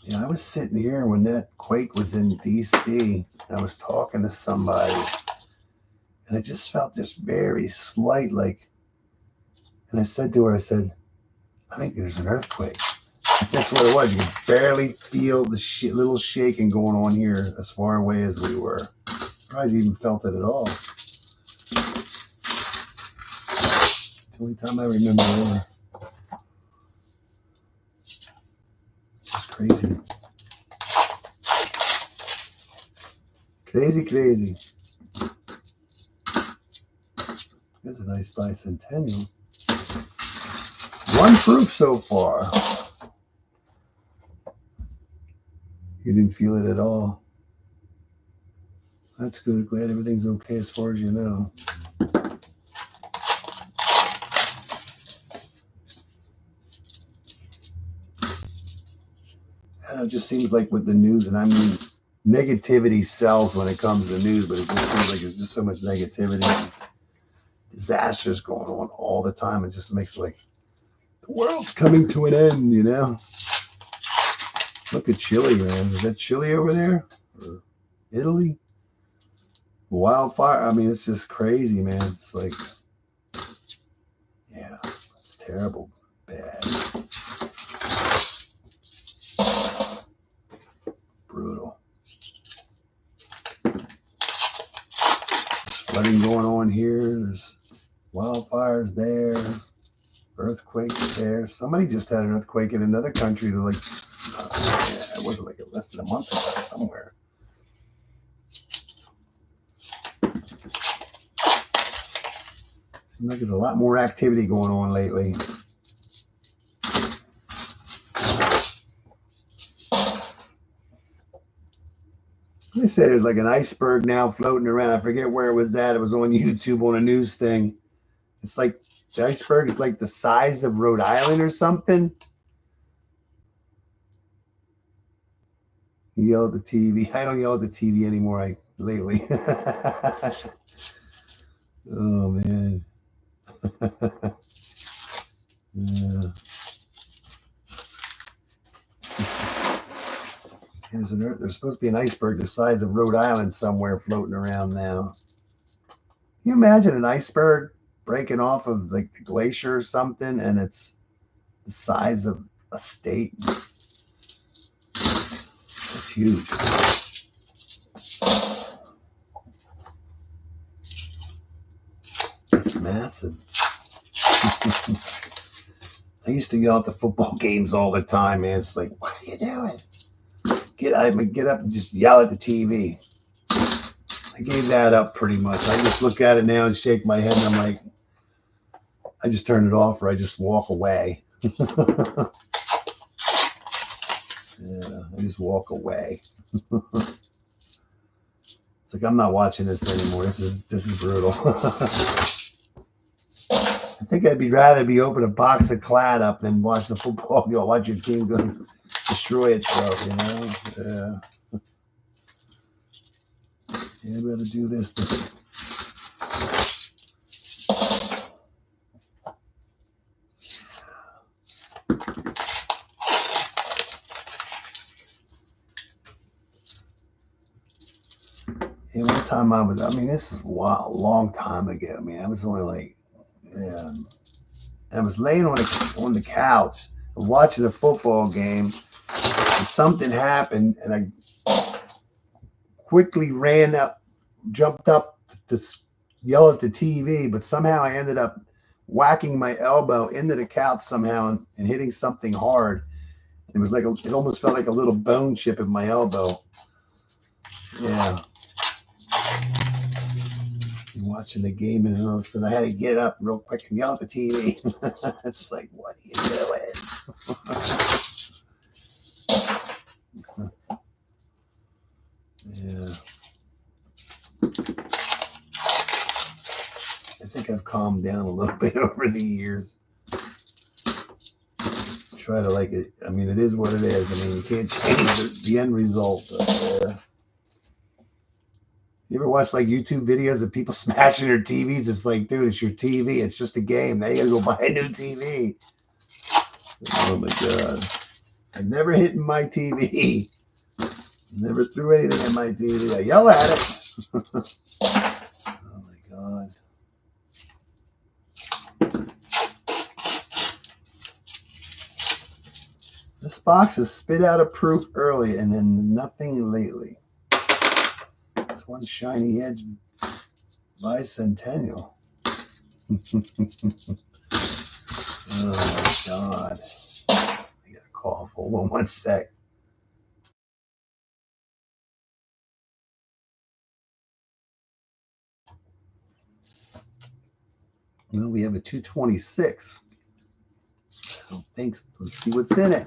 Yeah, I was sitting here when that quake was in DC. I was talking to somebody, and I just felt just very slight, like, and I said to her, I said, I think there's an earthquake. That's what it was. You could barely feel the little shaking going on here as far away as we were. Probably even felt it at all. The only time I remember ever. Just crazy. Crazy. That's a nice bicentennial. One proof so far. You didn't feel it at all. That's good. Glad everything's okay as far as you know. And it just seems like with the news, and I mean, negativity sells when it comes to news, but it just seems like there's just so much negativity, disasters going on all the time. It just makes like the world's coming to an end, you know? Look at Chile, man. Is that Chile over there? Or Italy? Wildfire. I mean, it's just crazy, man. It's like, yeah, it's terrible. Bad. Brutal. flooding going on here. There's wildfires there. Earthquakes there. Somebody just had an earthquake in another country to like, it wasn't like less than a month ago somewhere. Seems like there's a lot more activity going on lately. They said there's like an iceberg now floating around. I forget where it was at. It was on YouTube on a news thing. It's like the iceberg is like the size of Rhode Island or something. You yell at the TV. I don't yell at the TV anymore lately. Oh, man. Yeah. There's supposed to be an iceberg the size of Rhode Island somewhere floating around now. Can you imagine an iceberg breaking off of like the glacier or something, and it's the size of a state? It's huge. It's massive. I used to yell at the football games all the time, man. It's like, what are you doing? Get up and just yell at the TV. I gave that up pretty much. I just look at it now and shake my head, and I'm like, I just turn it off, or I just walk away. Yeah, I just walk away. It's like, I'm not watching this anymore. This is brutal. I think I'd rather be open a box of Clad up than watch the football. Watch your team go destroy itself, you know? Yeah. Yeah, I'd rather do this than... Yeah, one time this is a long time ago. I mean, I was only like, yeah. I was laying on the couch watching a football game, and something happened, and I quickly jumped up to yell at the TV, but somehow I ended up whacking my elbow into the couch somehow and hitting something hard. It was like it almost felt like a little bone chip in my elbow. Yeah. Watching the game, and all of a sudden I had to get up real quick and yell at the TV. It's like, what are you doing? Yeah. I think I've calmed down a little bit over the years. Try to like it. I mean, it is what it is. I mean, you can't change the end result. But, you ever watch like YouTube videos of people smashing their TVs? It's like, dude, it's your TV. It's just a game. Now you gotta go buy a new TV. Oh my God. I never hit my TV. Never threw anything at my TV. I yell at it. Oh my God. This box has spit out a proof early and then nothing lately. It's one shiny edge bicentennial. Oh my God. I got a cough. Hold on one sec. Well, we have a 226. I don't think so. Let's see what's in it.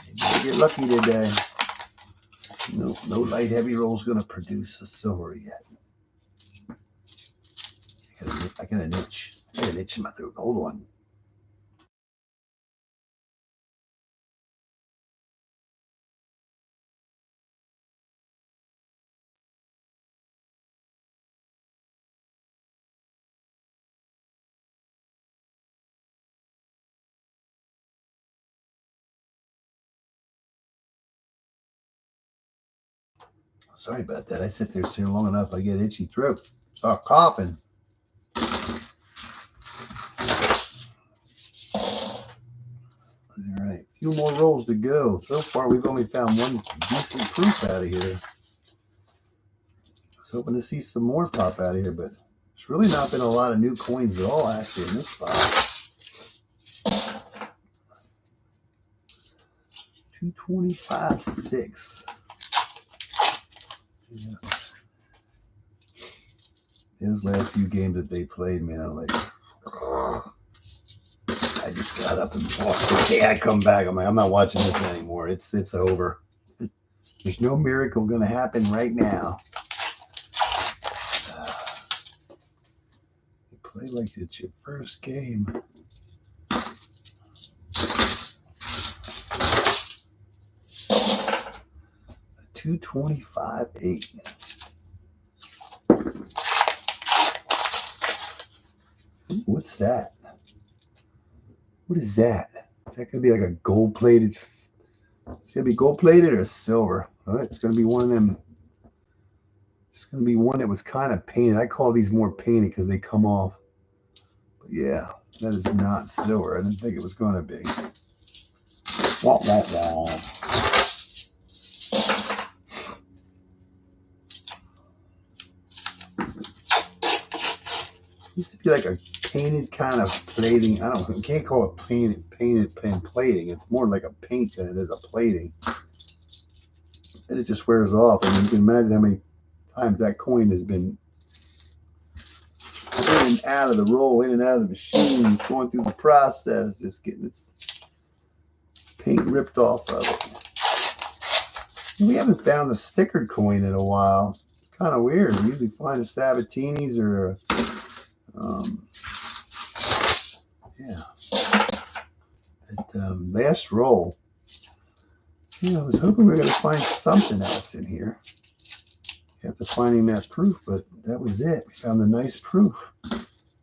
Maybe I get lucky today. No light heavy roll is going to produce a silver yet. I got an itch. I got an itch in my throat. Hold on. Sorry about that. I sit there so long enough, I get itchy throat. Start coughing. All right, a few more rolls to go. So far, we've only found one decent proof out of here. I was hoping to see some more pop out of here, but There's really not been a lot of new coins at all, actually, in this box. 225.6. Yeah. Those last few games that they played, man, I'm like, I just got up and walked. Yeah, I come back. I'm like, I'm not watching this anymore. It's over. There's no miracle going to happen right now. You play like it's your first game. 225.8. What's that? What is that? Is that gonna be like a gold-plated? It's gonna be gold-plated or silver? Oh, it's gonna be one of them. It's gonna be one that was kind of painted. I call these more painted because they come off. But yeah, that is not silver. I didn't think it was gonna be. Wah, wah, wah. Used to be like a painted kind of plating. I don't know. You can't call it painted plating. It's more like a paint than it is a plating. And it just wears off. I mean, you can imagine how many times that coin has been in and out of the roll, in and out of the machine, going through the process, just getting its paint ripped off of it. And we haven't found the stickered coin in a while. It's kind of weird. We usually find the Sabatini's or yeah. That last roll. Yeah, I was hoping we were going to find something else in here. After finding that proof, but that was it. We found the nice proof.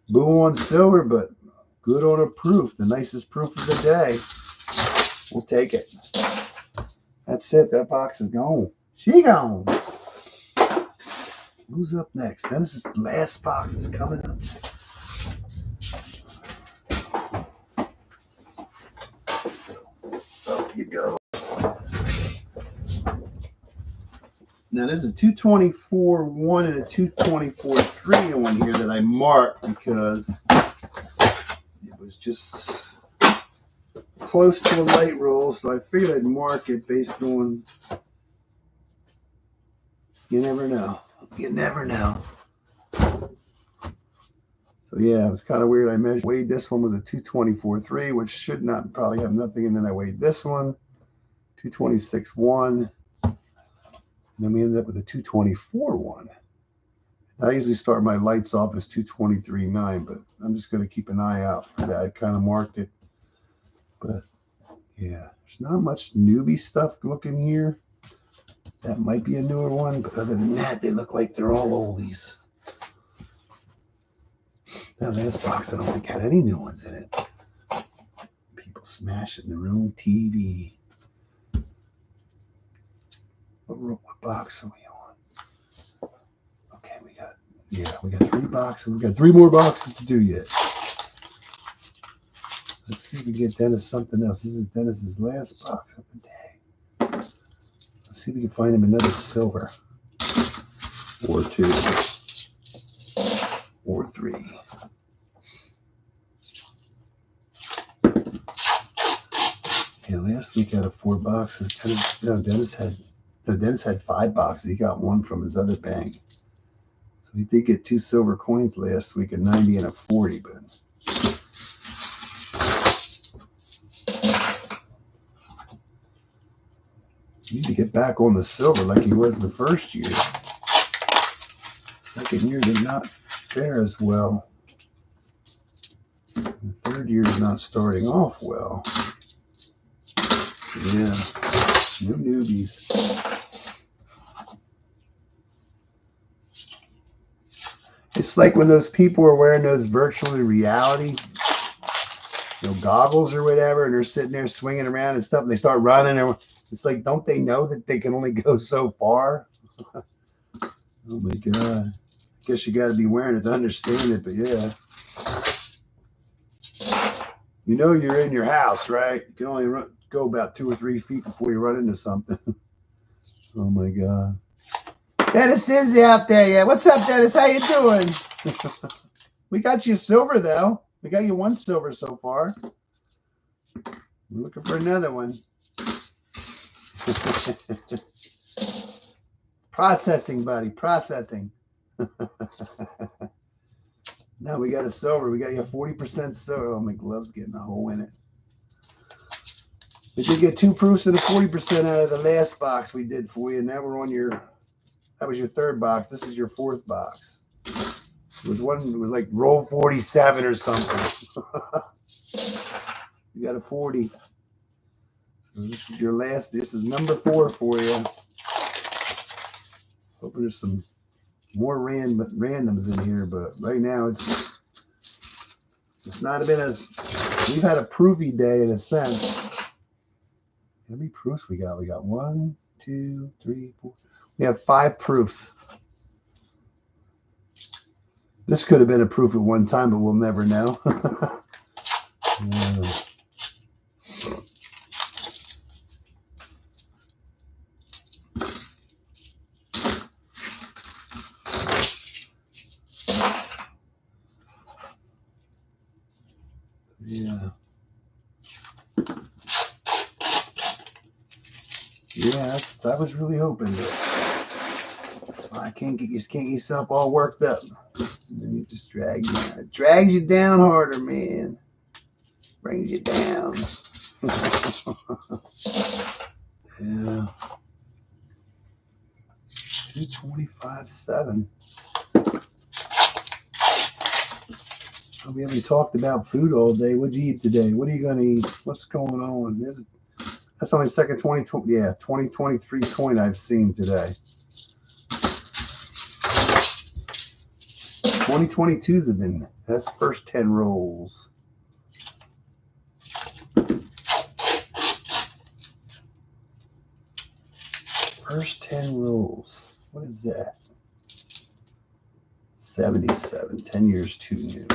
Boo on silver, but good on a proof. The nicest proof of the day. We'll take it. That's it. That box is gone. She gone. Who's up next? Dennis's last box is coming up. Up you go. Now there's a 224.1 and a 224.3 on here that I marked because it was just close to a light roll, so I figured I'd mark it based on. You never know. You never know. So yeah, it was kind of weird. I weighed this one with a 224.3, which should not probably have nothing, and then I weighed this one, 226.1. And then we ended up with a 224.1. I usually start my lights off as 223.9, but I'm just going to keep an eye out for that. I kind of marked it. But yeah, there's not much newbie stuff looking here. That might be a newer one, but other than that, they look like they're all oldies. Now, this box, I don't think had any new ones in it. People smashing the room TV. What box are we on? Okay, we got 3 boxes. We got 3 more boxes to do yet. Let's see if we can get Dennis something else. This is Dennis's last box of the day. Let's see if we can find him another silver. Or 2. Or 3. Yeah, last week out of 4 boxes, Dennis had 5 boxes. He got 1 from his other bank. So he did get 2 silver coins last week, a 90 and a 40, but he need to get back on the silver like he was the first year. Second year did not fare as well. The third year is not starting off well. Yeah, no newbies. It's like when those people are wearing those virtual reality, goggles or whatever, and they're sitting there swinging around and stuff, and they start running. And it's like, don't they know that they can only go so far? Oh my God. I guess you got to be wearing it to understand it, but yeah. You're in your house, right? You can only go about 2 or 3 feet before you run into something. Oh my God. Dennis is out there. Yeah. What's up, Dennis? How you doing? We got you silver, though. We got you one silver so far. We're looking for another one. Processing, buddy. Processing. Now we got a silver. We got you 40% silver. Oh, my glove's getting a hole in it. We did get 2 proofs and a 40% out of the last box we did for you. Now we're on your, that was your 3rd box. This is your 4th box. It was like roll 47 or something. You got a 40. So this is your last, this is number 4 for you. Hoping there's some more randoms in here, but right now it's not been as, we've had a proofy day in a sense. How many proofs we got? We got 1, 2, 3, 4. We have 5 proofs. This could have been a proof at one time, but we'll never know. Yeah. Yeah, I was really hoping that. That's why I can't get yourself all worked up. And then you just drag you down. It drags you down harder, man. Brings you down. Yeah. 225.7. Oh, we haven't talked about food all day. What'd you eat today? What are you gonna eat? What's going on? That's only the second 2023 coin I've seen today. 2022s have been, that's first 10 rolls. First 10 rolls. What is that? 77. 10 years too new.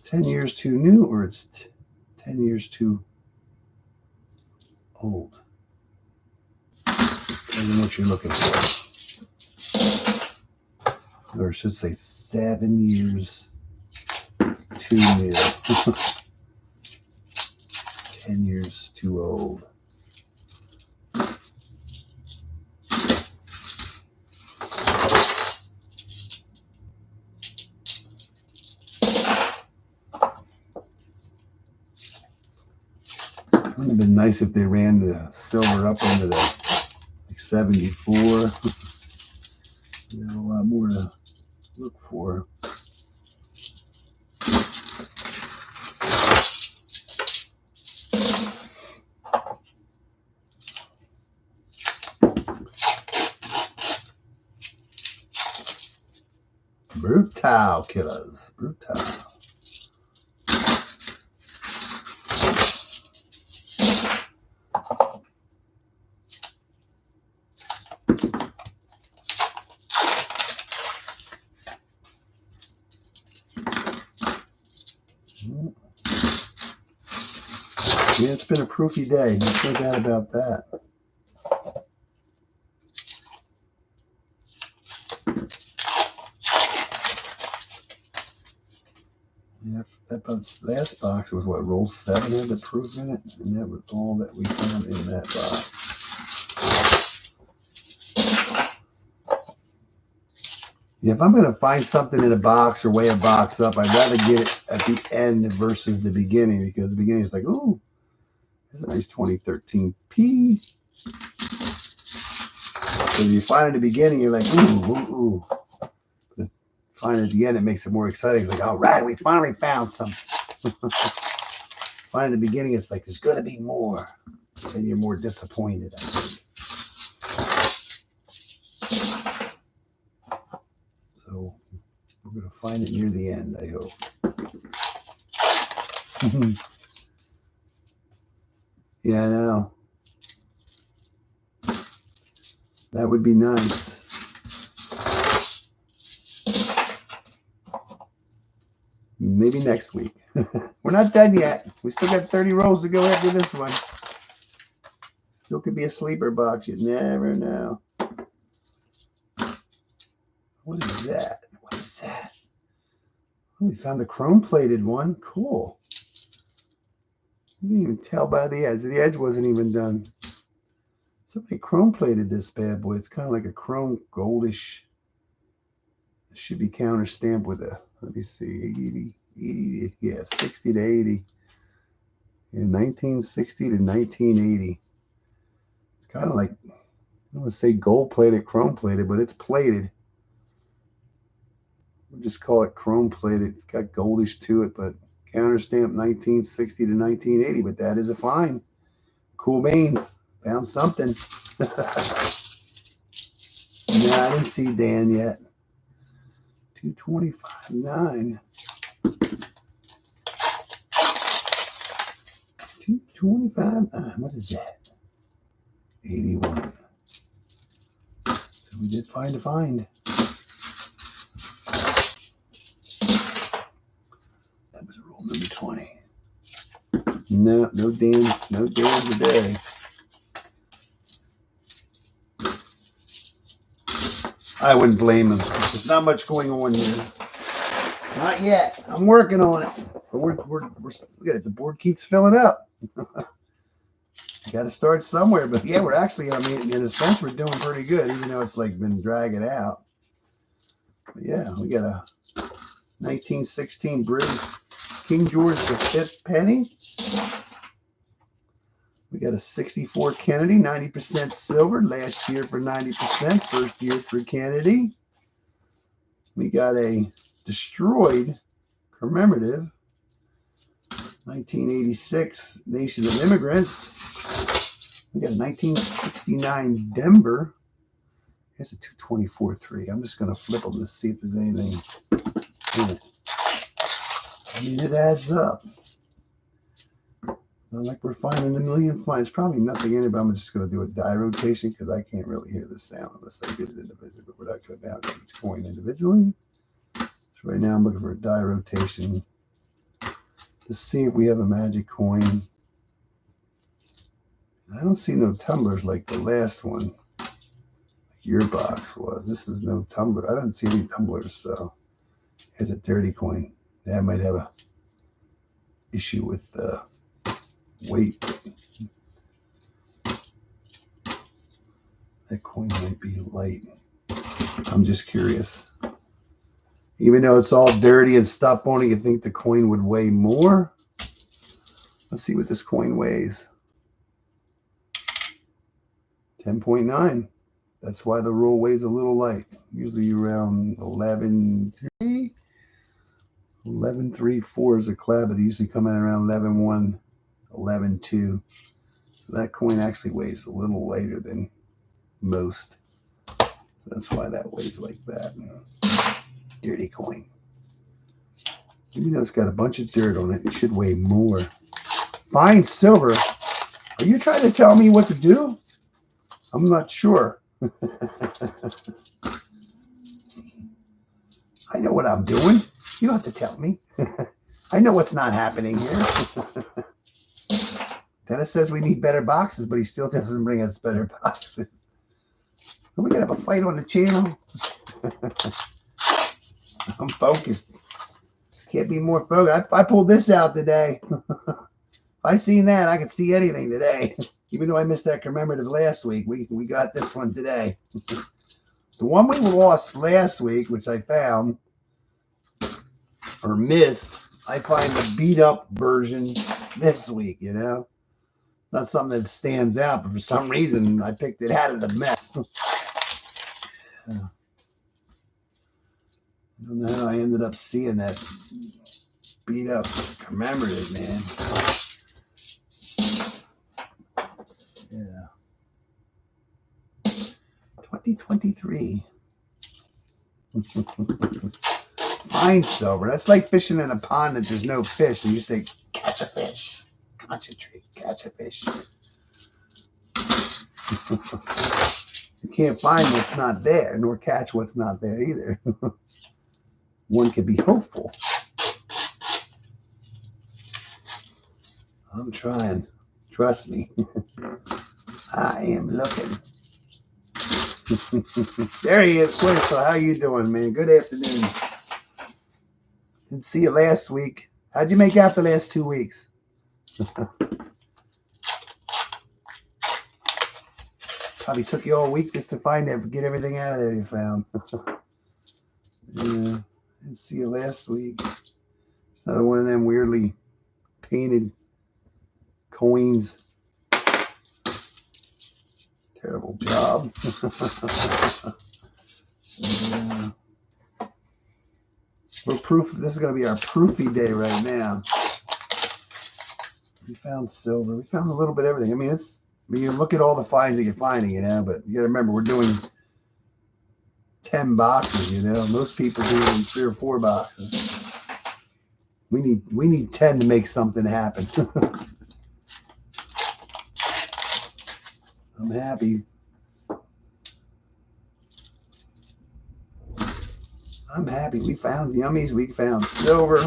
10 years too new, or it's 10 years too old? I don't know what you're looking for. Or I should say 7 years too new. 10 years too old. It would have been nice if they ran the silver up into the like 74. You have a lot more to look for. Brutal killers. Brutal. Yeah, it's been a proofy day. No doubt about that. Yeah, that last box was what, roll 7 had the proof in it, and that was all that we found in that box. Yeah, if I'm going to find something in a box or weigh a box up, I'd rather get it at the end versus the beginning, because the beginning is like, ooh, there's a nice 2013P. So if you find it at the beginning, you're like, ooh, ooh, ooh. But find it at the end, it makes it more exciting. It's like, all right, we finally found something. Find it at the beginning, it's like, there's going to be more. Then you're more disappointed, I think. So we're going to find it near the end, I hope. Yeah, I know. That would be nice. Maybe next week. We're not done yet. We still got 30 rolls to go after this one. Still could be a sleeper box. You never know. What is that? What is that? Oh, we found the chrome-plated one. Cool. You can even tell by the edge. The edge wasn't even done. Somebody chrome-plated this bad boy. It's kind of like a chrome goldish. It should be counter-stamped with a, let me see, 80, yeah, 60 to 80. Yeah, 1960 to 1980. It's kind of like, I don't want to say gold-plated, chrome-plated, but it's plated. We'll just call it chrome-plated. It's got goldish to it, but counter-stamped 1960 to 1980. But that is a find. Cool beans. Found something. No, I didn't see Dan yet. 225.9. 225.9. What is that? 81. So we did find a find. That was roll number 20. No Dan today. I wouldn't blame him. There's not much going on here. Not yet. I'm working on it. But we're look at it. The board keeps filling up. Got to start somewhere. But yeah, we're actually, I mean, in a sense, we're doing pretty good, even though it's like been dragging out. But yeah, we got a 1916 British King George V penny. We got a 64 Kennedy, 90% silver. Last year for 90%. First year for Kennedy. We got a destroyed commemorative 1986 Nation of Immigrants. We got a 1969 Denver. Here's a 224.3. I'm just going to flip them to see if there's anything in it. I mean, it adds up. Not like we're finding a million finds. Probably nothing in it, but I'm just going to do a die rotation because I can't really hear the sound unless I did it individually. But we're not going to balance each coin individually. So right now I'm looking for a die rotation to see if we have a magic coin. I don't see no tumblers like the last one. Like your box was. This is no tumbler. I don't see any tumblers, so here's a dirty coin. That might have a issue with weight. That coin might be light. I'm just curious. Even though it's all dirty and stuff on it, you think the coin would weigh more? Let's see what this coin weighs. 10.9. That's why the roll weighs a little light. Usually around 11.3. 11.34 is a clav, but they usually come in around 11.1, 11.2. So that coin actually weighs a little lighter than most. That's why that weighs like that. Dirty coin. Even though it's got a bunch of dirt on it, it should weigh more. Fine silver. Are you trying to tell me what to do? I'm not sure. I know what I'm doing. You don't have to tell me. I know what's not happening here. Dennis says we need better boxes, but he still doesn't bring us better boxes. Are we going to have a fight on the channel? I'm focused. Can't be more focused. I pulled this out today. If I seen that, I could see anything today. Even though I missed that commemorative last week, we got this one today. The one we lost last week, which I found, or missed, I find the beat up version this week, you know? Not something that stands out, but for some reason I picked it out of the mess. I don't know how I ended up seeing that beat up commemorative, man. Yeah. 2023. Fine silver. That's like fishing in a pond that there's no fish, and you say, catch a fish. Concentrate, catch a fish. You can't find what's not there, nor catch what's not there either. One can be hopeful. I'm trying. Trust me. I am looking. There he is, Quinn. So how you doing, man? Good afternoon. Didn't see you last week. How'd you make out the last 2 weeks? Probably took you all week just to find it, get everything out of there you found. Yeah, didn't see you last week. Another one of them weirdly painted coins. Terrible job. Yeah. We're proof. This is going to be our proofy day right now. We found silver. We found a little bit of everything. I mean, it's. I mean, you look at all the finds that you're finding, you know. But you got to remember, we're doing 10 boxes. You know, most people do 3 or 4 boxes. We need 10 to make something happen. I'm happy. I'm happy. We found yummies. We found silver.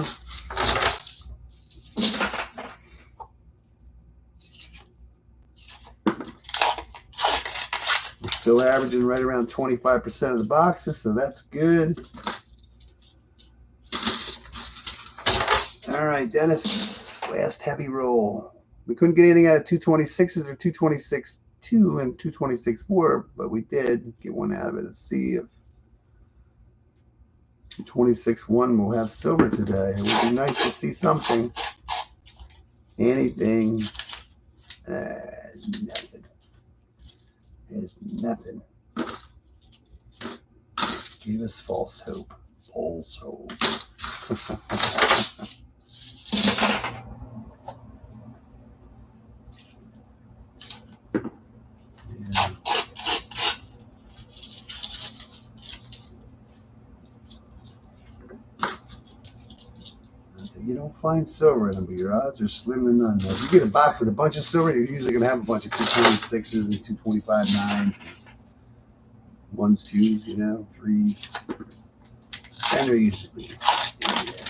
We're still averaging right around 25% of the boxes, so that's good. All right, Dennis, last heavy roll. We couldn't get anything out of 226s or 226.2 and 226.4, but we did get one out of it. Let's see if 226.1 will have silver today. It would be nice to see something. Anything. Nothing. There's nothing. Give us false hope. False hope. Yeah. You don't find silver in them, but your odds are slim to none. Now, if you get a box with a bunch of silver, you're usually going to have a bunch of 226s and 225.9s, 1s, 2s, you know, 3s. And they're usually in there.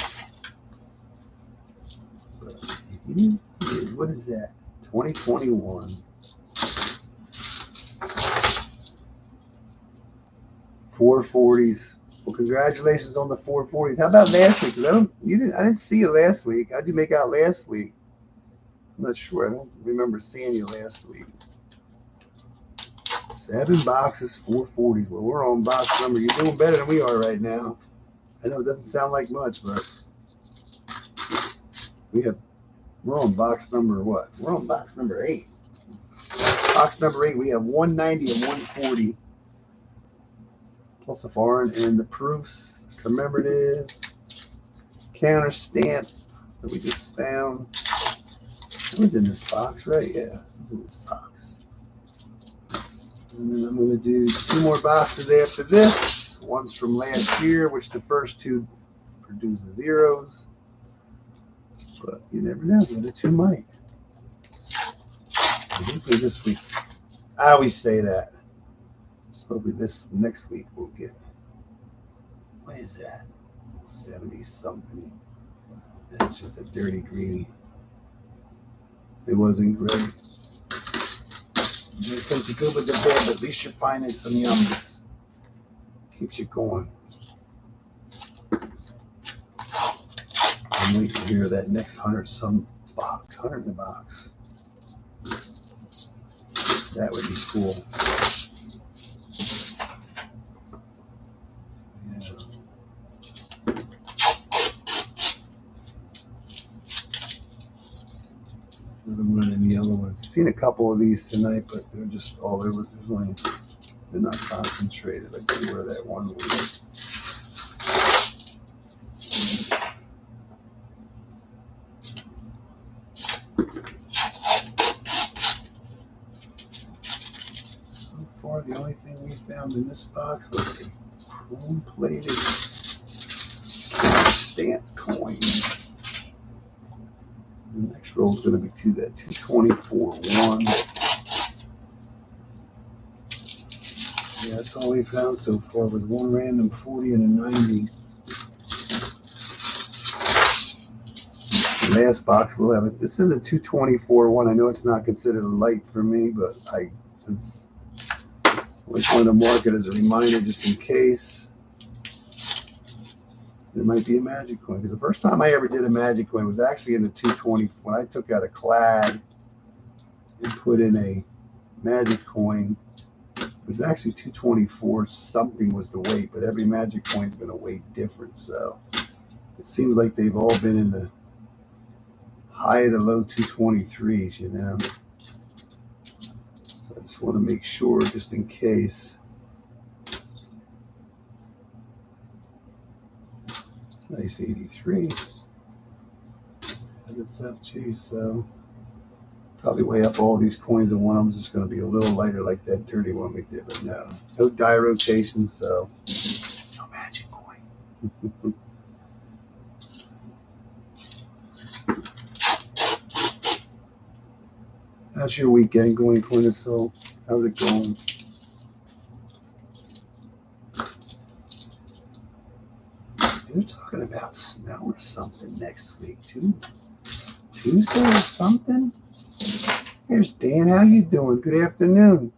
But what is that? 2021. 440s. Well, congratulations on the 440s. How about last week? I didn't see you last week. How'd you make out last week? I'm not sure. I don't remember seeing you last week. 7 boxes, 440s. Well, we're on box number. You're doing better than we are right now. I know it doesn't sound like much, but we're on box number what? We're on box number 8. Box number 8, we have 190 and 140. Plus a foreign and the proofs, commemorative, counter stamps that we just found. It was in this box, right? Yeah, this is in this box. And then I'm going to do 2 more boxes after this. One's from last year, which the first 2 produce zeros. But you never know, the other 2 might. Hopefully this week. I always say that. Hopefully this next week we'll get, what is that? 70 something. That's just a dirty greenie. It wasn't great. You think you're good with the bed, but at least you're finding some yummies. Keeps you going. I'm waiting to hear that next 100 some box, 100 in the box. That would be cool. Another one of them yellow ones. Seen a couple of these tonight, but they're just all over. They're not concentrated. I can wear that one week. So far, the only thing we found in this box was a chrome-plated stamp coin. The next roll is going to be to that 224.1. Yeah, that's all we found so far was 1 random 40 and a 90. The last box we'll have it. This is a 224.1. I know it's not considered a light for me, but since I just wanted to mark it as a reminder just in case there might be a magic coin. Because the first time I ever did a magic coin was actually in the 220 when I took out a clad and put in a magic coin. It was actually 224 something was the weight, but every magic coin is going to weight different. So it seems like they've all been in the high to low 223s, you know. So I just want to make sure just in case. It's a nice 83. It's FG, so probably weigh up all these coins, and one of them is just going to be a little lighter like that dirty one we did, but no die rotations, so no magic coin. How's your weekend going, Clinical? How's it going? They're talking about snow or something next week, too. Tuesday or something? Here's Dan. How you doing? Good afternoon.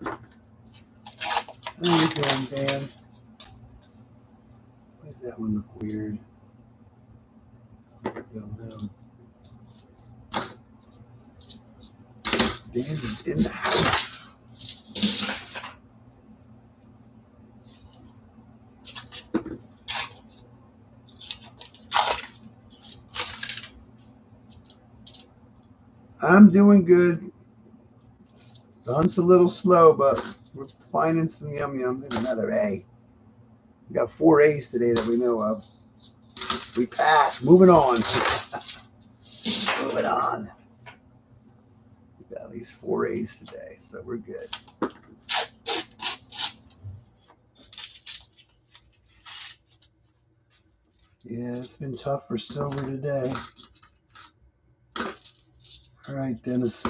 How you doing, Dan? Why does that one look weird? I don't know. Dan is in the house. I'm doing good. The hunt's a little slow, but we're finding some yum. There's another A. We got 4 A's today that we know of. We passed. Moving on. Moving on. We got at least 4 A's today, so we're good. Yeah, it's been tough for silver today. All right, Dennis.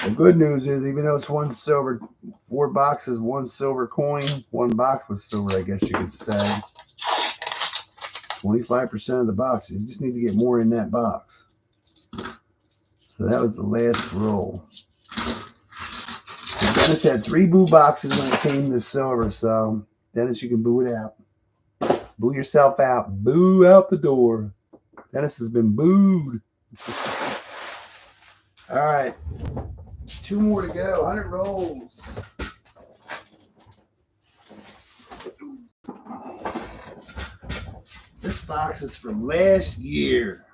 The good news is, even though it's one silver, 4 boxes, 1 silver coin, 1 box with silver, I guess you could say. 25% of the box. You just need to get more in that box. So that was the last roll. And Dennis had 3 boo boxes when it came to silver, so Dennis, you can boo it out. Boo yourself out. Boo out the door. Dennis has been booed. All right. 2 more to go. 100 rolls. This box is from last year.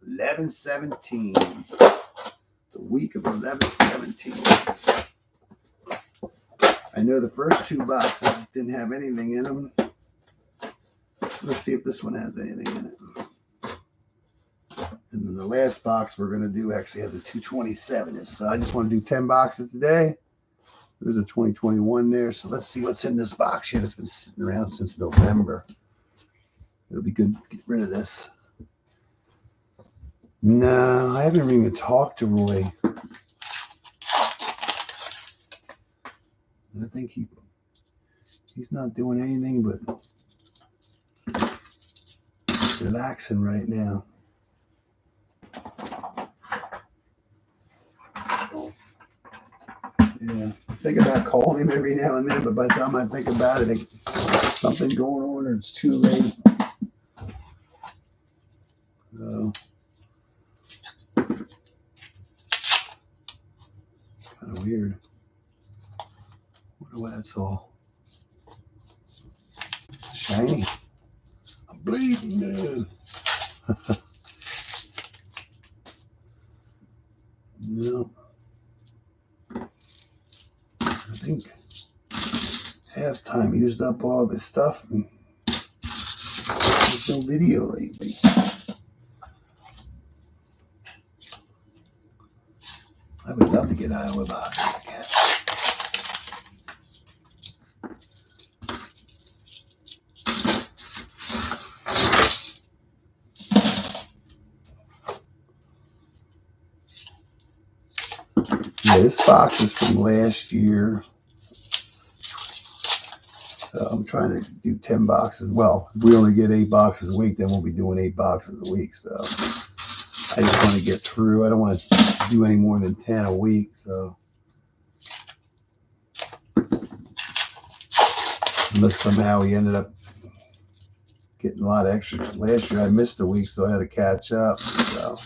11/17. The week of 11/17. I know the first 2 boxes didn't have anything in them. Let's see if this one has anything in it. And then the last box we're going to do actually has a 227. So I just want to do 10 boxes today. There's a 2021 there. So let's see what's in this box here that's been sitting around since November. It'll be good to get rid of this. No, I haven't even talked to Roy. I think he's not doing anything but relaxing right now. Yeah, I think about calling him every now and then, but by the time I think about it, something going on or it's too late. So, kind of weird. Wonder why that's all shiny. I'm bleeding, man. No. I think halftime used up all of his stuff, and there's no video lately. I would love to get Iowa boxes again. Yeah, this box is from last year. So I'm trying to do 10 boxes. Well, if we only get 8 boxes a week, then we'll be doing 8 boxes a week. So I just want to get through. I don't want to do any more than 10 a week, so unless somehow we ended up getting a lot of extras. Last year I missed a week, so I had to catch up. So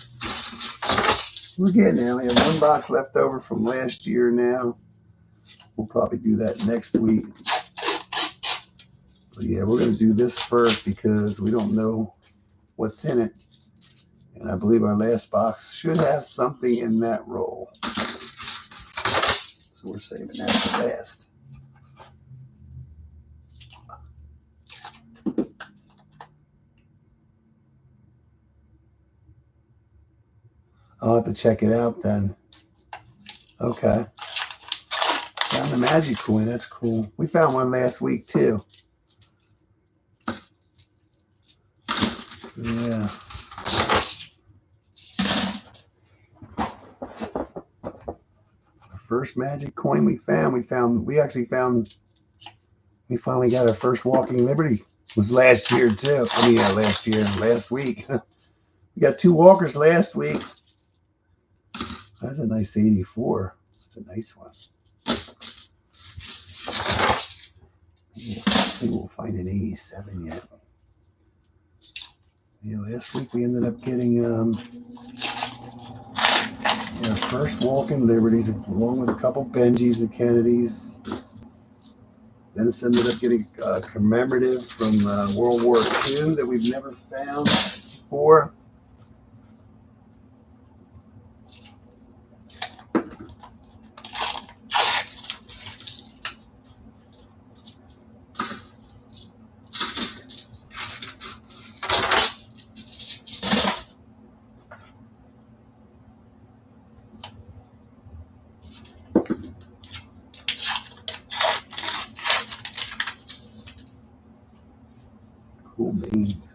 we're getting there. We have one box left over from last year now. We'll probably do that next week. But yeah, we're going to do this first because we don't know what's in it. And I believe our last box should have something in that roll. So we're saving that for last. I'll have to check it out then. Okay. Found the magic coin. That's cool. We found one last week too. Yeah. The first magic coin we finally got our first Walking Liberty. It was last year too. Last week. We got 2 walkers last week. That's a nice 84. That's a nice one. Maybe we'll find an 87 yet. Yeah, last week we ended up getting our first Walking Liberties along with a couple Benjis and Kennedys. Then it's ended up getting a commemorative from World War II that we've never found before. Cool beans.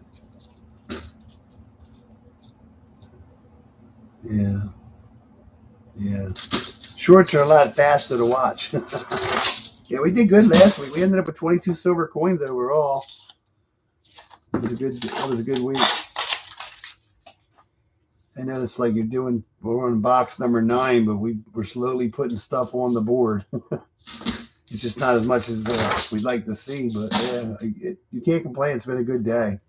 Yeah. Yeah. Shorts are a lot faster to watch. Yeah, we did good last week. We ended up with 22 silver coins overall. That was a good week. I know it's like we're on box number 9, but we're slowly putting stuff on the board. It's just not as much as we'd like to see, but yeah, you can't complain. It's been a good day.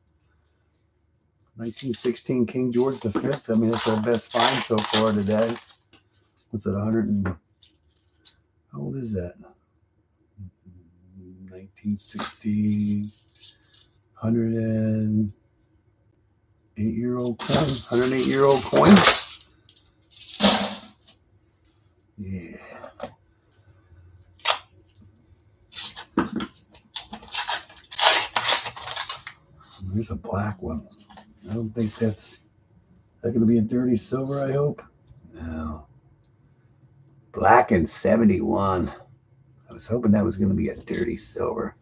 1916 King George V. I mean, that's our best find so far today. What's that, 100 and... How old is that? 1916... 108-year-old coin. 108-year-old coin. Yeah. Here's a black one. I don't think that's going to be a dirty silver, I hope. No. Black and 71. I was hoping that was going to be a dirty silver.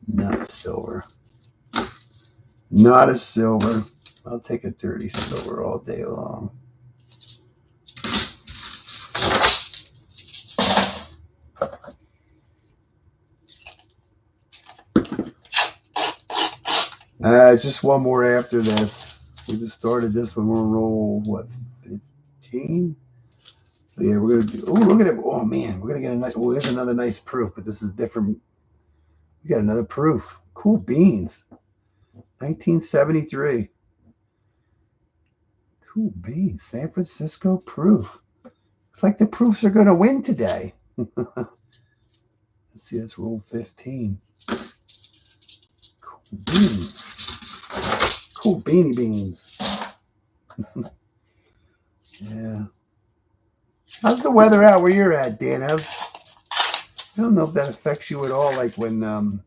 Not silver. Not a silver. I'll take a dirty silver all day long. It's just one more after this. We just started this one. We're going to roll, what, 15? So yeah, we're going to do, oh, look at it. Oh, man, we're going to get a nice, oh, there's another nice proof, but this is different. We got another proof. Cool beans. 1973. Cool beans. San Francisco proof. Looks like the proofs are going to win today. Let's see, let's roll 15. Cool beans. Cool beanie beans. Yeah. How's the weather out where you're at, Dan? I don't know if that affects you at all, like when the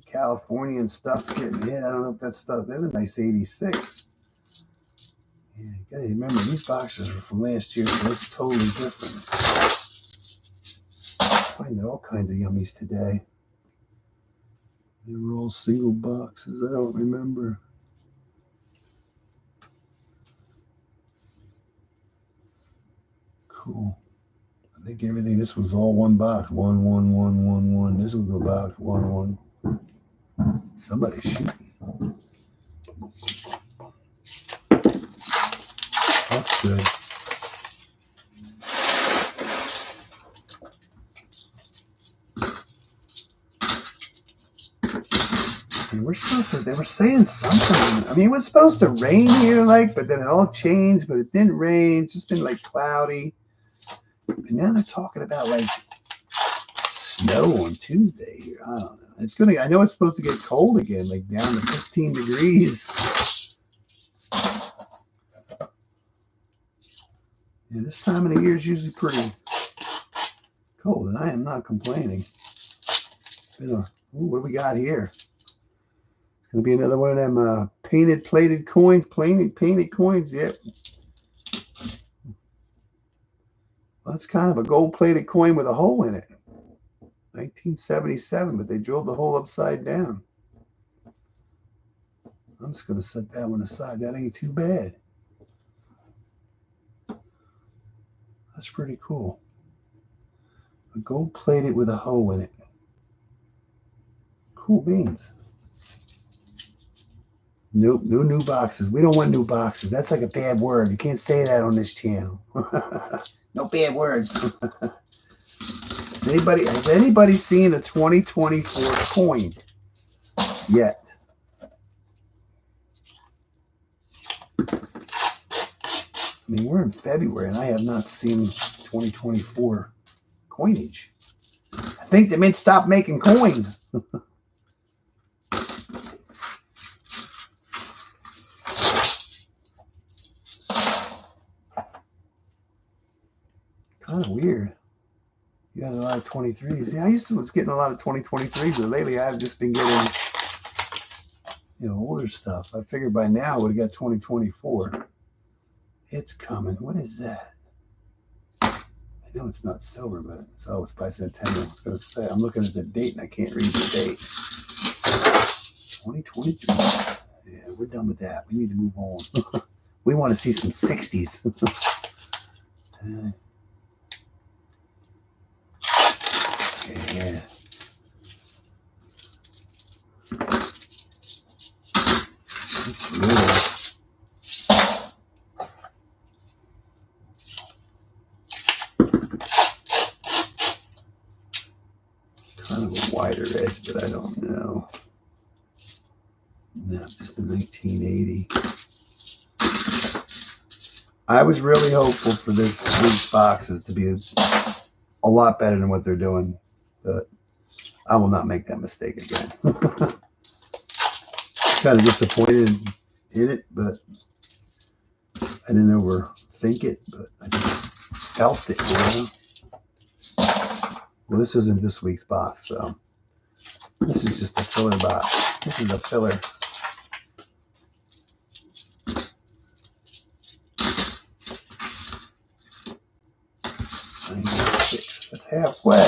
California and stuff's getting hit. I don't know if that stuff. There's a nice 86. Yeah, you gotta remember these boxes are from last year, so it's totally different. Finding all kinds of yummies today. They were all single boxes. I don't remember. Cool. I think everything. This was all one box. 1, 1, 1, 1, 1. This was a box. 1, 1. Somebody's shooting. That's good. they were saying something. I mean, it was supposed to rain here, like, but then it all changed, but it didn't rain. It's just been like cloudy. And now they're talking about like snow on Tuesday here. I don't know. It's gonna. I know it's supposed to get cold again, like down to 15 degrees. Yeah, this time of the year is usually pretty cold, and I am not complaining. Ooh, what do we got here? It's gonna be another one of them painted coins. Painted coins. Yep. Well, that's kind of a gold-plated coin with a hole in it. 1977, but they drilled the hole upside down. I'm just gonna set that one aside. That ain't too bad. That's pretty cool. A gold-plated with a hole in it. Cool beans. Nope, no new boxes. We don't want new boxes. That's like a bad word. You can't say that on this channel. No bad words. Has anybody seen a 2024 coin yet? I mean, we're in February, and I have not seen 2024 coinage. I think the mint stopped making coins. Kind of weird. You got a lot of 23s. Yeah, I used to was getting a lot of 2023s, but lately I've just been getting, older stuff. I figured by now I would have got 2024. It's coming. What is that? I know it's not silver, but it's bicentennial. I was going to say, I'm looking at the date and I can't read the date. 2023. Yeah, we're done with that. We need to move on. We want to see some 60s. Yeah. It's really kind of a wider edge, but I don't know. No, just the 1980. I was really hopeful for these boxes to be a lot better than what they're doing, but I will not make that mistake again. Kind of disappointed in it, but I didn't overthink it, but I just felt it, Well, this isn't this week's box, so this is just a filler box. This is a filler. That's halfway.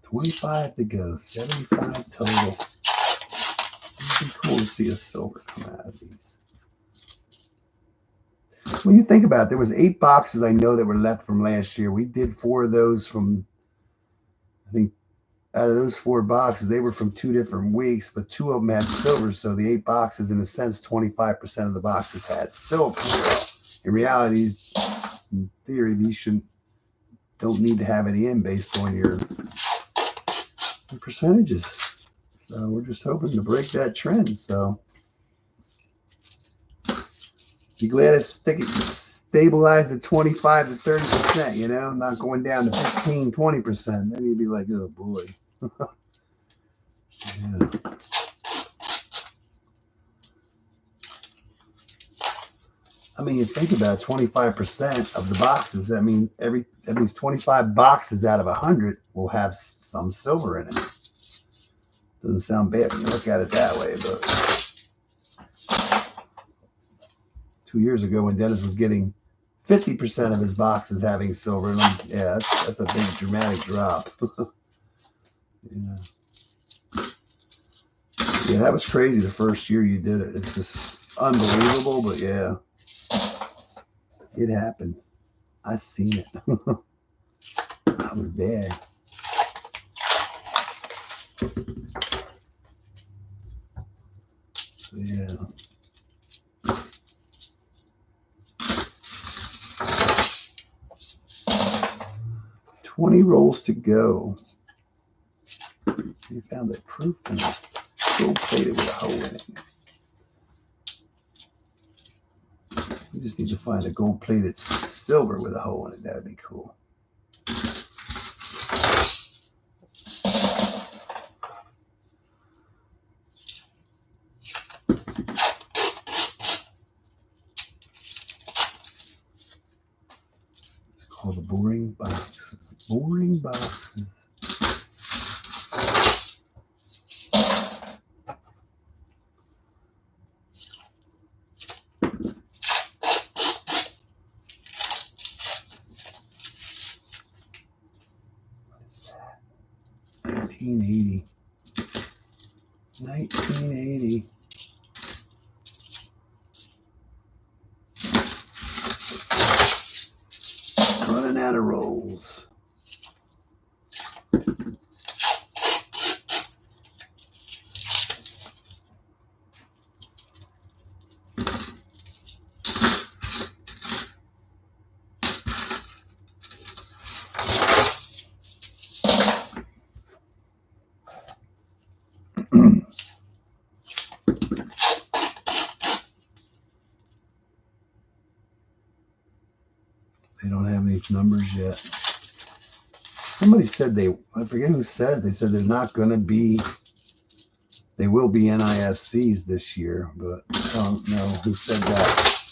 25 to go. 75 total. It'd be cool to see a silver come out of these. When you think about it, there was 8 boxes I know that were left from last year. We did 4 of those from, I think, out of those 4 boxes, they were from 2 different weeks, but 2 of them had silver. So the 8 boxes, in a sense, 25% of the boxes had silver. In reality, in theory, these don't need to have any in based on your percentages. So we're just hoping to break that trend. So be glad it's stabilized at 25 to 30%, not going down to 15, 20%. Then you'd be like, oh boy. Yeah. I mean, you think about 25% of the boxes. That means 25 boxes out of 100 will have some silver in it. Doesn't sound bad when you look at it that way, but 2 years ago when Dennis was getting 50% of his boxes having silver, and yeah, that's a big dramatic drop. Yeah. Yeah, that was crazy the first year you did it. It's just unbelievable, but yeah. It happened. I seen it. I was there. So, yeah. $20 rolls to go. You found that proof in it. Gold plated with a hole in it. We just need to find a gold plated silver with a hole in it. That'd be cool. It's called the boring boxes. Boring boxes. What is that? 1980. 1980. Running out of rolls. They don't have any numbers yet. Somebody said I forget who said it. They said they're not going to be, they will be NIFCs this year, but I don't know who said that.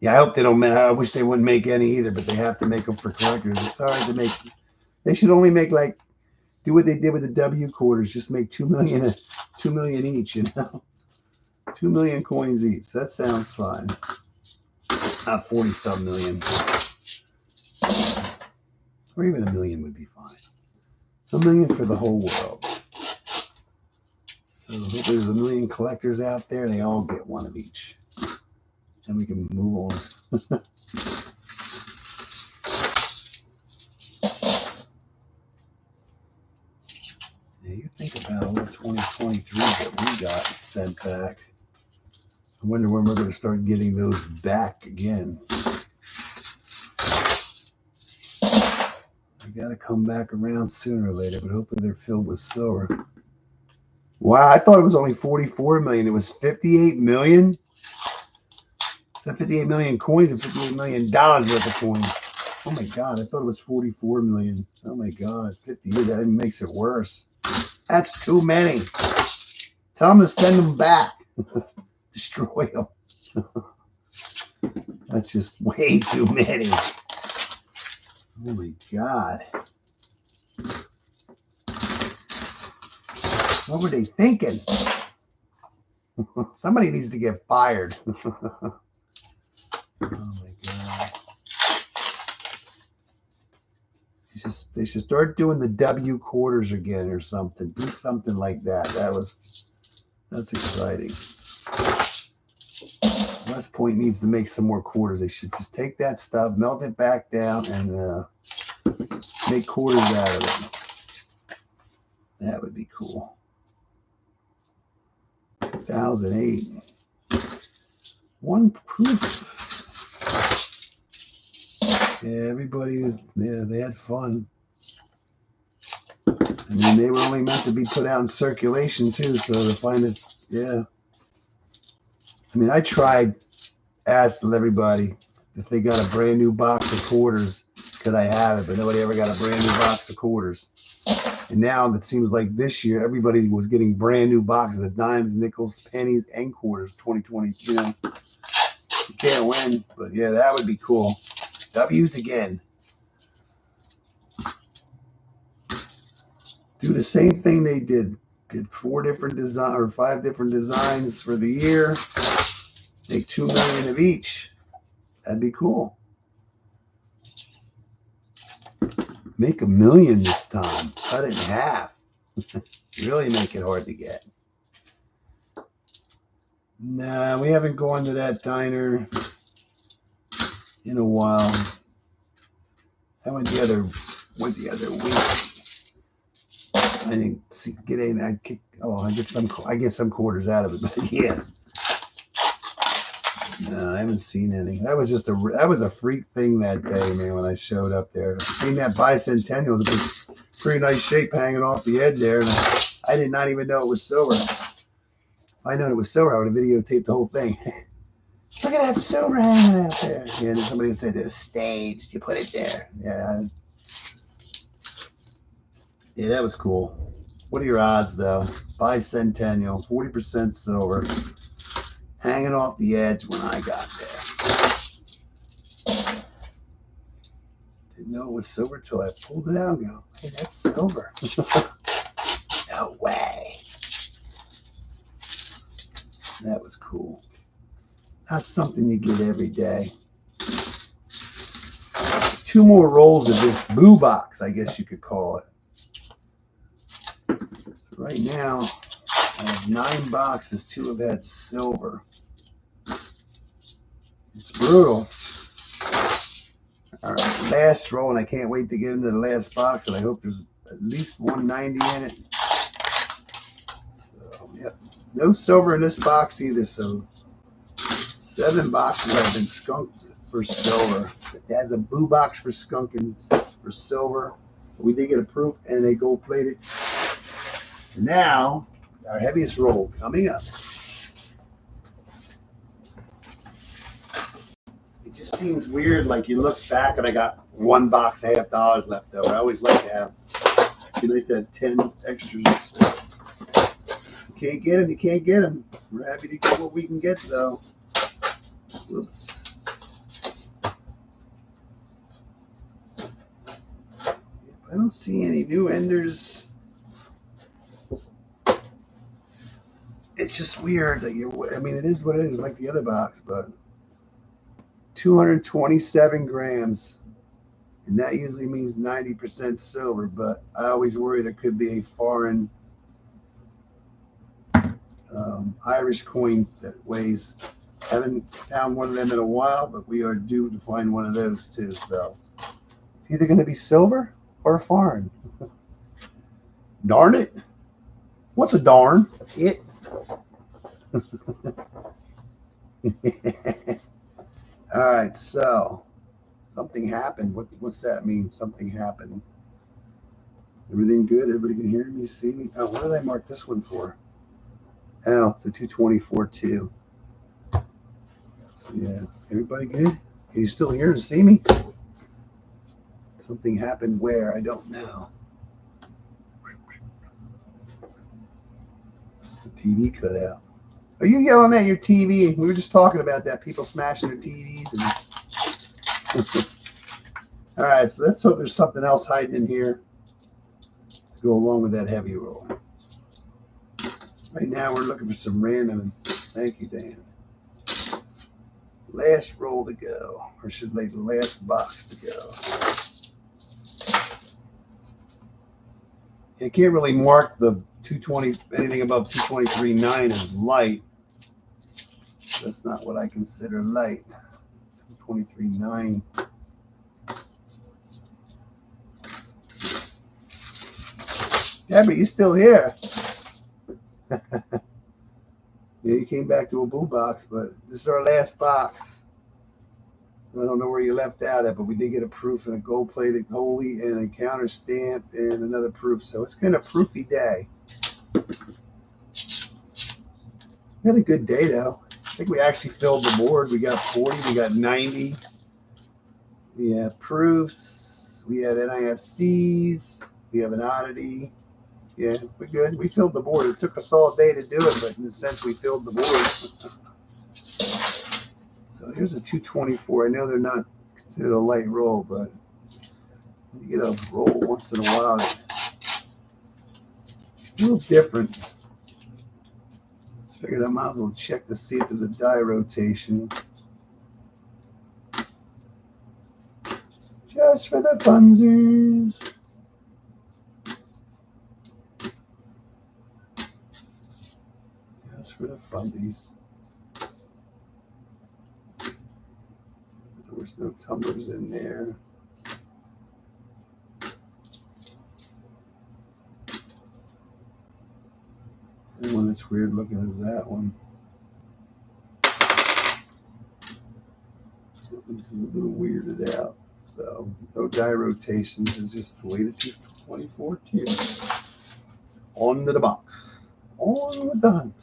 Yeah, I hope they don't, I wish they wouldn't make any either, but they have to make them for collectors. It's hard to make, they should only make like, do what they did with the W quarters, just make 2 million each, you know? 2 million coins each. That sounds fine. Not 40-some million. Or even 1 million would be fine. 1 million for the whole world. So I hope there's 1 million collectors out there and they all get one of each. And we can move on. Yeah, you think about all the 2023 that we got sent back. I wonder when we're going to start getting those back again. They got to come back around sooner or later, but hopefully they're filled with silver. Wow, I thought it was only 44 million. It was 58 million. Is that 58 million coins or $58 million worth of coins? Oh my God, I thought it was 44 million. Oh my God, 58. That even makes it worse. That's too many. Tell them to send them back. Destroy them. That's just way too many. Oh my God. What were they thinking? Somebody needs to get fired. Oh my God. They should start doing the W quarters again or something. Do something like that. That's exciting. West Point needs to make some more quarters. They should just take that stuff, melt it back down, and make quarters out of it. That would be cool. 2008. One proof. Yeah, everybody, yeah, they had fun. I mean, they were only meant to be put out in circulation too, so to find it, yeah. I mean, I tried, asked everybody if they got a brand new box of quarters, could I have it? But nobody ever got a brand new box of quarters. And now it seems like this year, everybody was getting brand new boxes of dimes, nickels, pennies, and quarters, 2020. You know, you can't win, but yeah, that would be cool. W's again. Do the same thing they did. Get 4 different design or 5 different designs for the year. Make 2 million of each. That'd be cool. Make 1 million this time. Cut it in half. Really make it hard to get. Nah, we haven't gone to that diner in a while. I went the other week. I didn't get any. I get some quarters out of it, but yeah. No, I haven't seen any. That was a freak thing that day, man. When I showed up there, seeing that bicentennial, Pretty nice shape hanging off the edge there. And I did not even know it was silver. If I known it was silver, I would have videotaped the whole thing. Look at that silver hanging out there. Yeah, and somebody said it's staged. You put it there. Yeah, that was cool. What are your odds, though? Bicentennial, 40% silver, hanging off the edge when I got there. Didn't know it was silver till I pulled it out and go, hey, that's silver. No way. That was cool. That's something you get every day. 2 more rolls of this boo box, I guess you could call it. So right now, I have 9 boxes. 2 have had silver. It's brutal. All right, last roll, and I can't wait to get into the last box, and I hope there's at least 190 in it. So, yep. No silver in this box either, so 7 boxes have been skunked for silver. It has a boo box for skunking for silver. We did get approved, and they gold plated. Now, our heaviest roll coming up. It just seems weird, like you look back and I got 1 box $50 left over. I always like to have, you know, I said 10 extras. You can't get them, you can't get them. We're happy to get what we can get, though. Whoops. I don't see any new enders. It's just weird that I mean, it is what it is, like the other box, but 227 grams. And that usually means 90% silver, but I always worry there could be a foreign Irish coin that weighs. Haven't found one of them in a while, but we are due to find one of those too. So it's either going to be silver or foreign. Darn it. What's a darn? It. All right, so something happened. What's that mean? Something happened. Everything good? Everybody can hear me, see me? Oh, what did I mark this one for? Oh, the 224 too. So yeah, everybody good? Can you still hear and see me? Something happened where? I don't know. The TV cut out. Are you yelling at your TV? We were just talking about that. People smashing their TVs. And all right, so let's hope there's something else hiding in here to go along with that heavy roll. Right now, we're looking for some random. Thank you, Dan. Last roll to go, or should I say the last box to go. You can't really mark the 220, anything above 223.9 as light. That's not what I consider light. 223.9. Debbie, you still here? Yeah, you came back to a boo box, but this is our last box. I don't know where you left out at, but we did get a proof and a gold-plated holy and a counter stamped and another proof. So it's been a proofy day. We had a good day, though. I think we actually filled the board. We got 40, we got 90. We have proofs. We had NIFCs. We have an oddity. Yeah, we're good. We filled the board. It took us all day to do it, but in a sense, we filled the board. So here's a 224. I know they're not considered a light roll, but you get a roll once in a while. It's a little different. Figured I might as well check to see if there's a die rotation. Just for the funsies. Just for the funsies. There was no tumblers in there. The one that's weird looking is that one. Something's a little weirded out. So no die rotations, it's just the way to 2014. On to the box. On with the hunt.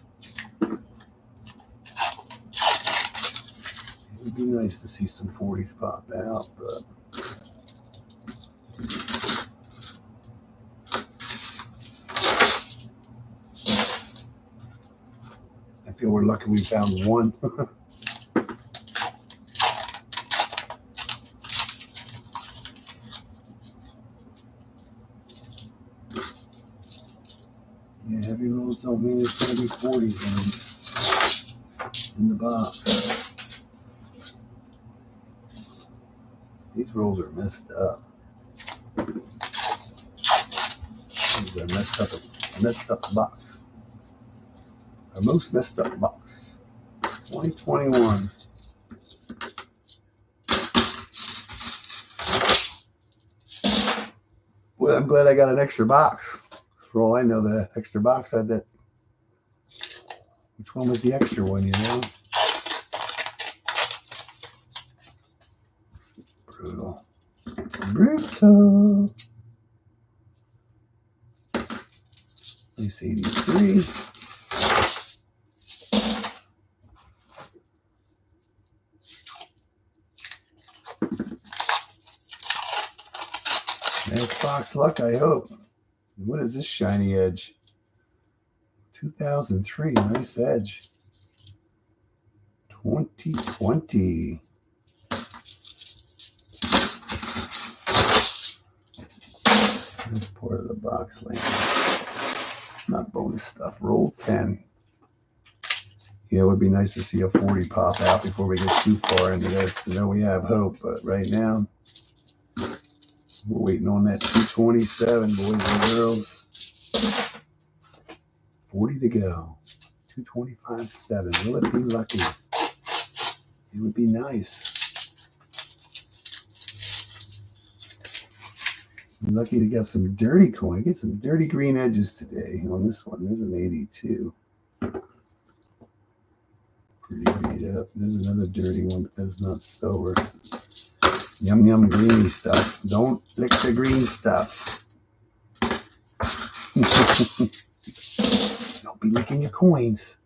It would be nice to see some 40s pop out, but I feel we're lucky we found one. Yeah, heavy rolls don't mean it's going to be 40s in the box. These rolls are messed up. These are messed up box. Our most messed up box. 2021. Well, I'm glad I got an extra box. For all I know, the extra box had that. Which one was the extra one, you know? Brutal. Brutal. Nice 83. Nice box luck, I hope. What is this shiny edge? 2003, nice edge. 2020. This part of the box land. Not bonus stuff. Roll 10. Yeah, it would be nice to see a 40 pop out before we get too far into this. I know we have hope, but right now we're waiting on that 227, boys and girls. 40 to go. 225.7. Will it be lucky? It would be nice. I'm lucky to get some dirty coin. Get some dirty green edges today on this one. There's an 82. Pretty beat up. There's another dirty one, but that's not silver. Yum, yum, greeny stuff. Don't lick the green stuff. Don't be licking your coins.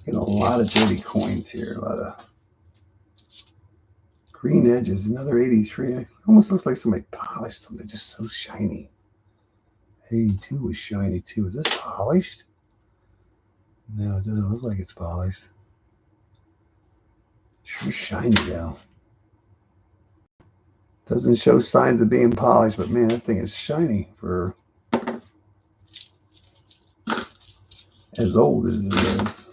Get a lot of dirty coins here. A lot of green edges. Another 83. It almost looks like somebody polished them. They're just so shiny. 82 was shiny too. Is this polished? No, it doesn't look like it's polished. Sure shiny though. Doesn't show signs of being polished, but man, that thing is shiny for as old as it is.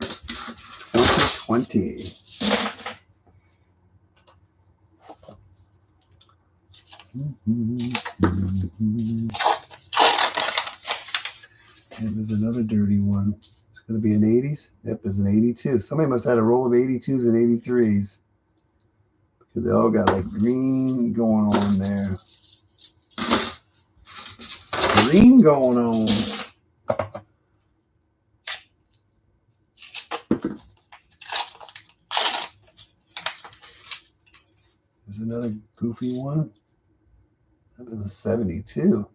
2020. And there's another dirty one. It's going to be an 80s. Yep, it's an 82. Somebody must have had a roll of 82s and 83s. Because they all got like green going on there. Green going on. There's another goofy one. That was a 72.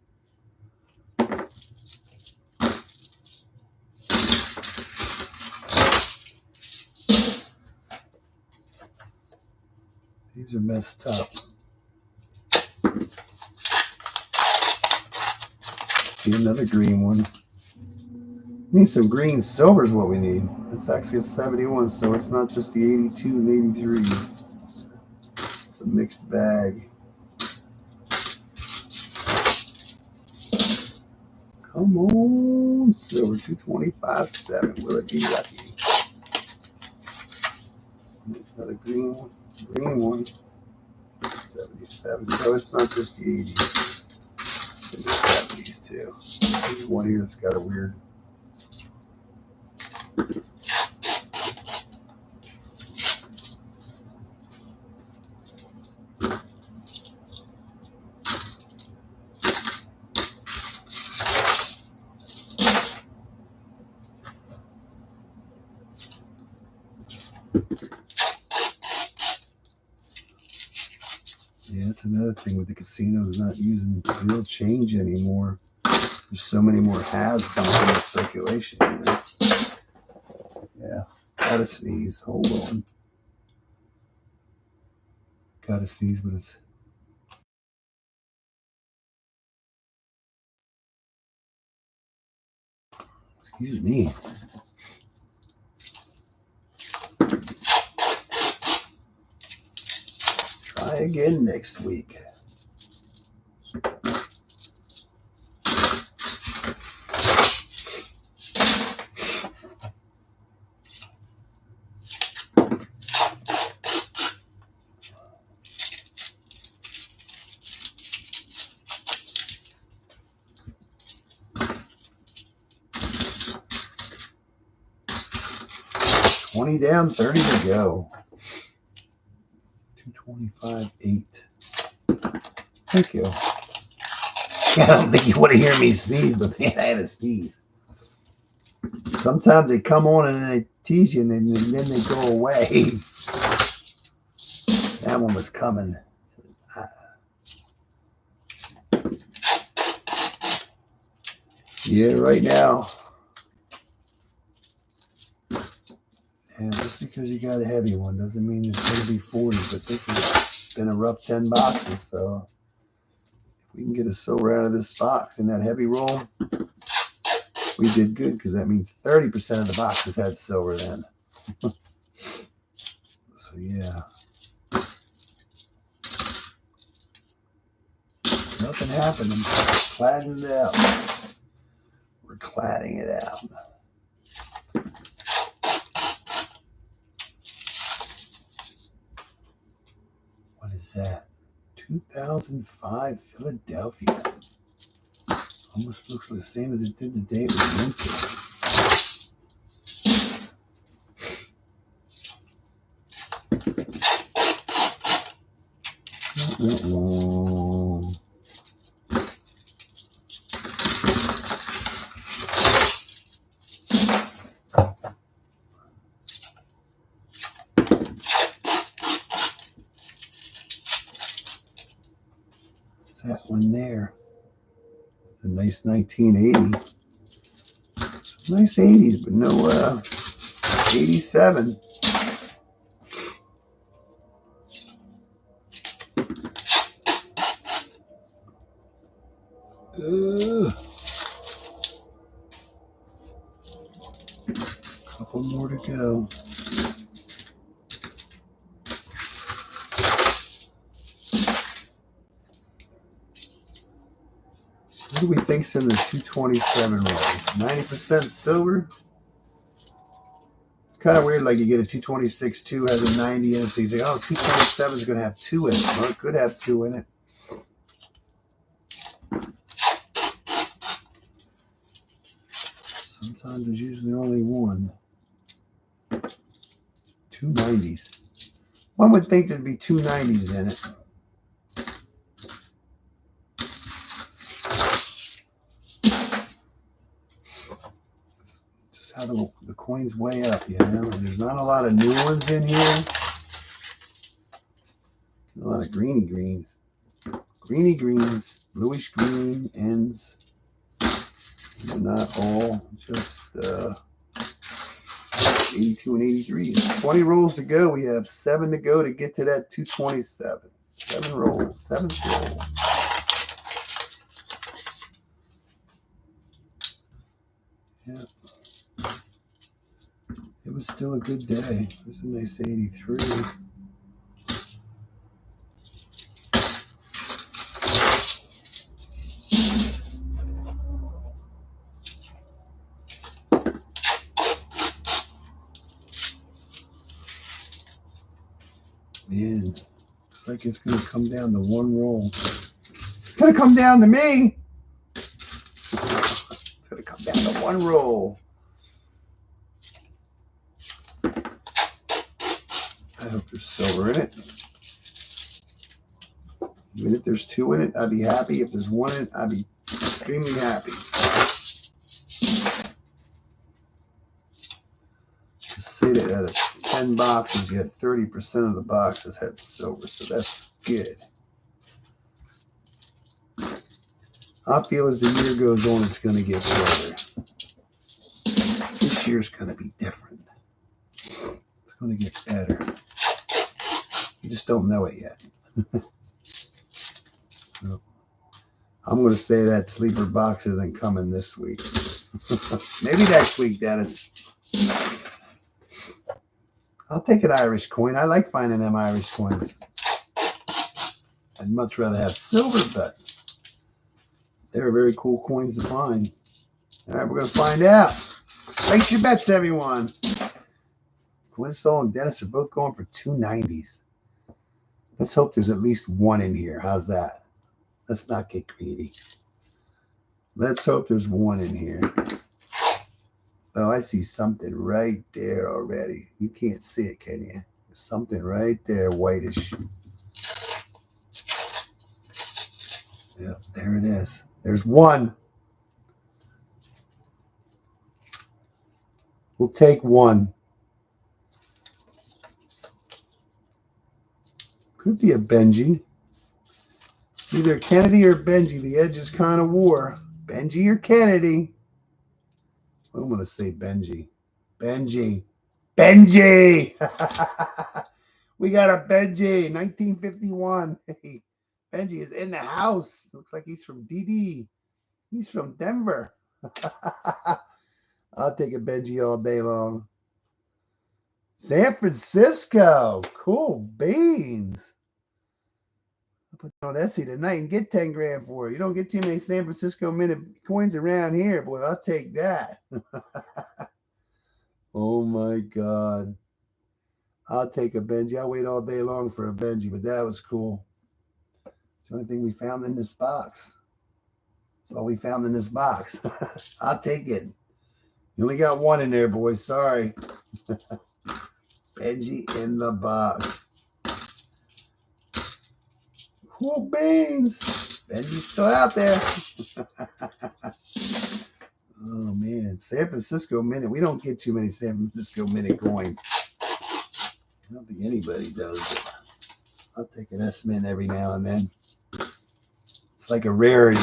These are messed up. See another green one. We need some green silver is what we need. It's actually a 71, so it's not just the 82 and 83. It's a mixed bag. Come on, silver 225.7. Will it be lucky? Another green one. Green one. 77. So it's not just the 80s. It's the 70s too. There's one here that's got a weird. Yeah, that's another thing with the casinos not using real change anymore. There's so many more halves coming into circulation. You know? Yeah, gotta sneeze. Hold on. Gotta sneeze with his. Excuse me. Try again next week. $20 down, 30 to go. 225, 8. Thank you. I don't think you want to hear me sneeze, but man, I had a sneeze. Sometimes they come on and then they tease you and then they go away. That one was coming. Yeah, right now. And just because you got a heavy one doesn't mean it's going to be 40, but this has been a rough 10 boxes. So if we can get a silver out of this box in that heavy roll, we did good because that means 30% of the boxes had silver then. So yeah. Nothing happening. Cladding it out. We're cladding it out. What is that? 2005 Philadelphia. Almost looks the same as it did the day it was minted. That one there. A nice 1980. Nice 80s, but no 87. Couple more to go. What do we think's in the 227 roll? 90% silver? It's kind of weird, like you get a 226-2 has a 90 in it, so you think, oh, 227 is going to have 2 in it. Well, it could have 2 in it. Sometimes there's usually only one. 2 90s. One would think there'd be 2 90s in it. Just how the coins weigh up, you know. There's not a lot of new ones in here. A lot of greeny greens. Greeny greens, bluish green ends. Not all, just 82 and 83. 20 rolls to go. We have 7 to go to get to that 227. 7 rolls, 7th roll. Yeah. It was still a good day. It was a nice 83. Man, looks like it's going to come down to 1 roll. It's going to come down to me. It's going to come down to 1 roll. I hope there's silver in it. Even if there's 2 in it, I'd be happy. If there's 1 in it, I'd be extremely happy. Just say that 10 boxes, yet 30% of the boxes had silver, so that's good. I feel as the year goes on, it's going to get better. This year's going to be different. It's going to get better. You just don't know it yet. So, I'm going to say that sleeper box isn't coming this week. Maybe next week, Dennis. I'll take an Irish coin. I like finding them Irish coins. I'd much rather have silver, but they're very cool coins to find. All right, we're going to find out. Place your bets, everyone. Quintal and Dennis are both going for 290s. Let's hope there's at least one in here. How's that? Let's not get greedy. Let's hope there's one in here. Oh, I see something right there already. You can't see it, can you? There's something right there, whitish. Yep, there it is. There's one. We'll take one. Could be a Benji. Either Kennedy or Benji. The edge is kind of war. Benji or Kennedy. I'm going to say Benji. Benji. Benji! We got a Benji. 1951. Hey, Benji is in the house. Looks like he's from DD. He's from Denver. I'll take a Benji all day long. San Francisco. Cool beans. I'll put it on Etsy tonight and get 10 grand for it. You don't get too many San Francisco minute coins around here, boy. I'll take that. Oh my God. I'll take a Benji. I'll wait all day long for a Benji, but that was cool. It's the only thing we found in this box. That's all we found in this box. I'll take it. You only got one in there, boys. Sorry. Benji in the box. Cool beans. Benji's still out there. Oh, man. San Francisco Minute. We don't get too many San Francisco Minute coins. I don't think anybody does, but I'll take an S-Mint every now and then. It's like a rarity.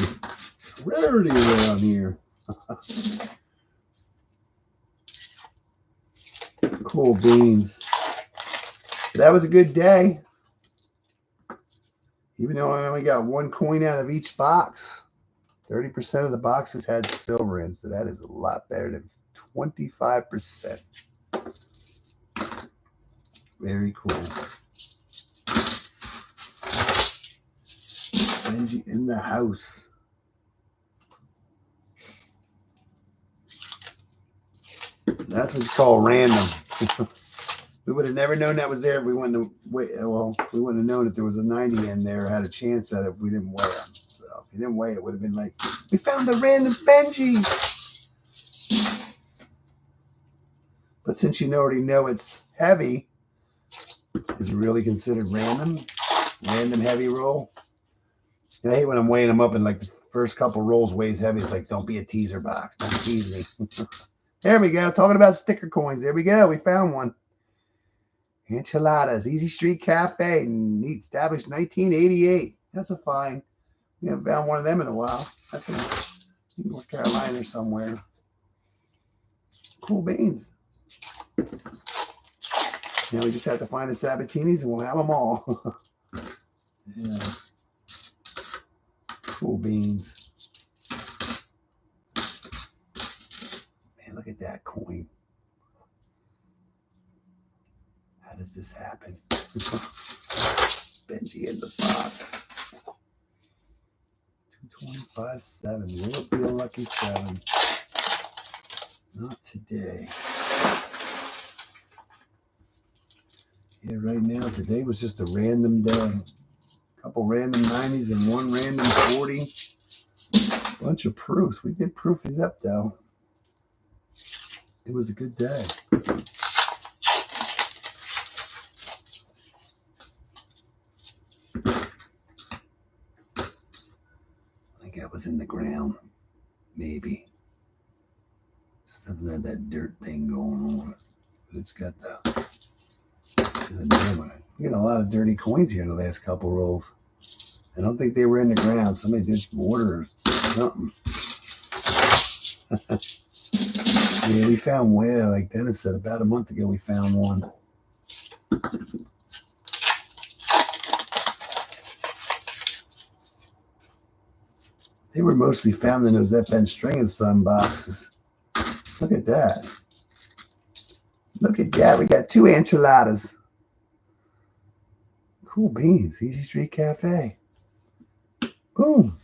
Rarity around here. Cool beans. That was a good day. Even though I only got one coin out of each box, 30% of the boxes had silver in, so that is a lot better than 25%. Very cool. Benji in the house. That's what you call random. We would have never known that was there if we wouldn't have well, we wouldn't have known if there was a 90 in there or had a chance at it if we didn't weigh them. So if you didn't weigh it, it would have been like, we found a random Benji. But since you already know it's heavy, is it really considered random? Random heavy roll? I hate when I'm weighing them up and like the first couple rolls weighs heavy. It's like, don't be a teaser box. Don't tease me. There we go. Talking about sticker coins. There we go. We found one. Enchiladas. Easy Street Cafe. Established 1988. That's a find. We haven't found one of them in a while. That's in North Carolina or somewhere. Cool beans. Now we just have to find the Sabatinis and we'll have them all. Yeah. Cool beans. Man, look at that coin. How does this happen? Benji in the box. 225.7. Will it be a lucky 7? Not today. Yeah, right now, today was just a random day. A couple random 90s and one random 40. Bunch of proofs. We did proof it up, though. It was a good day. I think that was in the ground. Maybe. Just doesn't have that dirt thing going on. But it's got the We got a lot of dirty coins here in the last couple rolls. I don't think they were in the ground. Somebody did water or something. Yeah, we found one. Like Dennis said, about a month ago we found one. They were mostly found in those FN String and Son boxes. Look at that. Look at that. We got 2 enchiladas. Cool beans. Easy Street Cafe. Boom.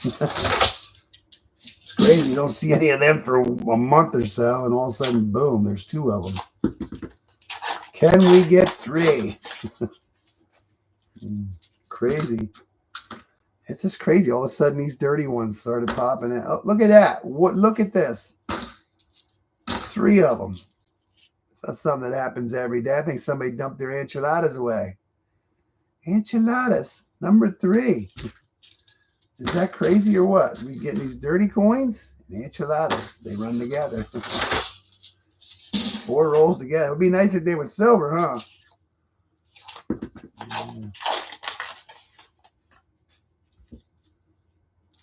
It's crazy. You don't see any of them for a month or so, and all of a sudden, boom, there's 2 of them. Can we get 3? Crazy. It's just crazy. All of a sudden, these dirty ones started popping out. Oh, look at that. What? Look at this. 3 of them. It's not something that happens every day. I think somebody dumped their enchiladas away. Enchiladas, number 3. Is that crazy or what? We getting these dirty coins and enchiladas. They run together. 4 rolls together. It would be nice if they were silver, huh?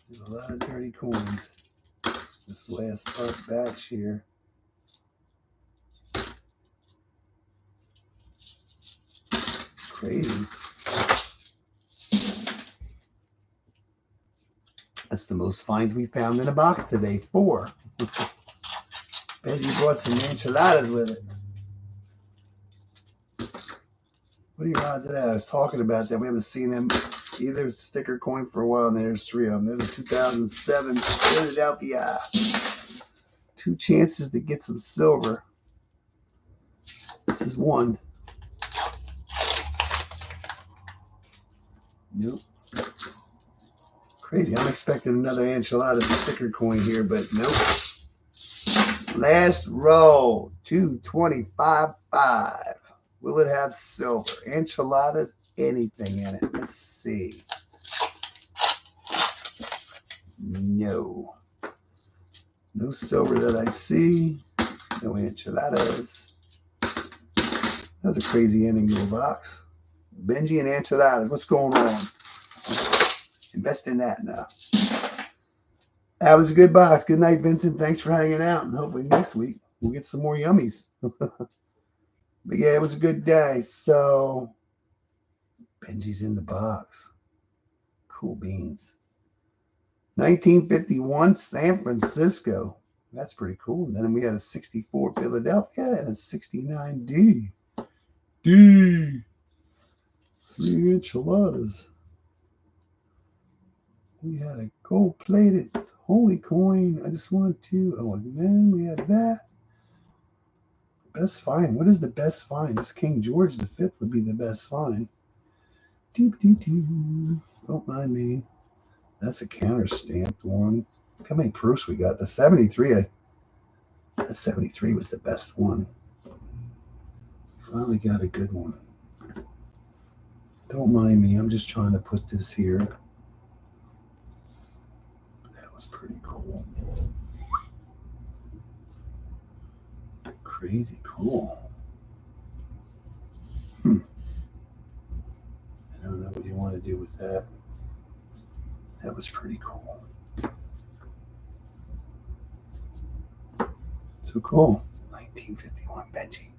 There's a lot of dirty coins. This last batch here. Crazy. That's the most finds we found in a box today. 4. Benji brought some enchiladas with it. What are your odds of that? I was talking about that. We haven't seen them either sticker coin for a while, and there's 3 of them. There's a 2007 Philadelphia. 2 chances to get some silver. This is 1. Nope. Crazy. I'm expecting another enchilada sticker coin here, but nope. Last roll. 225.5. Will it have silver? Enchiladas, anything in it. Let's see. No. No silver that I see. No enchiladas. That was a crazy ending to a box. Benji and enchiladas. What's going on? Invest in that now. That was a good box. Good night, Vincent. Thanks for hanging out. And hopefully next week we'll get some more yummies. But yeah, it was a good day. So Benji's in the box. Cool beans. 1951 San Francisco. That's pretty cool. And then we had a 64 Philadelphia and a 69 D. 3 enchiladas. We had a gold-plated holy coin. I just want to. Oh, and then we had that. Best find. What is the best find? This King George V would be the best find. Don't mind me. That's a counter-stamped one. Look how many proofs we got. The 73. That 73 was the best one. Finally got a good one. Don't mind me. I'm just trying to put this here. That was pretty cool. Crazy cool. I don't know what you want to do with that. That was pretty cool. So cool. 1951 Benji.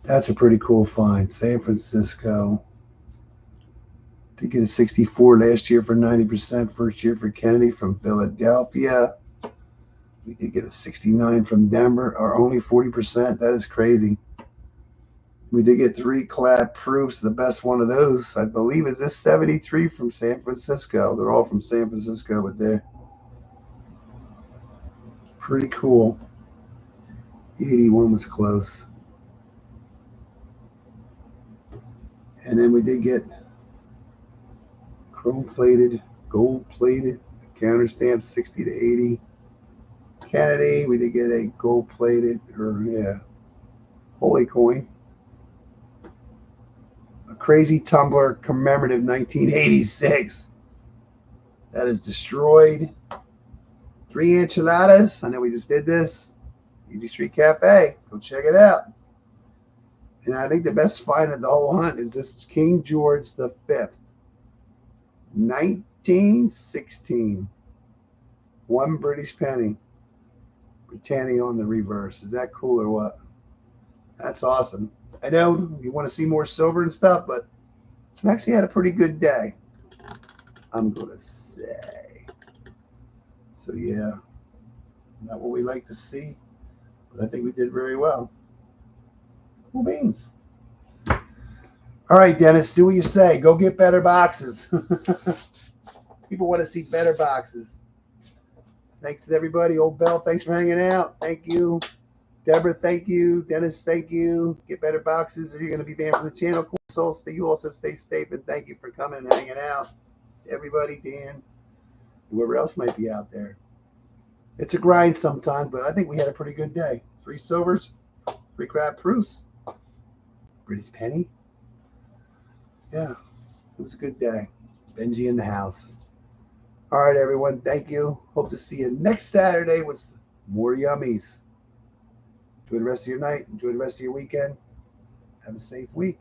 That's a pretty cool find. San Francisco. Did get a 64 last year for 90%. First year for Kennedy from Philadelphia. We did get a 69 from Denver, or only 40%. That is crazy. We did get 3 clad proofs. The best one of those, I believe, is this 73 from San Francisco. They're all from San Francisco, but they're pretty cool. 81 was close. And then we did get chrome-plated, gold-plated, counter-stamped 60 to 80. Kennedy, we did get a gold-plated, holy coin. A crazy tumbler commemorative 1986. That is destroyed. 3 enchiladas. I know we just did this. Easy Street Cafe. Go check it out. And I think the best find of the whole hunt is this King George the Fifth, 1916. One British penny. Britannia on the reverse. Is that cool or what? That's awesome. I know you want to see more silver and stuff, but I actually had a pretty good day, I'm going to say. So, yeah, not what we like to see, but I think we did very well. Cool beans. All right, Dennis, do what you say. Go get better boxes. People want to see better boxes. Thanks to everybody. Old Bell, thanks for hanging out. Thank you. Deborah, thank you. Dennis, thank you. Get better boxes. If you're going to be banned from the channel, so you also stay safe, and thank you for coming and hanging out. Everybody, Dan, whoever else might be out there. It's a grind sometimes, but I think we had a pretty good day. 3 silvers, 3 crab proofs, British penny. Yeah, it was a good day. Benji in the house. All right, everyone. Thank you. Hope to see you next Saturday with more yummies. Enjoy the rest of your night. Enjoy the rest of your weekend. Have a safe week.